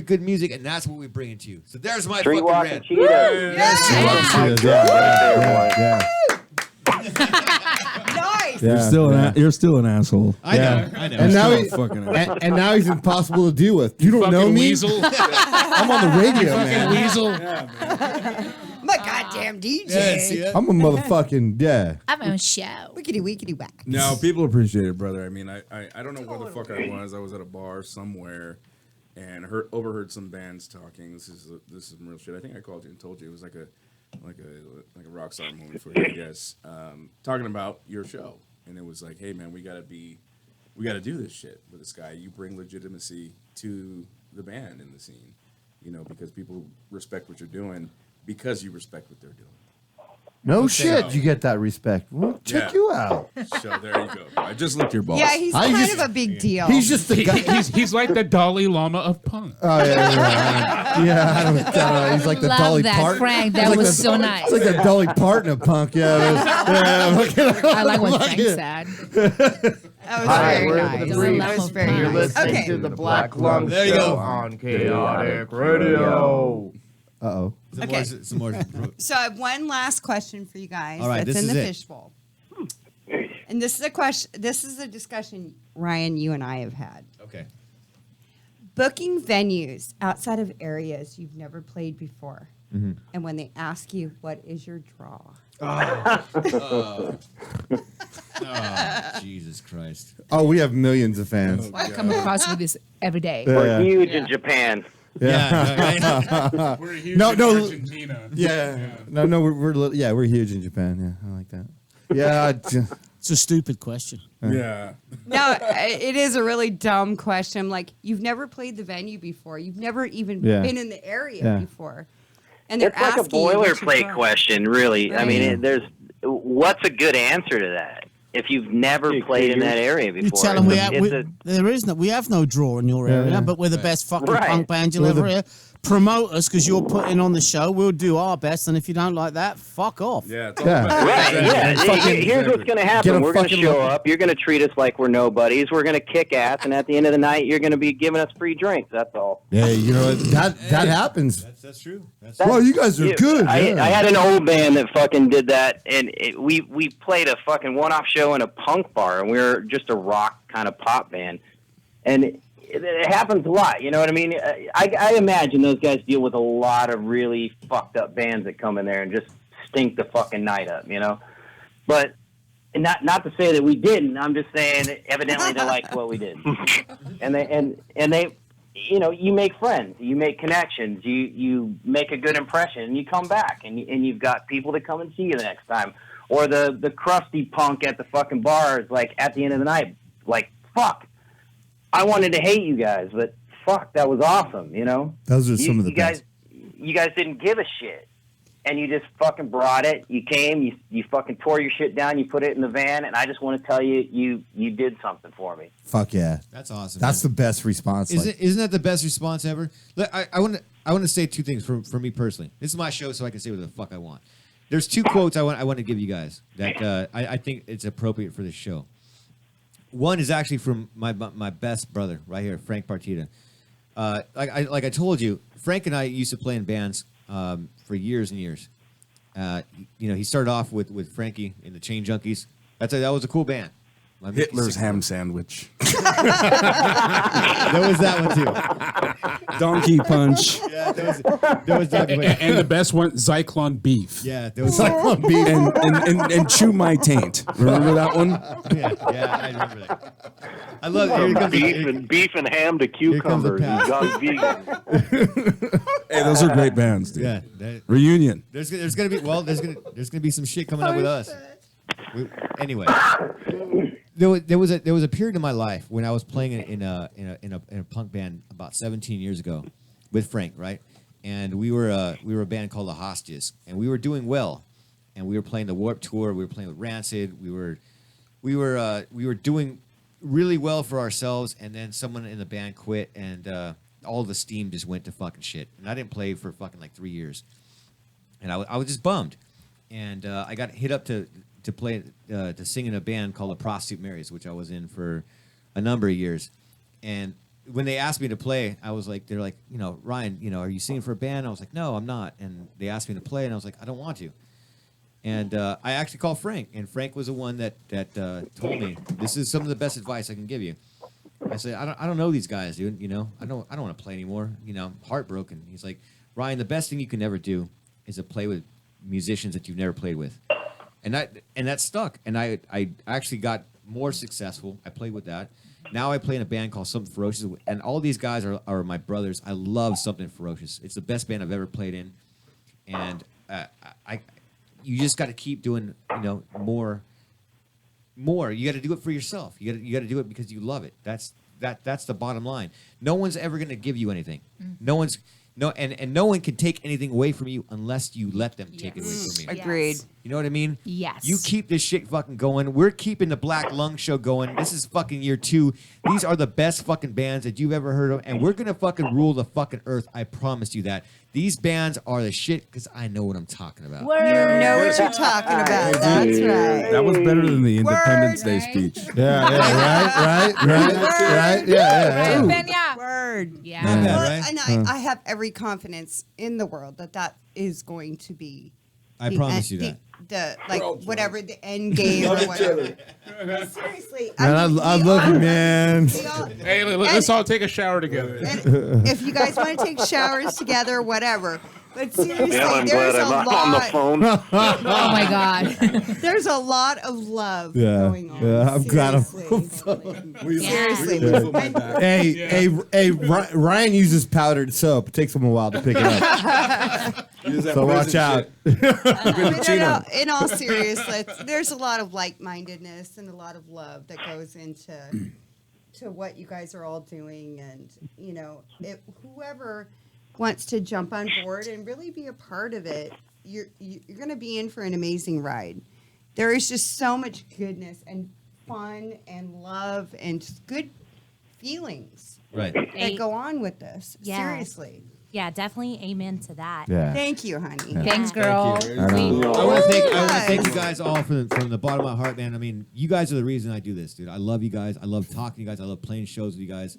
good music, and that's what we bring it to you. So there's my Street fucking walking rant. cheetahs. Yeah. Nice. Yeah. You're still an asshole. I know. And now, and now he's impossible to deal with. You don't know Fucking me. weasel. I'm on the radio, man. Weasel. My goddamn DJ. Yes, I'm a motherfucking I'm on show. Wickety wickety whack. No, people appreciate it, brother. I mean, I don't know where the fuck I was. I was at a bar somewhere and overheard some bands talking. This is some real shit. I think I called you and told you it was like a rock star moment for you, I guess. Talking about your show, and it was like, hey man, we gotta do this shit with this guy. You bring legitimacy to the band and the scene, because people respect what you're doing because you respect what they're doing. No shit, you get that respect. Well, check you out. So there you go. I just licked your balls. Yeah, he's kind of a big deal. He's just the guy. He's like the Dalai Lama of punk. Oh yeah. I don't know. He's like the Love Dolly that, Parton. Frank. He's That like was the- so nice. It's like the Dolly Parton of punk. Yeah. I like when Frank said. That was Hi, very we're nice. the That Briefs. was very You're nice. listening Okay. to the Black Lung There you Show go. on Chaotic Radio. Uh-oh. Okay. Some more. So I have one last question for you guys. All right, that's this in is the it. fishbowl. And this is a question. This is a discussion, Ryan, you and I have had. Okay. Booking venues outside of areas you've never played before, and when they ask you, "What is your draw?" Jesus Christ. Oh, we have millions of fans. I come across with this every day. We're huge Yeah. in Japan. Yeah. We're huge No, in no. Argentina. No, we're huge in Japan. Yeah, I like that. Yeah. It's a stupid question. Yeah. No, it is a really dumb question. Like, you've never played the venue before. You've never even Yeah. been in the area Yeah. before. And they're It's like a asking you what's your boilerplate draw. question, really. I Right. mean, what's a good answer to that? If you've never Big played in figures. that area before, You tell them It's we have no draw in your area, yeah. but we're the best fucking Right. punk band you'll ever hear. Promote us because you're putting on the show. We'll do our best, and if you don't like that, fuck off. Yeah. It's all Yeah. about Right, yeah. Fucking- Here's what's going to Get happen. a We're going to fucking show look- up. You're going to treat us like we're nobodies. We're going to kick ass, and at the end of the night, you're going to be giving us free drinks. That's all. Yeah, you know that happens. That's true. That's Well, you guys are Yeah, good. I yeah. had an old band that fucking did that, and we played a fucking one-off show in a punk bar, and we were just a rock kind of pop band, and it happens a lot. You know what I mean? I imagine those guys deal with a lot of really fucked up bands that come in there and just stink the fucking night up. You know, but not to say that we didn't. I'm just saying that evidently they liked what we did, and they. You know, you make friends, you make connections, you make a good impression, and you come back, and you've got people that come and see you the next time. Or the crusty punk at the fucking bar is like, at the end of the night, like, fuck, I wanted to hate you guys, but fuck, that was awesome, you know? Those are some of the you guys, you guys didn't give a shit. And you just fucking brought it. You came, you fucking tore your shit down, you put it in the van, and I just want to tell you, you did something for me. Fuck yeah. That's awesome. That's the best response. Isn't that the best response ever? Look, I want to say two things for me personally. This is my show, so I can say what the fuck I want. There's two quotes I want to give you guys that I think it's appropriate for this show. One is actually from my best brother right here, Frank Partita. Like I told you, Frank and I used to play in bands for years and years. You know, he started off with Frankie in the Chain Junkies. That was a cool band. Hitler's ham sandwich. There was that one too. Donkey punch. Yeah, there was Donkey Punch. And the best one, Zyklon beef. Yeah, there was Zyklon beef. And chew my taint. Remember that one? Yeah, I remember that. I love it. Beef and ham to cucumbers. Pat. Gone vegan. Hey, those are great bands, dude. Yeah, Reunion. there's gonna be some shit coming up with us. Anyway, there was a period in my life when I was playing in a punk band about 17 years ago with Frank, right? And we were a band called the Hostages, and we were doing well, and we were playing the Warped Tour. We were playing with Rancid. We were doing really well for ourselves, and then someone in the band quit, and all the steam just went to fucking shit. And I didn't play for fucking like 3 years, and I was just bummed. And I got hit up to play to sing in a band called the Prostitute Marys, which I was in for a number of years. And when they asked me to play, they're like, you know, Ryan, you know, are you singing for a band? I was like, no, I'm not. And they asked me to play, and I was like, I don't want to. And I actually called Frank, and Frank was the one that told me, this is some of the best advice I can give you. I said, I don't know these guys, dude. You know, I don't want to play anymore. You know, I'm heartbroken. He's like, Ryan, the best thing you can ever do is to play with musicians that you've never played with. And that stuck. And I actually got more successful. I played with that. Now I play in a band called Something Ferocious, and all these guys are my brothers. I love Something Ferocious. It's the best band I've ever played in, and you just got to keep doing, you know, more. You got to do it for yourself. You got to do it because you love it. That's the bottom line. No one's ever going to give you anything. No No, and no one can take anything away from you unless you let them take it away from you. Agreed. You know what I mean? Yes. You keep this shit fucking going. We're keeping the Black Lung Show going. This is fucking year 2. These are the best fucking bands that you've ever heard of, and we're gonna fucking rule the fucking earth. I promise you that. These bands are the shit because I know what I'm talking about. You know what you're talking about. That's right. That was better than the Independence Day speech. Right. Yeah. Word. Yeah. Not bad, Well, right? and I have every confidence in the world that is going to be. I the promise end- you that. The like whatever the end game or whatever. Seriously, Man, I love you, man. Hey, let's all take a shower together. And if you guys want to take showers together, whatever. But seriously, Yeah, I'm there's glad a I'm not on the lot. phone. Oh my God. There's a lot of love Yeah, going on. yeah, I'm glad I'm- Seriously. Hey, Ryan uses powdered soap. It takes him a while to pick it up. So watch out. In all seriousness, there's a lot of like-mindedness and a lot of love that goes into what you guys are all doing, and whoever wants to jump on board and really be a part of it, you're going to be in for an amazing ride. There is just so much goodness and fun and love and just good feelings Right. that go on with this. Yeah. Seriously. Yeah, definitely amen to that. Yeah. Thank you, honey. Thanks, girl. I want to thank you guys all from the bottom of my heart, man. I mean, you guys are the reason I do this, dude. I love you guys. I love talking to you guys. I love playing shows with you guys.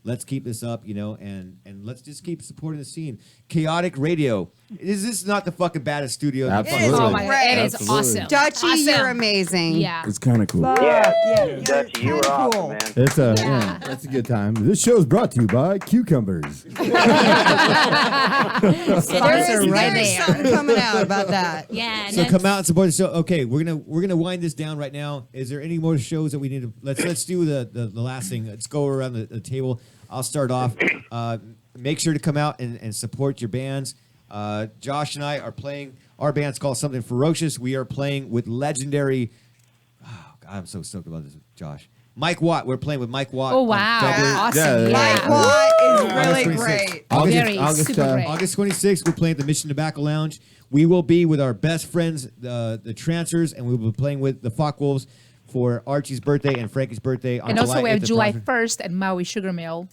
Let's keep this up, and let's just keep supporting the scene. Chaotic Radio. This is not the fucking baddest studio. Absolutely. It is Oh my God. It is Absolutely. awesome. Dutchy, Awesome. you're amazing. Yeah. It's kind of cool. Yeah. Dutch, you were awesome, man. It's that's a good time. This show is brought to you by Cucumbers. There is something coming out about that. Yeah. And So then- come out and support the show. Okay, we're gonna wind this down right now. Is there any more shows that we need to? Let's do the last thing. Let's go around the table. I'll start off. Make sure to come out and support your bands. Josh and I are playing. Our band's called Something Ferocious. We are playing with legendary. Oh God, I'm so stoked about this, Josh. Mike Watt. We're playing with Mike Watt. Oh on wow. February- Awesome. Yeah. Mike Watt is really 26th. great. August, Super great. August 26th, we're playing at the Mission Tobacco Lounge. We will be with our best friends, the Trancers, and we will be playing with the Focke Wolves for Archie's birthday and Frankie's birthday on And also we have 8th at July Prospect. 1st at Maui Sugar Mill.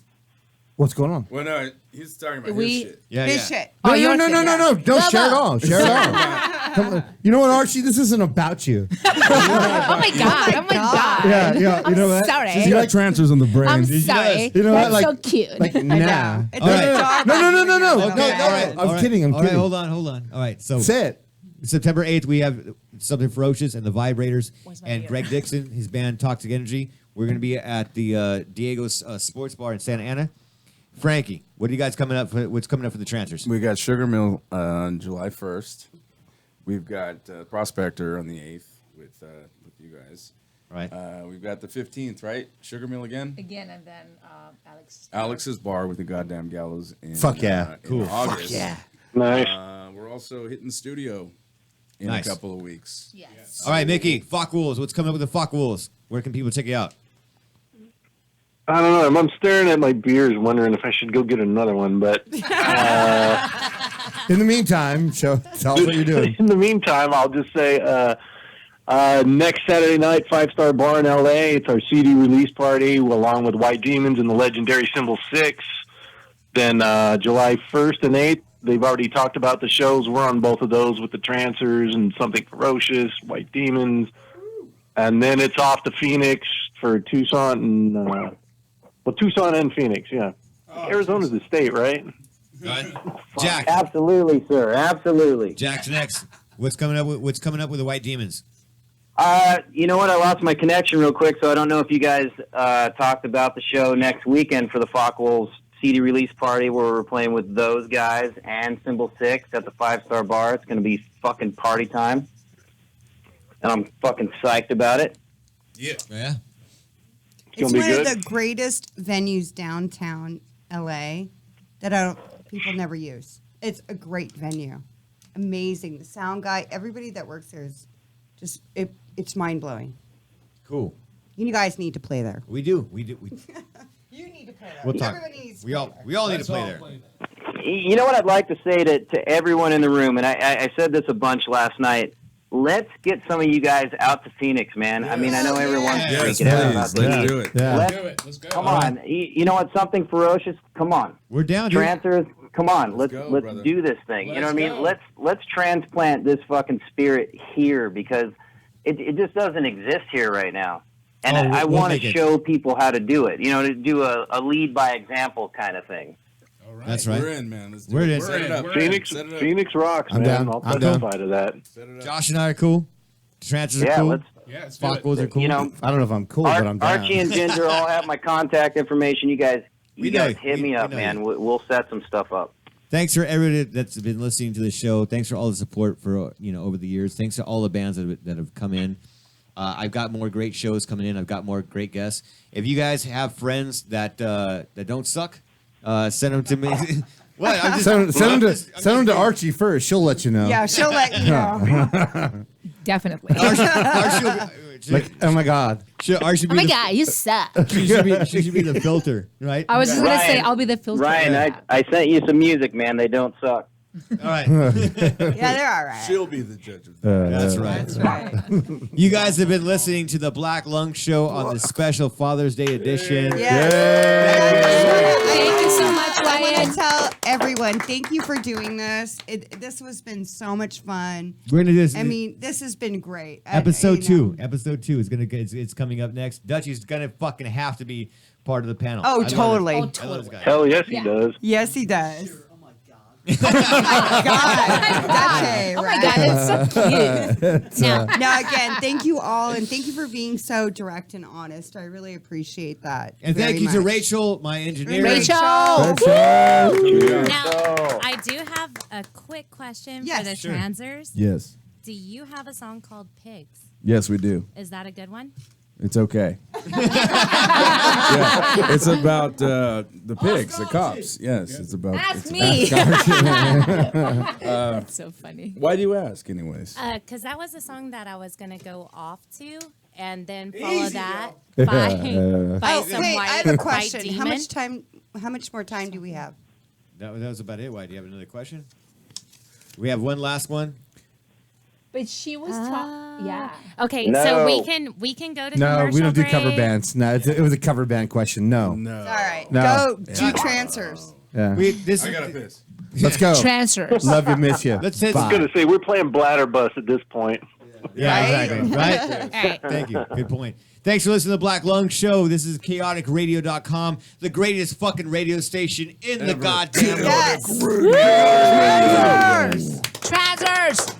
What's going on? Well, no, he's talking about We- his shit. Yeah, This yeah. shit. Oh, No, your no, shit, no, yeah. no. Don't share it all. Share it all. Come on. You know what, Archie? This isn't about you. Oh my God. Oh my God. Yeah. You I'm know what? sorry. She's got transfers on the brain. I'm Did you sorry. guys- You know what? That's Like- so cute. Like, nah. It's All right. a dog No. on No. you. Okay, all right. I'm kidding, I'm All right, kidding. hold on. All right, so Say it. September 8th, we have Something Ferocious and the Vibrators Where's my and beer? Greg Dixon, his band Toxic Energy. We're going to be at the Diego's Sports Bar in Santa Ana. Frankie, what are you guys coming up for? What's coming up for the Trancers? We got Sugar Mill on July 1st. We've got Prospector on the 8th with you guys. Right. We've got the 15th, right? Sugar Mill again. Again, and then Alex. Alex's Bar with the goddamn gallows. In, Fuck yeah. in Cool. August. Nice. We're also hitting the studio in Nice. a couple of weeks. Yes. All right, Mickey, Focke Wolves. What's coming up with the Focke Wolves? Where can people check you out? I don't know. I'm staring at my beers, wondering if I should go get another one. But In the meantime, tell us what you're doing. in the meantime, I'll just say next Saturday night, 5-Star Bar in L.A. It's our CD release party, along with White Demons and the legendary Symbol 6. Then July 1st and 8th, they've already talked about the shows. We're on both of those with the Trancers and Something Ferocious, White Demons. And then it's off to Phoenix for Tucson and... Tucson and Phoenix, yeah. Arizona's the state, right? Jack. Absolutely, sir. Absolutely. Jack's next. What's coming up with the White Demons? You know what? I lost my connection real quick, so I don't know if you guys talked about the show next weekend for the Focke Wolves CD release party where we're playing with those guys and Symbol 6 at the 5-Star Bar. It's going to be fucking party time. And I'm fucking psyched about it. Yeah. It's be one good. of the greatest venues downtown LA that people never use. It's a great venue. Amazing. The sound guy, everybody that works there is just, it's mind blowing. Cool. You guys need to play there. We do. You need to play there. We'll talk. Everybody needs to We play all there. we all need to play there. you know what I'd like to say to everyone in the room, and I said this a bunch last night. Let's get some of you guys out to Phoenix, man. I mean, I know everyone's freaking out about this. Let's do it. Yeah. Let's go. Come on. You know what? Something ferocious? Come on. We're down, dude. Trancers, come on. Let's go, brother. do this thing. You know what I mean? Let's Let's transplant this fucking spirit here because it just doesn't exist here right now. And I we'll want to make it. show people how to do it. You know, to do a lead by example kind of thing. All right. That's right. We're in, man. Let's do We're it. in. Set it up. Phoenix, Set it up. Phoenix rocks, I'm man. down. I'll I'm down. testify to that. Set it up. Josh and I are cool. Trancers are Yeah, cool. let's. Yeah, let's do it. Focos are cool. You know, I don't know if I'm cool, but I'm down. Archie and Ginger all have my contact information. You guys We know you. hit me We up, know man. you. We'll set some stuff up. Thanks for everybody that's been listening to the show. Thanks for all the support for over the years. Thanks to all the bands that have come in. I've got more great shows coming in. I've got more great guests. If you guys have friends that don't suck, send them to me. What? I'm just, Send them to Archie first. She'll let you know. Yeah, she'll let you know. Definitely. Archie will be, Like, oh my God. Archie Oh my God, you suck. She should be the filter, right? I was just going to say, Ryan, I'll be the filter. Ryan, I sent you some music, man. They don't suck. All right. Yeah, they're all right. She'll be the judge of that. That's right. That's right. You guys have been listening to the Black Lung Show on the special Father's Day edition. Yes. Thank you so much, I want Ryan. to tell everyone, thank you for doing this. This has been so much fun. We're gonna do this. I mean, this has been great. Episode you know. 2. Episode 2 is it's coming up next. Dutchie's gonna fucking have to be part of the panel. Oh, I love totally. it. Oh, I love this totally. guy. Hell yes, Yeah. he does. Yes, he does. Oh my God. Oh my God, it's so cute. Now, Now, again, thank you all, and thank you for being so direct and honest. I really appreciate that. And very thank you to much. Rachel, my engineer. Rachel. now So- I do have a quick question Yes. for the Sure. transers. Yes. Do you have a song called Pigs? Yes, we do. Is that a good one? It's okay. Yeah, it's about the pigs, the cops. Yes, it's about. That's it's me. That's so funny. Why do you ask, anyways? Because that was a song that I was going to go off to and then follow that by Oh, some wait, white, I have a white question. How demon. much time? How much more time do we have? That was about it. Why? Do you have another question? We have one last one. But she was talking. Yeah. Okay, No. so we can go to No, commercial we don't do break. cover bands. No, it was a cover band question. No. No. All right, No. go to transfers. Yeah. I gotta piss. Let's go. Transfers. Love you, miss you. Let's hit. Bye. I was gonna say we're playing bladder at this point. Yeah, Right? exactly. Right? All right. Thank you. Good point. Thanks for listening to the Black Lung Show. This is chaoticradio.com, the greatest fucking radio station in the goddamn world. Yes. Transfers.